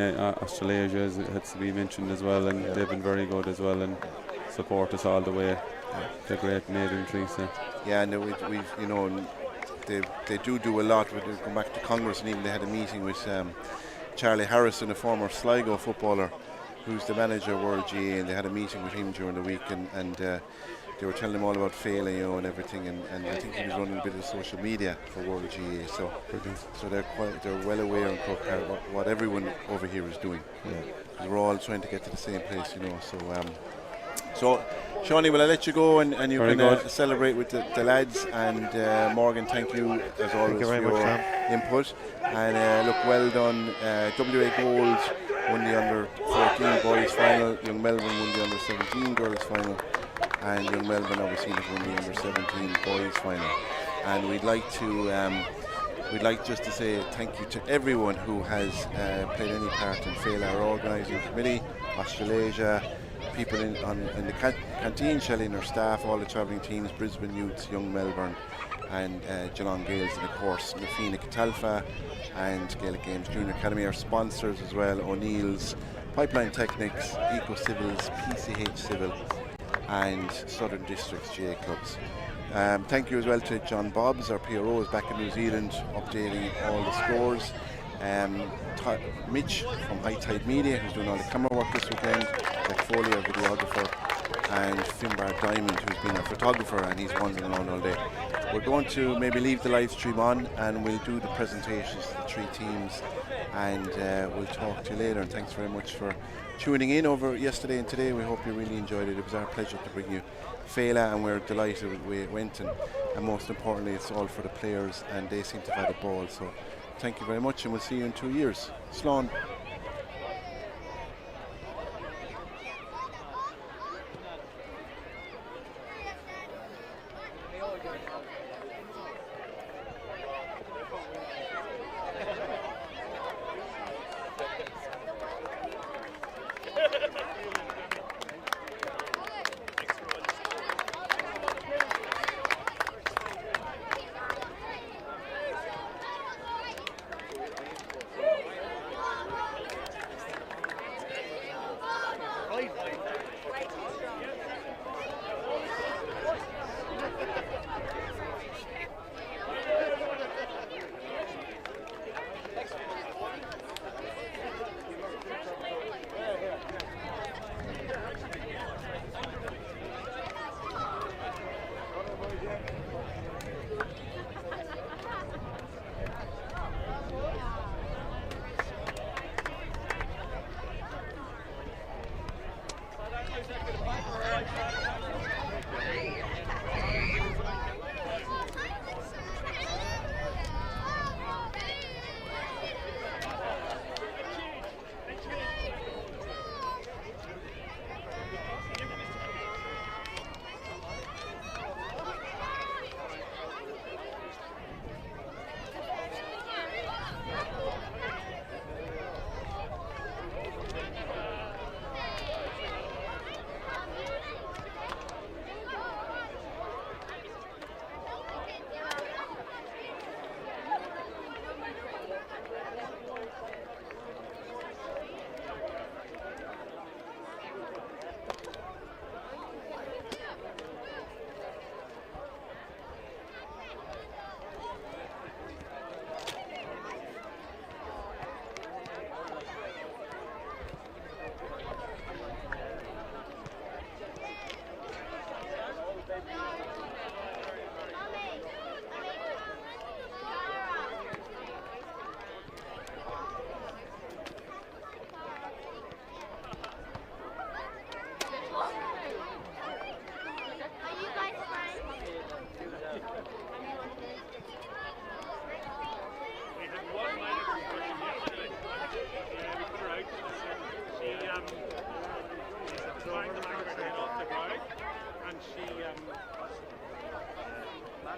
S3: Australasia has to be mentioned as well, and they've been very good as well and support us all the way. They're great, Ned and Teresa.
S1: Yeah, and we've you know, they do a lot. We come back to Congress, and even they had a meeting with Charlie Harrison, a former Sligo footballer, who's the manager of World GA, and they had a meeting with him during the week, and they were telling him all about Féile, you know, and everything, and I think he was running a bit of social media for World GA, so they're well aware in Croke Park what everyone over here is doing. Because we're all trying to get to the same place, you know. So Shawnee, will I let you go and you can celebrate with the lads, and Morgan, thank you as always for your input, and look, well done. WA Gold won the under 14 boys final, Young Melbourne won the under 17 girls final, and Young Melbourne obviously have won the under 17 boys final. And we'd like just to say thank you to everyone who has played any part in Féile, our organising committee, Australasia, people in the canteen, Shelley and her staff, all the travelling teams, Brisbane Youths, Young Melbourne, and Geelong Gales, and of course Nafina Catalfa and Gaelic Games Junior Academy, our sponsors as well, O'Neill's, Pipeline Technics, Eco Civils, PCH Civil, and Southern Districts GA Clubs. Thank you as well to John Bobbs, our PRO, is back in New Zealand updating all the scores. Mitch from High Tide Media, who's doing all the camera work this weekend, Jack Foley, our videographer, and Finbar Diamond, who's been our photographer, and he's wandering around all day. We're going to maybe leave the live stream on, and we'll do the presentations to the three teams, and we'll talk to you later. And thanks very much for tuning in over yesterday and today. We hope you really enjoyed it. It was our pleasure to bring you Féile, and we're delighted with the way it went, and most importantly, it's all for the players, and they seem to have had a ball. So thank you very much, and we'll see you in 2 years. Slán.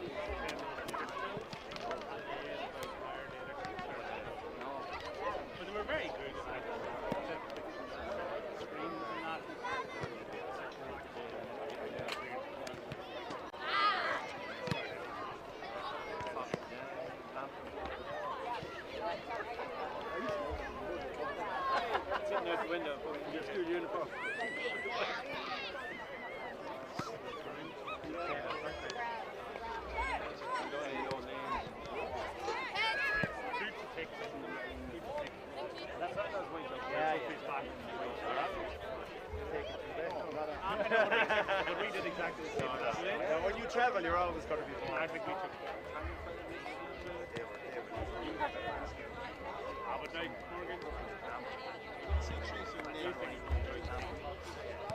S10: But they were very good. Screens and that. Sitting out the window in your school uniform. But we did exactly the same.
S2: When you travel, you're always going to be more.
S10: I think we took but like Morgan,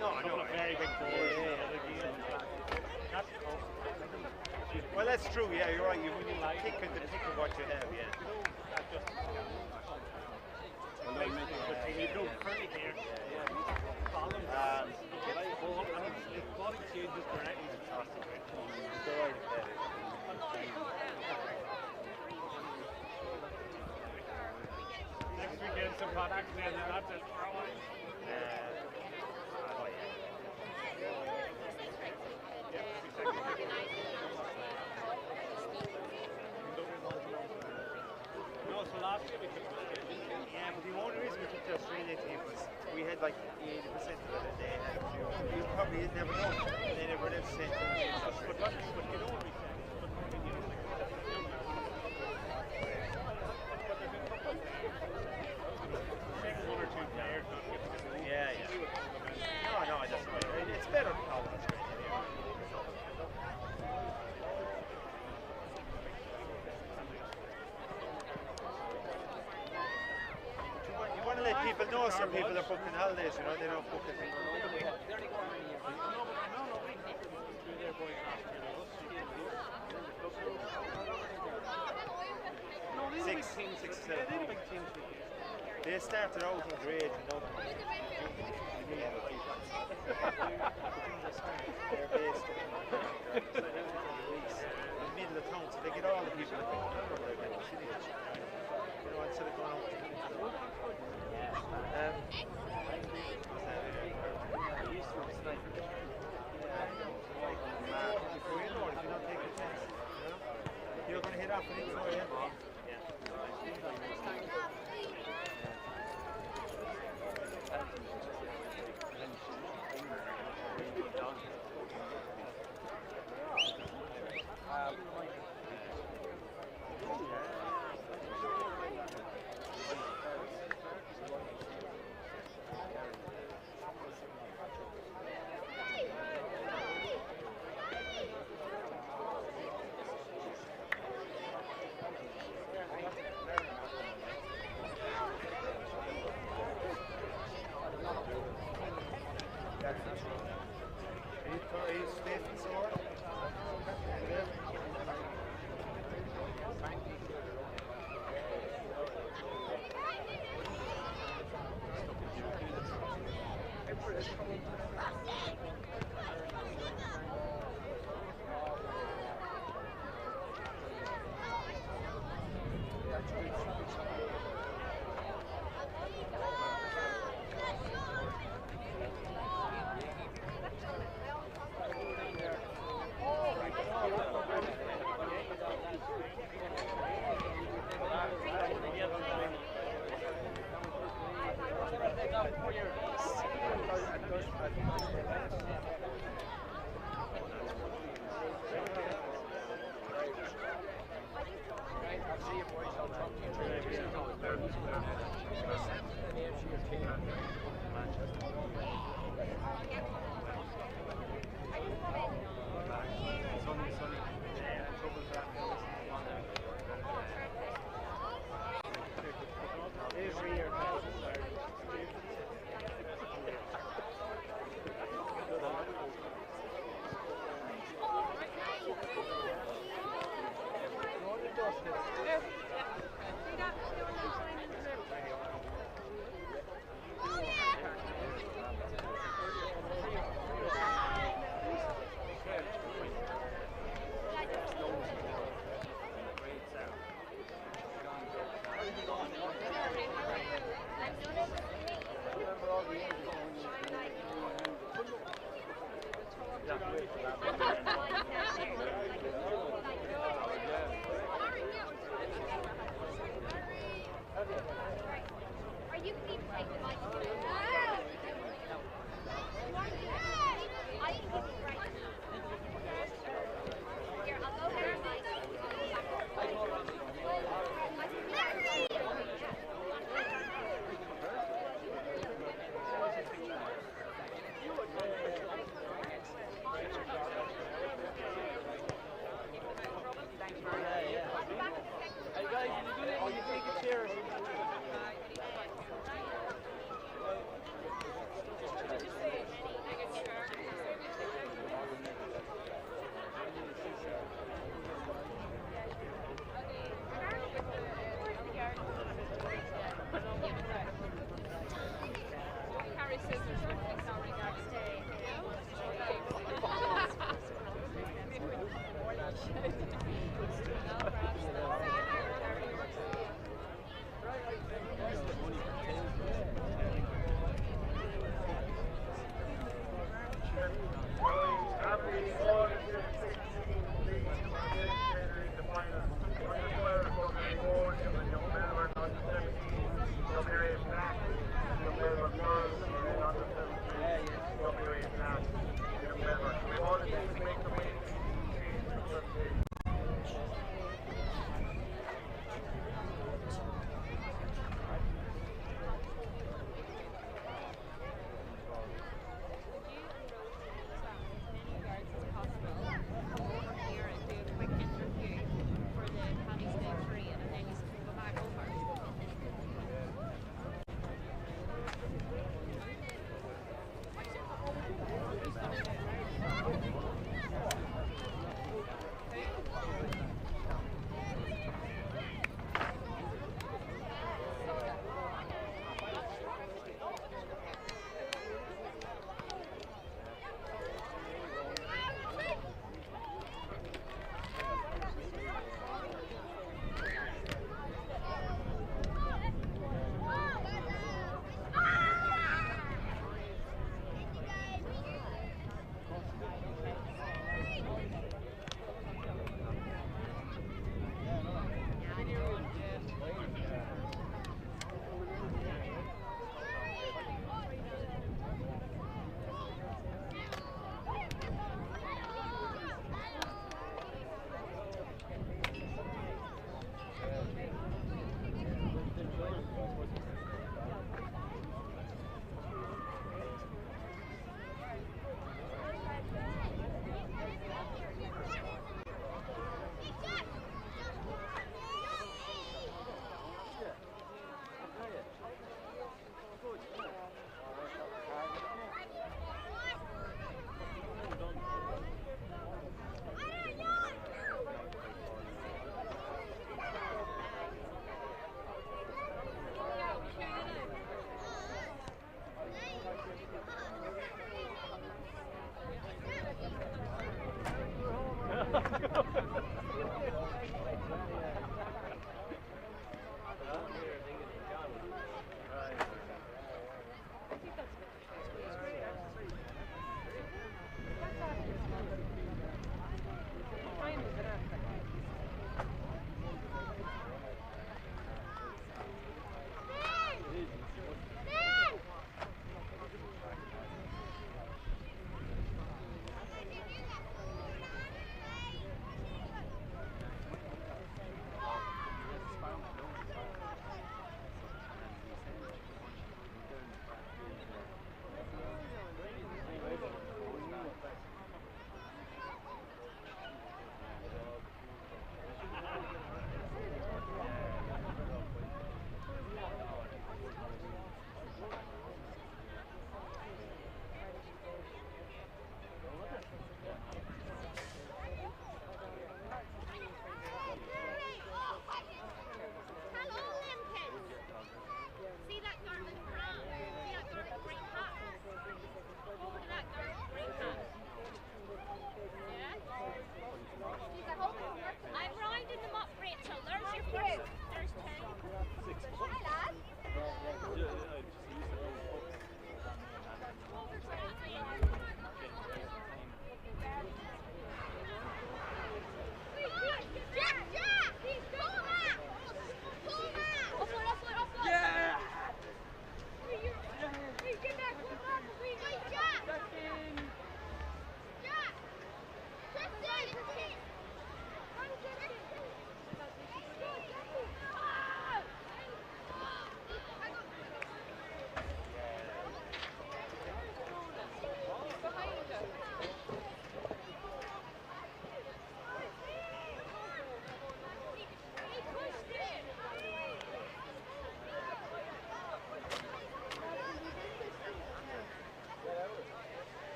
S10: no, very big board.
S2: Well, that's true. Yeah, you're right. You pick what you have. Yeah.
S10: You don't curly here. If body changes correctly, it's fantastic. Next weekend, some Patrick's Day, and then that's it. No, so last year we took
S2: Yeah, but the only reason we took the Australia team was we had like 80% of it, and they had you probably never know. They never did send to
S10: but you know what we said? One or two players not giving it.
S2: Yeah. No, that's right. It's better than all of Australia. You want to let people know some people are booking holidays, you know, they don't book it. Six, seven. They started out in grade and now they're based in the middle of town, so they get all the people that pick up city. You know, instead of going out to if you don't take a chance, you know? You're going to hit off an intro, yeah?
S5: Are you keep taking my Here, I'll go ahead and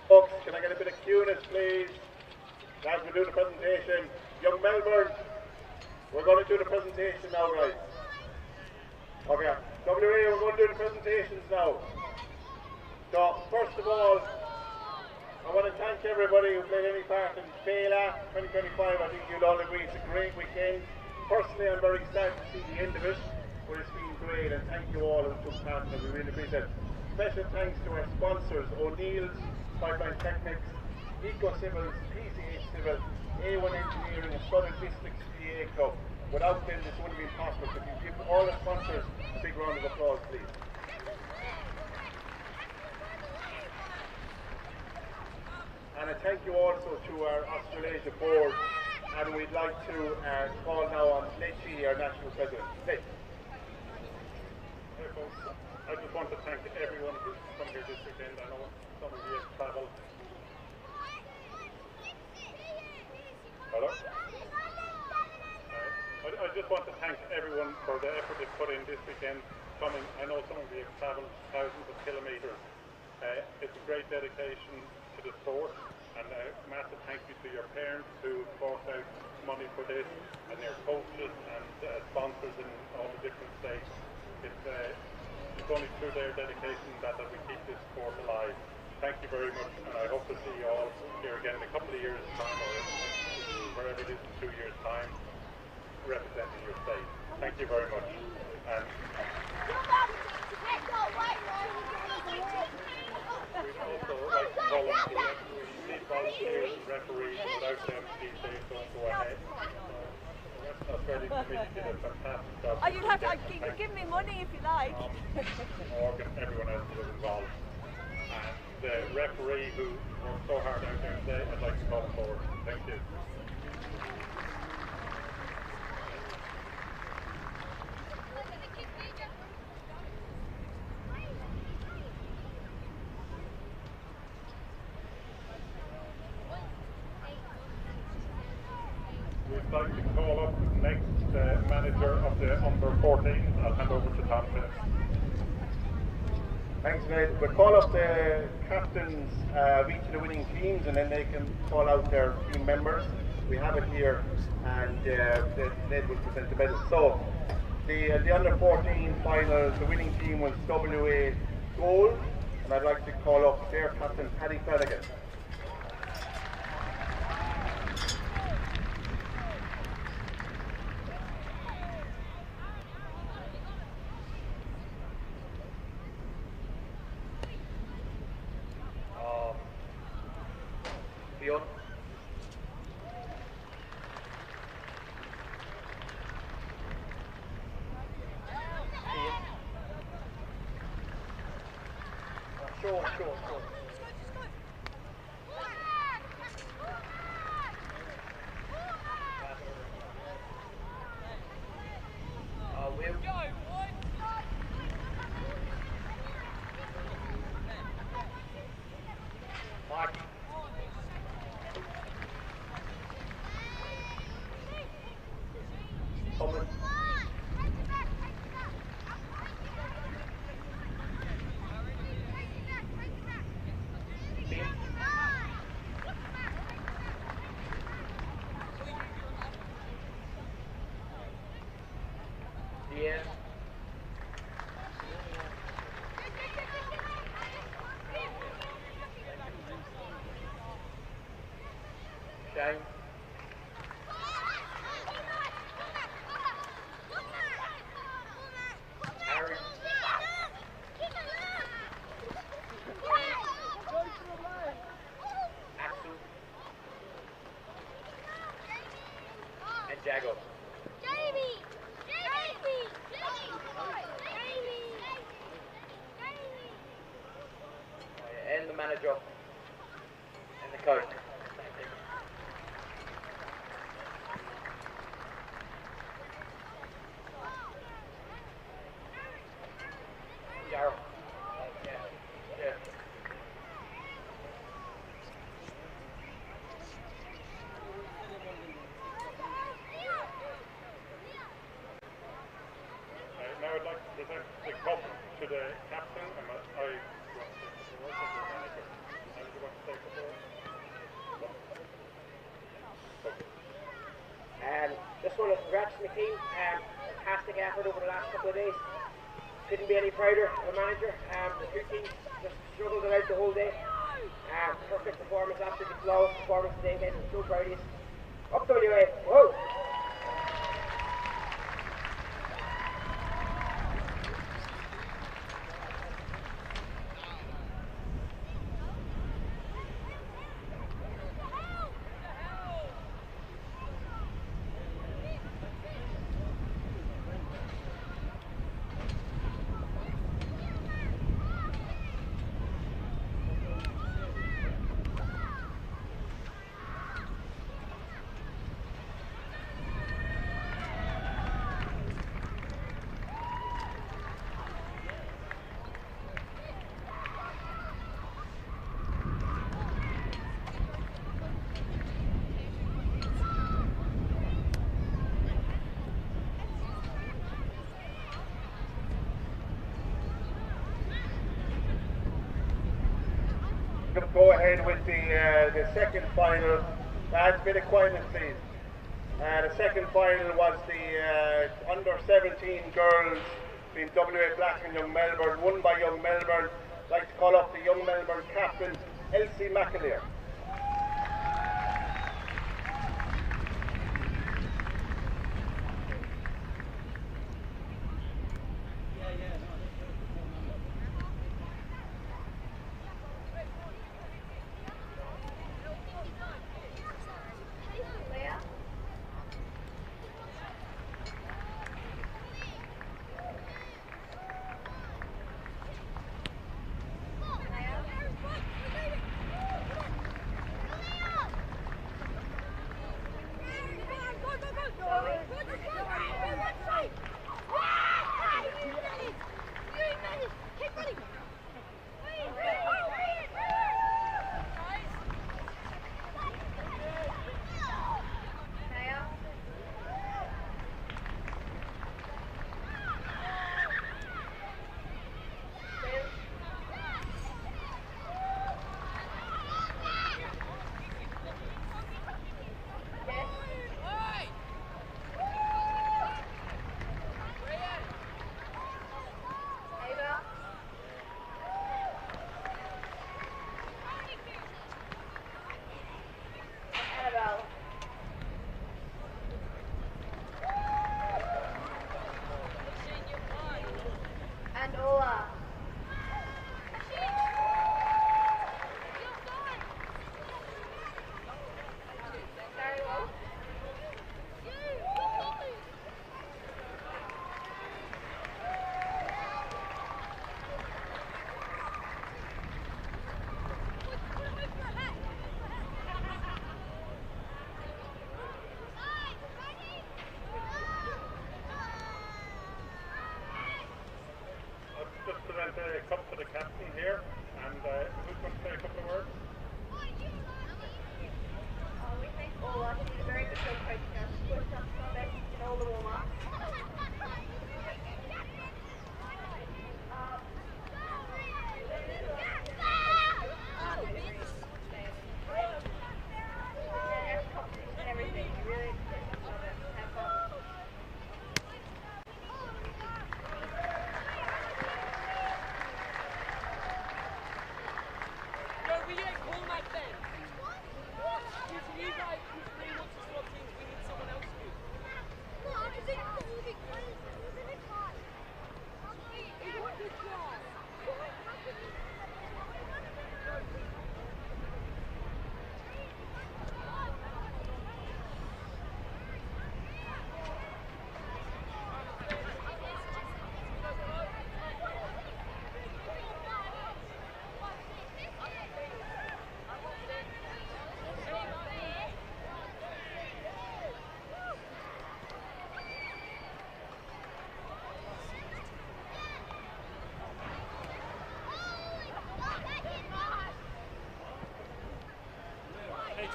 S6: Folks, can I get a bit of cueness, please? As we do the presentation, young Melbourne, we're going to do the presentation now, guys. Okay, WA, we're going to do the presentations now. So, first of all, I want to thank everybody who played any part in Féile 2025. I think you'll all agree it's a great weekend. Personally, I'm very sad to see the end of it, but it's been great, and thank you all who took part in it. We really appreciate it. Special thanks to our sponsors, O'Neill's, Pipeline Technics, Eco Civils, PCH Civil, A1 Engineering, and Southern Districts PA Club. Without them, this wouldn't have been possible. So if you give all the sponsors a big round of applause, please. And a thank you also to our Australasia board. And we'd like to call now on Lecce, our national president. Lecce.
S11: Hey folks, I just want to thank everyone who's come here this weekend. I know some of you have travelled. Hello? I just want to thank everyone for the effort they put in this weekend coming. I know some of you have travelled thousands of kilometres. It's a great dedication to the sport, and a massive thank you to your parents who brought out money for this, and your coaches and sponsors in all the different states. It's only through their dedication that we keep this sport alive. Thank you very much, and I hope to see you all here again in a couple of years' time, or wherever it is in 2 years' time, representing your state. Thank you very much. And we'd also like to volunteer. We need volunteers and referees, and without them, these days don't go ahead. So Australian Committee did a fantastic job.
S9: Oh, you'd have to give me money if you like.
S11: Morgan, everyone else was involved. And the referee who worked so hard out there today, I'd like to call him forward. Thank you. We'd like to call up next manager of the under-14s. I'll hand over to Tom Phillips.
S6: Thanks, Ned. We'll call up the captains of each of the winning teams, and then they can call out their team members. We have it here, and Ned will present the medals. So, the under-14 final, the winning team was WA Gold, and I'd like to call up their captain, Paddy Flanagan. Sure. Marky. Thomas. Yeah. Shane. and Jago.
S5: Jamie! Jamie!
S6: And the manager. And the coach. Jarrell. Yeah.
S11: Now I'd like to present the cup to the captain, and
S6: this one is congrats to McKean. Fantastic effort over the last couple of days. Couldn't be any prouder of a manager. The two teams just struggled it out the whole day. Perfect performance, absolutely flawless performance today, guys. I'm so proud of you. Up WA. Whoa!
S10: Go ahead with the second final. Lads, bit of quietness, please. The second final was the under 17 girls between WA Black and Young Melbourne, won by Young Melbourne. I'd like to call up the Young Melbourne captain, Elsie McAleer.
S11: The cup to the captain here, and who's going to say a couple of words?
S9: We think Ola did a very good job coaching us. Pushed us so best in all the warm-ups.
S4: We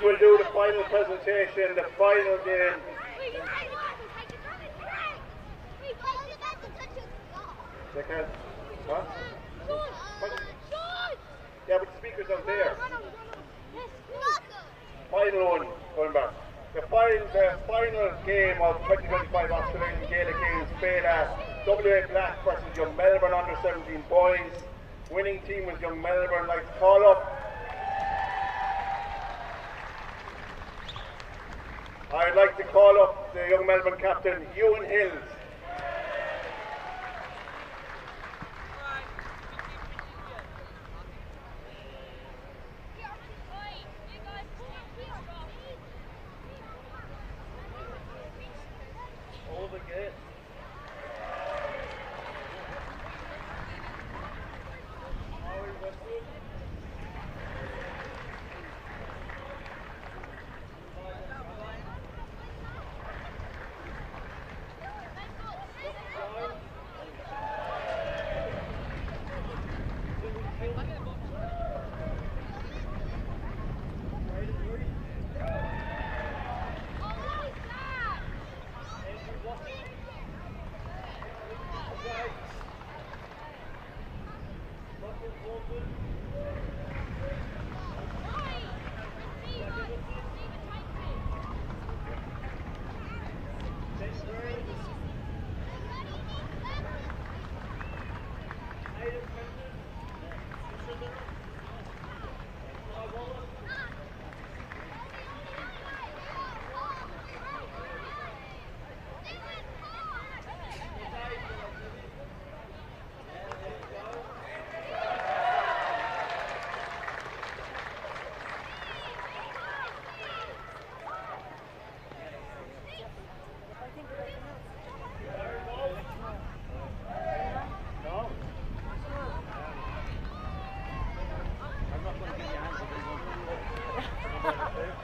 S6: will do the final presentation, the final game. They can. Huh? Yeah, but the speaker's out there. Final one, going back. The final game of 2025 Australian Gaelic Games Féile, WA Black versus Young Melbourne under 17 boys. Winning team was Young Melbourne. Like to call up. I'd like to call up the Young Melbourne captain, Ewan Hills.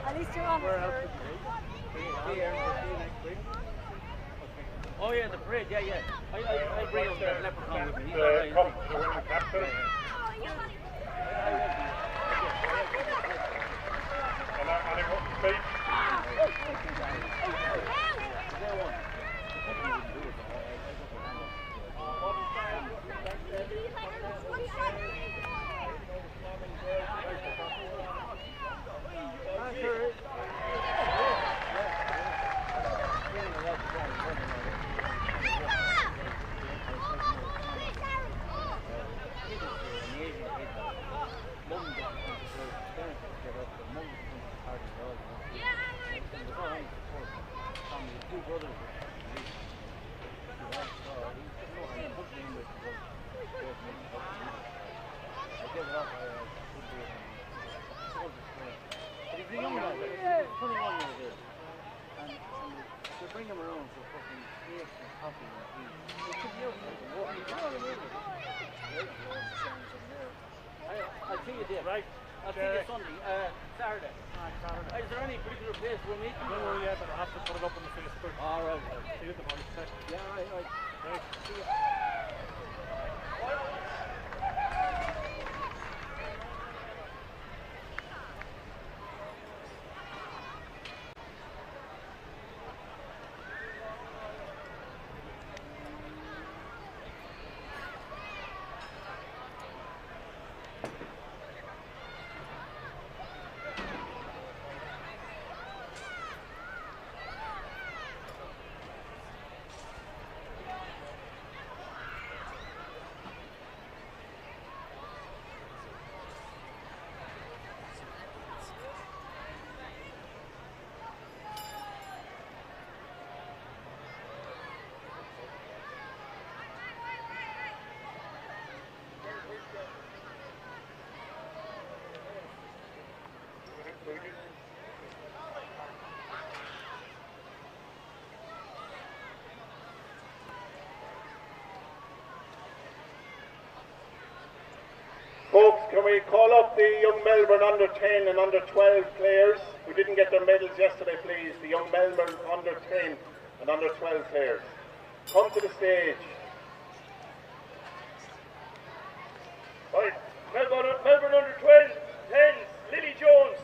S9: At least you're on.
S4: Oh yeah, the parade, yeah. I bring up the leprechaun with me. He's all right.
S11: Come, the winning captain. And I want to speak.
S4: Bring him around for fucking cakes and coffee and tea. I'll see you there, right? I'll see you Sunday, Saturday. Is there any particular place we're meeting?
S11: No, yeah, but I have to put it up on the Facebook.
S4: All right.
S11: See you at the morning session.
S4: Yeah, right. See you.
S6: Folks, can we call up the Young Melbourne under 10 and under 12 players who didn't get their medals yesterday, please? The Young Melbourne under 10 and under 12 players. Come to the stage. Right, Melbourne under 12, 10, Lily Jones.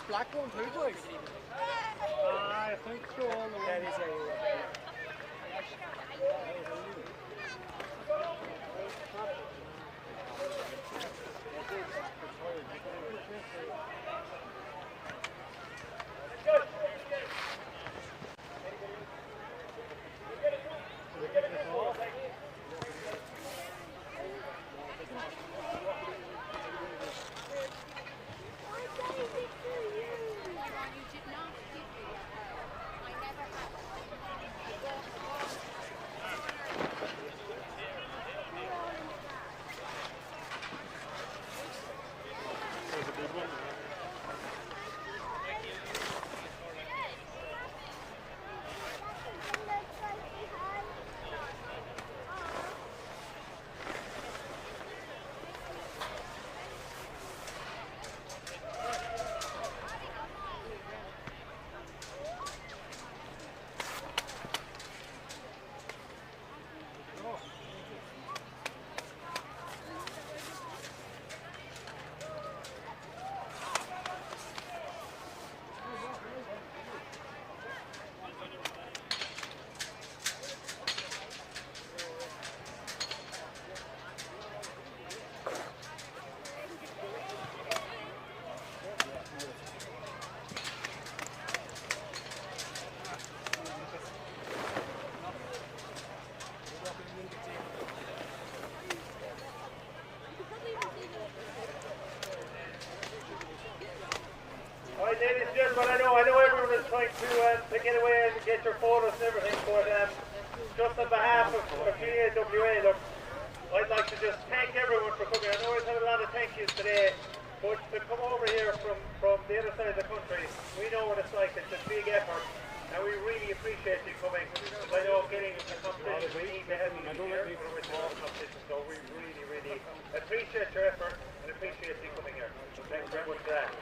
S10: black one too, boys? I think so. That is
S6: ladies and gentlemen, I know everyone is trying to get away and get your photos and everything, but just on behalf of GAWA, look, I'd like to just thank everyone for coming. I know we've had a lot of thank yous today, but to come over here from the other side of the country, we know what it's like. It's a big effort, and we really appreciate you coming. I know getting a competition, we need to have you here for a competition, so we really appreciate your effort and appreciate you coming here. So thanks very much for that.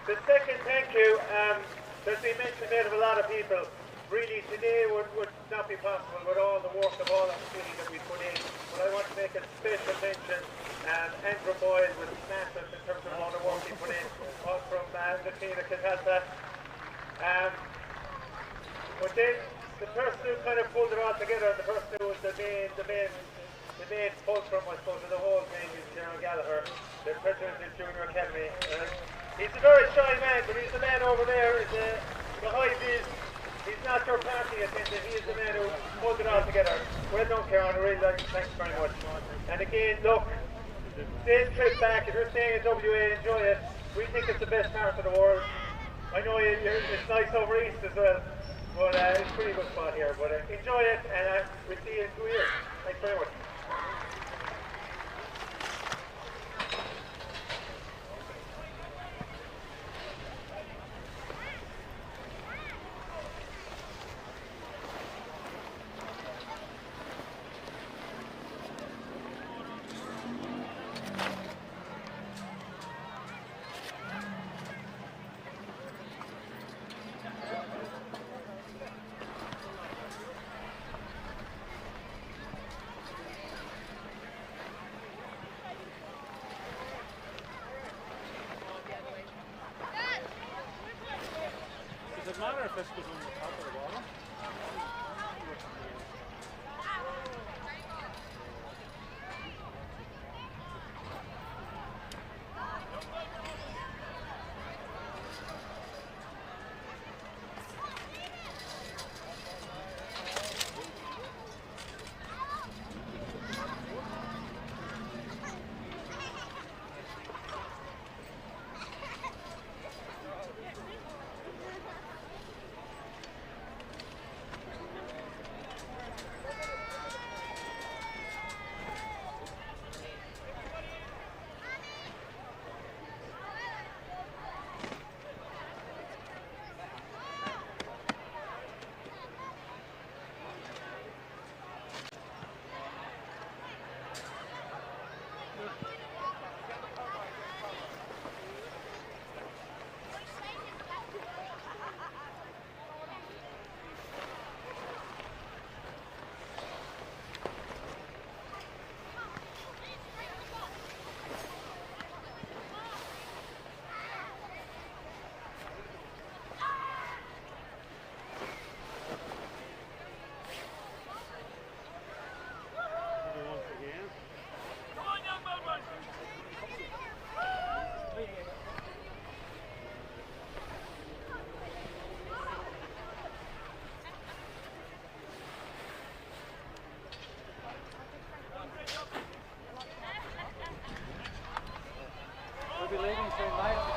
S6: The second thank you, there's been mention made of a lot of people. Really today would not be possible with all the work of all the community that we put in. But I want to make a special mention, Andrew Boyle was massive in terms of all the work he put in, all from the team that Catalpa. But then the person who kind of pulled it all together, the person who was the main fulcrum, I suppose, of the whole thing is Gerald Gallagher, the president of the Junior Academy. He's a very shy man, but he's the man over there behind his. He's not your party attendant, he is the man who pulled it all together. Well done, Karen, I really like it, thanks very much. And again, look, this trip back, if you're staying in WA, enjoy it. We think it's the best part of the world. I know it's nice over east as well, but it's a pretty good spot here. But enjoy it, and we'll see you in 2 years. Thanks very much.
S10: Does it matter if this goes on the top or the bottom? mate.